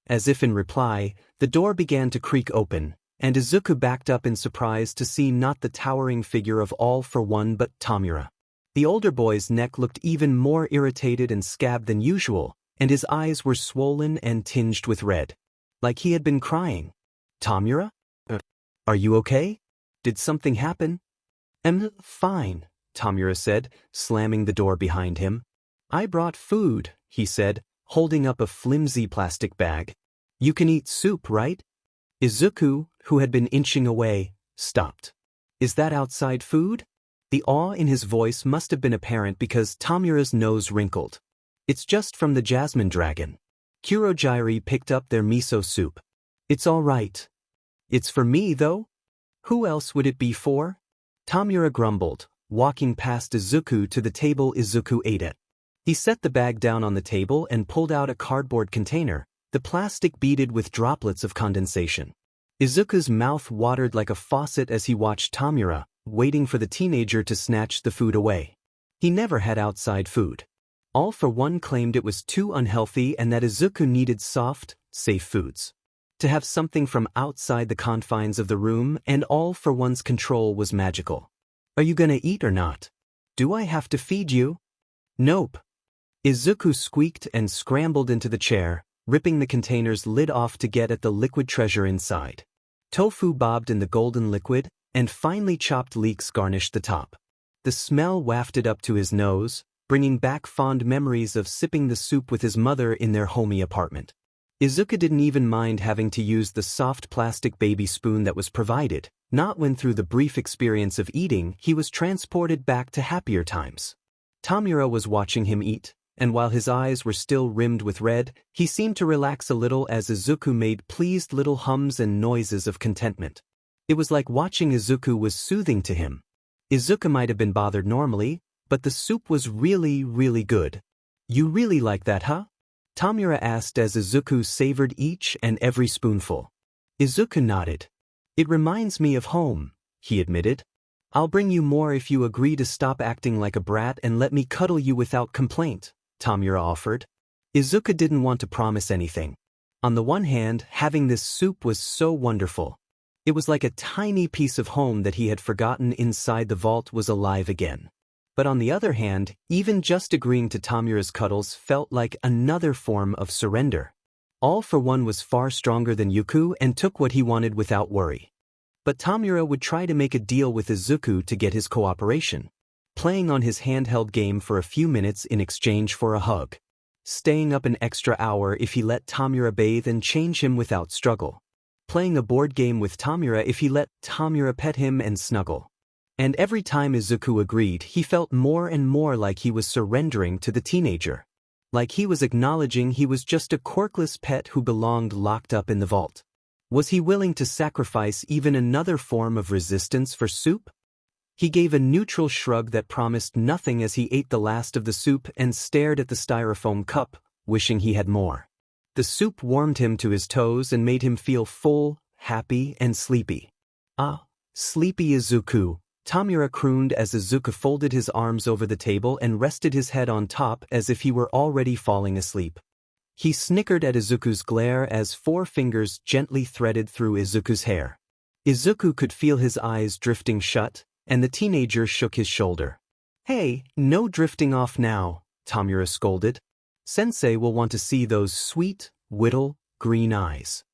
As if in reply, the door began to creak open, and Izuku backed up in surprise to see not the towering figure of All for One but Tamura. The older boy's neck looked even more irritated and scabbed than usual, and his eyes were swollen and tinged with red. Like he had been crying. Tamura? Are you okay? Did something happen? I'm fine, Tamura said, slamming the door behind him. I brought food, he said, holding up a flimsy plastic bag. You can eat soup, right? Izuku, who had been inching away, stopped. Is that outside food? The awe in his voice must have been apparent because Tamura's nose wrinkled. It's just from the Jasmine Dragon. Kurogyri picked up their miso soup. It's all right. It's for me, though? Who else would it be for? Tamura grumbled, walking past Izuku to the table Izuku ate at. He set the bag down on the table and pulled out a cardboard container, the plastic beaded with droplets of condensation. Izuku's mouth watered like a faucet as he watched Tamura, waiting for the teenager to snatch the food away. He never had outside food. All for One claimed it was too unhealthy and that Izuku needed soft, safe foods. To have something from outside the confines of the room and All for One's control was magical. Are you gonna eat or not? Do I have to feed you? Nope. Izuku squeaked and scrambled into the chair, ripping the container's lid off to get at the liquid treasure inside. Tofu bobbed in the golden liquid, and finely chopped leeks garnished the top. The smell wafted up to his nose, bringing back fond memories of sipping the soup with his mother in their homey apartment. Izuku didn't even mind having to use the soft plastic baby spoon that was provided, not when through the brief experience of eating he was transported back to happier times. Tamura was watching him eat, and while his eyes were still rimmed with red, he seemed to relax a little as Izuku made pleased little hums and noises of contentment. It was like watching Izuku was soothing to him. Izuku might have been bothered normally, but the soup was really, really good. You really like that, huh? Tamura asked as Izuku savored each and every spoonful. Izuku nodded. It reminds me of home, he admitted. I'll bring you more if you agree to stop acting like a brat and let me cuddle you without complaint, Tamura offered. Izuku didn't want to promise anything. On the one hand, having this soup was so wonderful. It was like a tiny piece of home that he had forgotten inside the vault was alive again. But on the other hand, even just agreeing to Tamura's cuddles felt like another form of surrender. All for One was far stronger than Yuku and took what he wanted without worry. But Tamura would try to make a deal with Izuku to get his cooperation, playing on his handheld game for a few minutes in exchange for a hug, staying up an extra hour if he let Tamura bathe and change him without struggle, playing a board game with Tamura if he let Tamura pet him and snuggle. And every time Izuku agreed, he felt more and more like he was surrendering to the teenager. Like he was acknowledging he was just a quirkless pet who belonged locked up in the vault. Was he willing to sacrifice even another form of resistance for soup? He gave a neutral shrug that promised nothing as he ate the last of the soup and stared at the styrofoam cup, wishing he had more. The soup warmed him to his toes and made him feel full, happy, and sleepy. Ah, sleepy Izuku, Tamura crooned as Izuku folded his arms over the table and rested his head on top as if he were already falling asleep. He snickered at Izuku's glare as 4 fingers gently threaded through Izuku's hair. Izuku could feel his eyes drifting shut, and the teenager shook his shoulder. Hey, no drifting off now, Tamura scolded. Sensei will want to see those sweet, whittle, green eyes.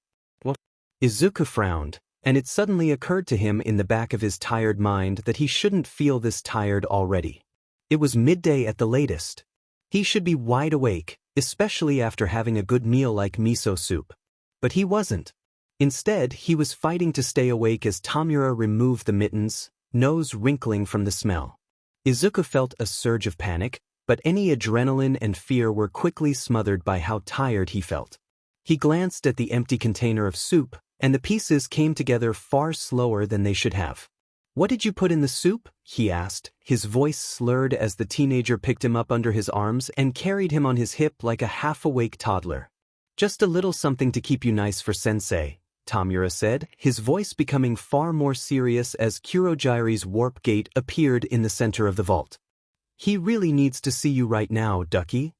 What? Izuku frowned, and it suddenly occurred to him in the back of his tired mind that he shouldn't feel this tired already. It was midday at the latest. He should be wide awake, especially after having a good meal like miso soup. But he wasn't. Instead, he was fighting to stay awake as Tamura removed the mittens, nose wrinkling from the smell. Izuku felt a surge of panic, but any adrenaline and fear were quickly smothered by how tired he felt. He glanced at the empty container of soup, and the pieces came together far slower than they should have. What did you put in the soup? He asked, his voice slurred as the teenager picked him up under his arms and carried him on his hip like a half-awake toddler. Just a little something to keep you nice for sensei, Tamura said, his voice becoming far more serious as Kurogiri's warp gate appeared in the center of the vault. He really needs to see you right now, Ducky.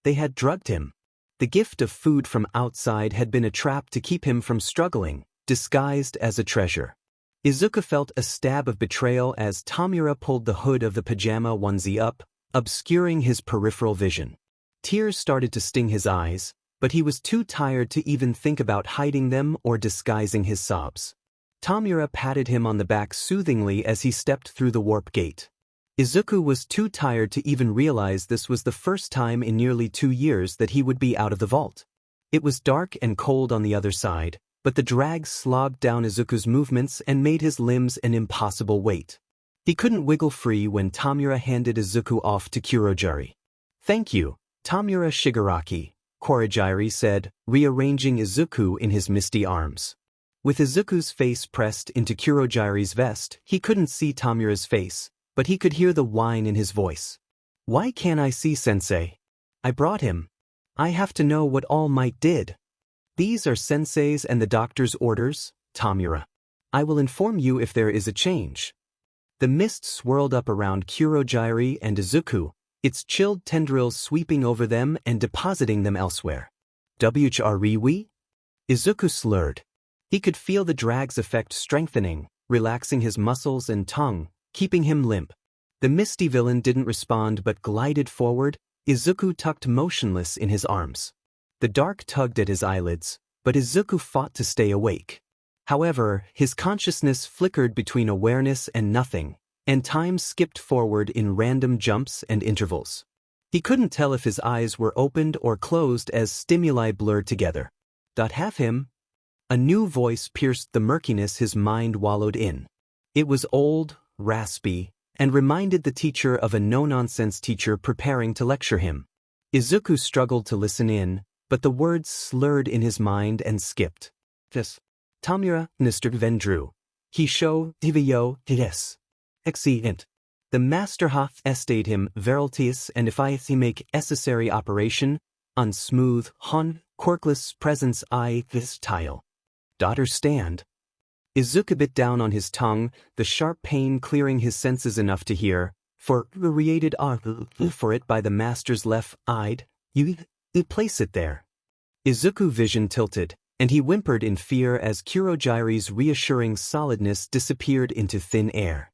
They had drugged him. The gift of food from outside had been a trap to keep him from struggling, disguised as a treasure. Izuku felt a stab of betrayal as Tamura pulled the hood of the pajama onesie up, obscuring his peripheral vision. Tears started to sting his eyes, but he was too tired to even think about hiding them or disguising his sobs. Tamura patted him on the back soothingly as he stepped through the warp gate. Izuku was too tired to even realize this was the first time in nearly 2 years that he would be out of the vault. It was dark and cold on the other side, but the drag slogged down Izuku's movements and made his limbs an impossible weight. He couldn't wiggle free when Tamura handed Izuku off to Kurogiri. Thank you, Tamura Shigaraki, Kurogiri said, rearranging Izuku in his misty arms. With Izuku's face pressed into Kurogiri's vest, he couldn't see Tamura's face, but he could hear the whine in his voice. Why can't I see Sensei? I brought him. I have to know what All Might did. These are Sensei's and the doctor's orders, Tamura. I will inform you if there is a change. The mist swirled up around Kurogiri and Izuku, its chilled tendrils sweeping over them and depositing them elsewhere. Whriwi? Izuku slurred. He could feel the drag's effect strengthening, relaxing his muscles and tongue, keeping him limp. The misty villain didn't respond but glided forward, Izuku tucked motionless in his arms. The dark tugged at his eyelids, but Izuku fought to stay awake. However, his consciousness flickered between awareness and nothing, and time skipped forward in random jumps and intervals. He couldn't tell if his eyes were opened or closed as stimuli blurred together. Have him? A new voice pierced the murkiness his mind wallowed in. It was old, raspy, and reminded the teacher of a no-nonsense teacher preparing to lecture him. Izuku struggled to listen in, but the words slurred in his mind and skipped. Tamura, Mr. Vendru. Hisho, Divyo, Des. Excellent. The master hath estayed him veraltius, and if I make necessary operation, on smooth, quirkless presence I this tile. Daughter stand. Izuku bit down on his tongue, the sharp pain clearing his senses enough to hear, for created for it by the master's left-eyed, you place it there. Izuku vision tilted, and he whimpered in fear as Kurogiri's reassuring solidness disappeared into thin air.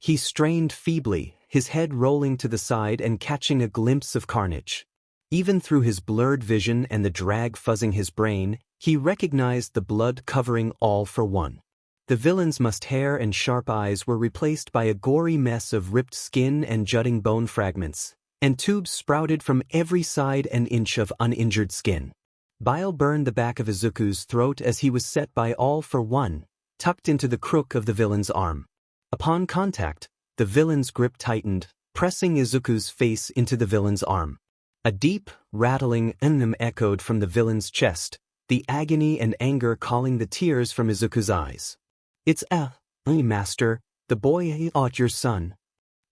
He strained feebly, his head rolling to the side and catching a glimpse of carnage. Even through his blurred vision and the drag fuzzing his brain, he recognized the blood covering All for One. The villain's mussed hair and sharp eyes were replaced by a gory mess of ripped skin and jutting bone fragments, and tubes sprouted from every side an inch of uninjured skin. Bile burned the back of Izuku's throat as he was set by All for One, tucked into the crook of the villain's arm. Upon contact, the villain's grip tightened, pressing Izuku's face into the villain's arm. A deep, rattling echoed from the villain's chest, the agony and anger calling the tears from Izuku's eyes. It's master, the boy ought your son.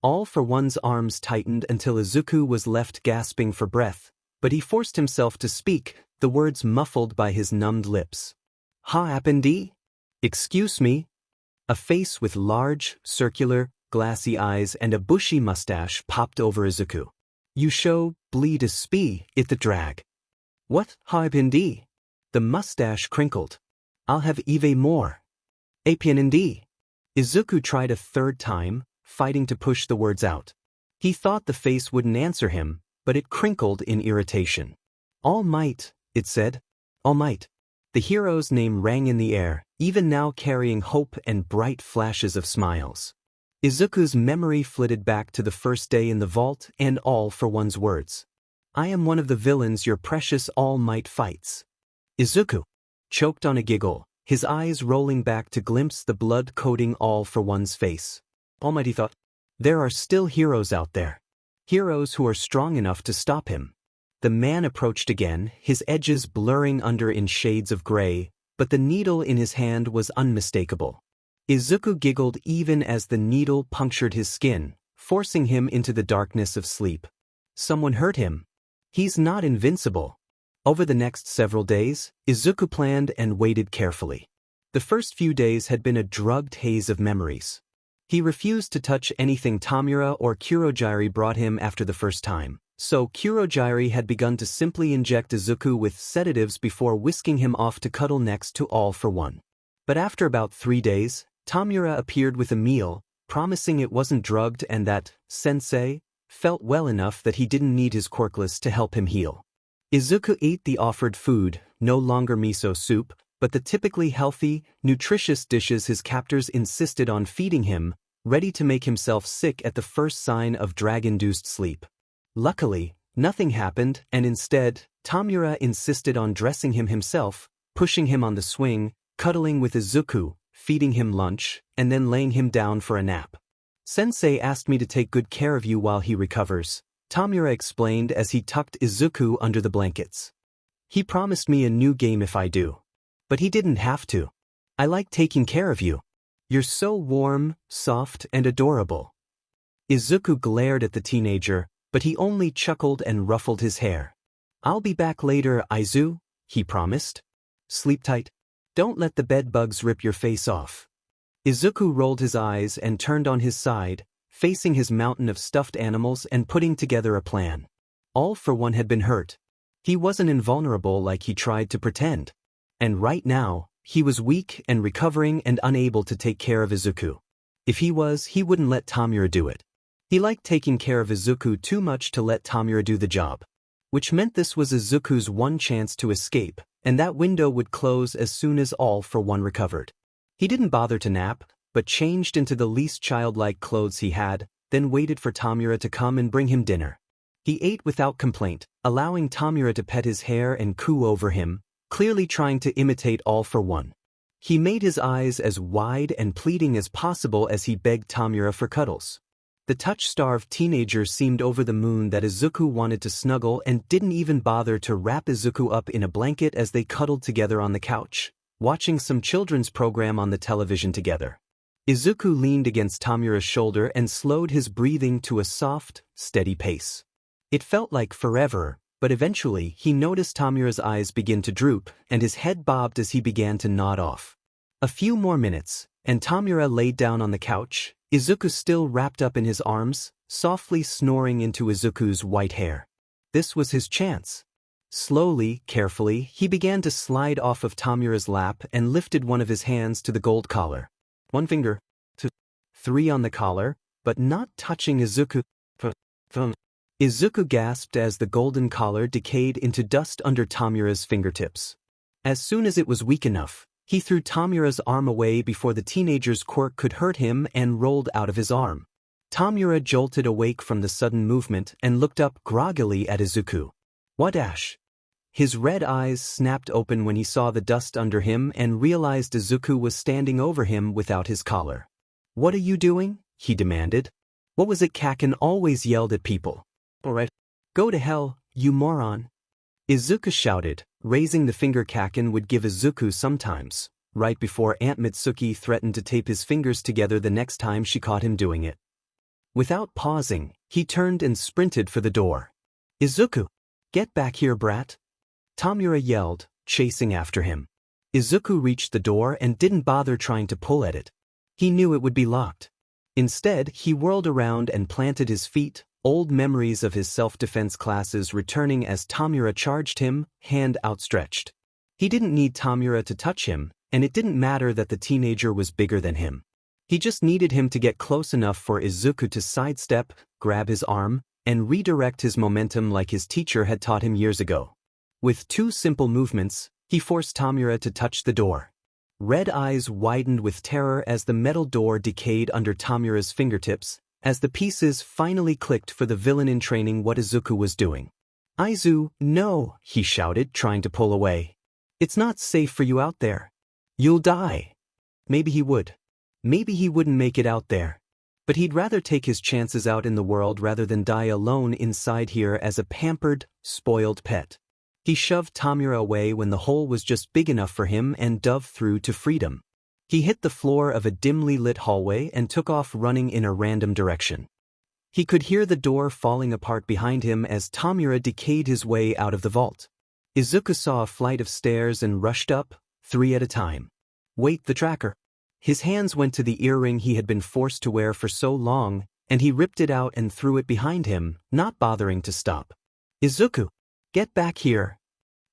All for One's arms tightened until Izuku was left gasping for breath, but he forced himself to speak, the words muffled by his numbed lips. Ha happened? Excuse me? A face with large, circular, glassy eyes and a bushy mustache popped over Izuku. You show, bleed a spee, it the drag. What happened? The mustache crinkled. I'll have even more. Apian. Izuku tried a third time, fighting to push the words out. He thought the face wouldn't answer him, but it crinkled in irritation. All might, it said. All might. The hero's name rang in the air, even now carrying hope and bright flashes of smiles. Izuku's memory flitted back to the first day in the vault and All for One's words. I am one of the villains your precious All Might fights. Izuku choked on a giggle, his eyes rolling back to glimpse the blood-coating All for One's face. Almighty thought, there are still heroes out there. Heroes who are strong enough to stop him. The man approached again, his edges blurring under in shades of gray, but the needle in his hand was unmistakable. Izuku giggled even as the needle punctured his skin, forcing him into the darkness of sleep. Someone hurt him. He's not invincible. Over the next several days, Izuku planned and waited carefully. The first few days had been a drugged haze of memories. He refused to touch anything Tamura or Kurogiri brought him after the first time, so Kurogiri had begun to simply inject Izuku with sedatives before whisking him off to cuddle next to All for One. But after about 3 days, Tamura appeared with a meal, promising it wasn't drugged and that, sensei, felt well enough that he didn't need his quirkless to help him heal. Izuku ate the offered food, no longer miso soup, but the typically healthy, nutritious dishes his captors insisted on feeding him, ready to make himself sick at the first sign of drag-induced sleep. Luckily, nothing happened, and instead, Tamura insisted on dressing him himself, pushing him on the swing, cuddling with Izuku, feeding him lunch, and then laying him down for a nap. Sensei asked me to take good care of you while he recovers, Tamura explained as he tucked Izuku under the blankets. He promised me a new game if I do. But he didn't have to. I like taking care of you. You're so warm, soft, and adorable. Izuku glared at the teenager, but he only chuckled and ruffled his hair. I'll be back later, Izu, he promised. Sleep tight. Don't let the bedbugs rip your face off. Izuku rolled his eyes and turned on his side, facing his mountain of stuffed animals and putting together a plan. All for One had been hurt. He wasn't invulnerable like he tried to pretend. And right now, he was weak and recovering and unable to take care of Izuku. If he was, he wouldn't let Tamura do it. He liked taking care of Izuku too much to let Tamura do the job. Which meant this was Izuku's one chance to escape, and that window would close as soon as All for One recovered. He didn't bother to nap, but changed into the least childlike clothes he had, then waited for Tamura to come and bring him dinner. He ate without complaint, allowing Tamura to pet his hair and coo over him, clearly trying to imitate All for One. He made his eyes as wide and pleading as possible as he begged Tamura for cuddles. The touch-starved teenager seemed over the moon that Izuku wanted to snuggle and didn't even bother to wrap Izuku up in a blanket as they cuddled together on the couch, watching some children's program on the television together. Izuku leaned against Tamura's shoulder and slowed his breathing to a soft, steady pace. It felt like forever, but eventually he noticed Tamura's eyes begin to droop and his head bobbed as he began to nod off. A few more minutes, and Tamura laid down on the couch, Izuku still wrapped up in his arms, softly snoring into Izuku's white hair. This was his chance. Slowly, carefully, he began to slide off of Tamura's lap and lifted one of his hands to the gold collar. 1 finger, 2, 3 on the collar, but not touching Izuku. Izuku gasped as the golden collar decayed into dust under Tamura's fingertips. As soon as it was weak enough, he threw Tamura's arm away before the teenager's quirk could hurt him and rolled out of his arm. Tamura jolted awake from the sudden movement and looked up groggily at Izuku. What Ash? His red eyes snapped open when he saw the dust under him and realized Izuku was standing over him without his collar. What are you doing? He demanded. What was it Kaken always yelled at people? Alright. Go to hell, you moron. Izuku shouted, raising the finger Kaken would give Izuku sometimes, right before Aunt Mitsuki threatened to tape his fingers together the next time she caught him doing it. Without pausing, he turned and sprinted for the door. Izuku! Get back here, brat! Tamura yelled, chasing after him. Izuku reached the door and didn't bother trying to pull at it. He knew it would be locked. Instead, he whirled around and planted his feet, old memories of his self-defense classes returning as Tamura charged him, hand outstretched. He didn't need Tamura to touch him, and it didn't matter that the teenager was bigger than him. He just needed him to get close enough for Izuku to sidestep, grab his arm, and redirect his momentum like his teacher had taught him years ago. With 2 simple movements, he forced Tamura to touch the door. Red eyes widened with terror as the metal door decayed under Tamura's fingertips, as the pieces finally clicked for the villain in training what Izuku was doing. Aizu, no, he shouted, trying to pull away. It's not safe for you out there. You'll die. Maybe he would. Maybe he wouldn't make it out there. But he'd rather take his chances out in the world rather than die alone inside here as a pampered, spoiled pet. He shoved Tamura away when the hole was just big enough for him and dove through to freedom. He hit the floor of a dimly lit hallway and took off running in a random direction. He could hear the door falling apart behind him as Tamura decayed his way out of the vault. Izuku saw a flight of stairs and rushed up, 3 at a time. Wait, the tracker. His hands went to the earring he had been forced to wear for so long, and he ripped it out and threw it behind him, not bothering to stop. Izuku! Get back here!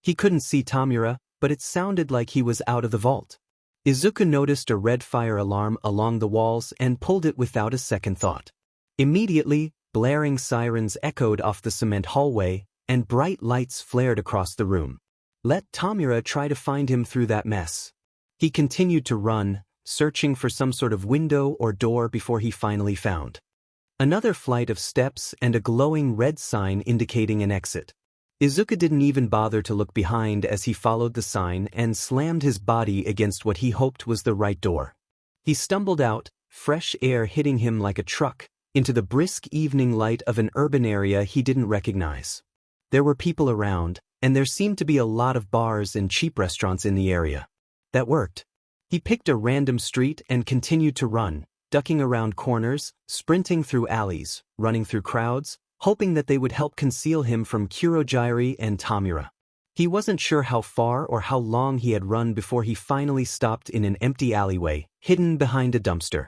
He couldn't see Tamura, but it sounded like he was out of the vault. Izuku noticed a red fire alarm along the walls and pulled it without a second thought. Immediately, blaring sirens echoed off the cement hallway, and bright lights flared across the room. Let Tamura try to find him through that mess. He continued to run, searching for some sort of window or door before he finally found another flight of steps and a glowing red sign indicating an exit. Izuku didn't even bother to look behind as he followed the sign and slammed his body against what he hoped was the right door. He stumbled out, fresh air hitting him like a truck, into the brisk evening light of an urban area he didn't recognize. There were people around, and there seemed to be a lot of bars and cheap restaurants in the area. That worked. He picked a random street and continued to run, ducking around corners, sprinting through alleys, running through crowds, hoping that they would help conceal him from Kurogyari and Tamura. He wasn't sure how far or how long he had run before he finally stopped in an empty alleyway, hidden behind a dumpster.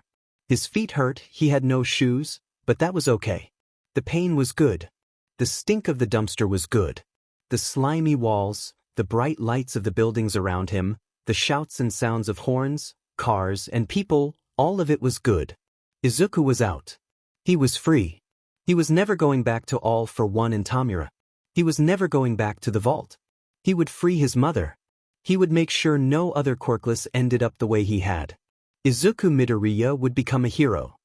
His feet hurt, he had no shoes, but that was okay. The pain was good. The stink of the dumpster was good. The slimy walls, the bright lights of the buildings around him, the shouts and sounds of horns, cars, and people, all of it was good. Izuku was out. He was free. He was never going back to All for One and Tamura. He was never going back to the vault. He would free his mother. He would make sure no other quirkless ended up the way he had. Izuku Midoriya would become a hero.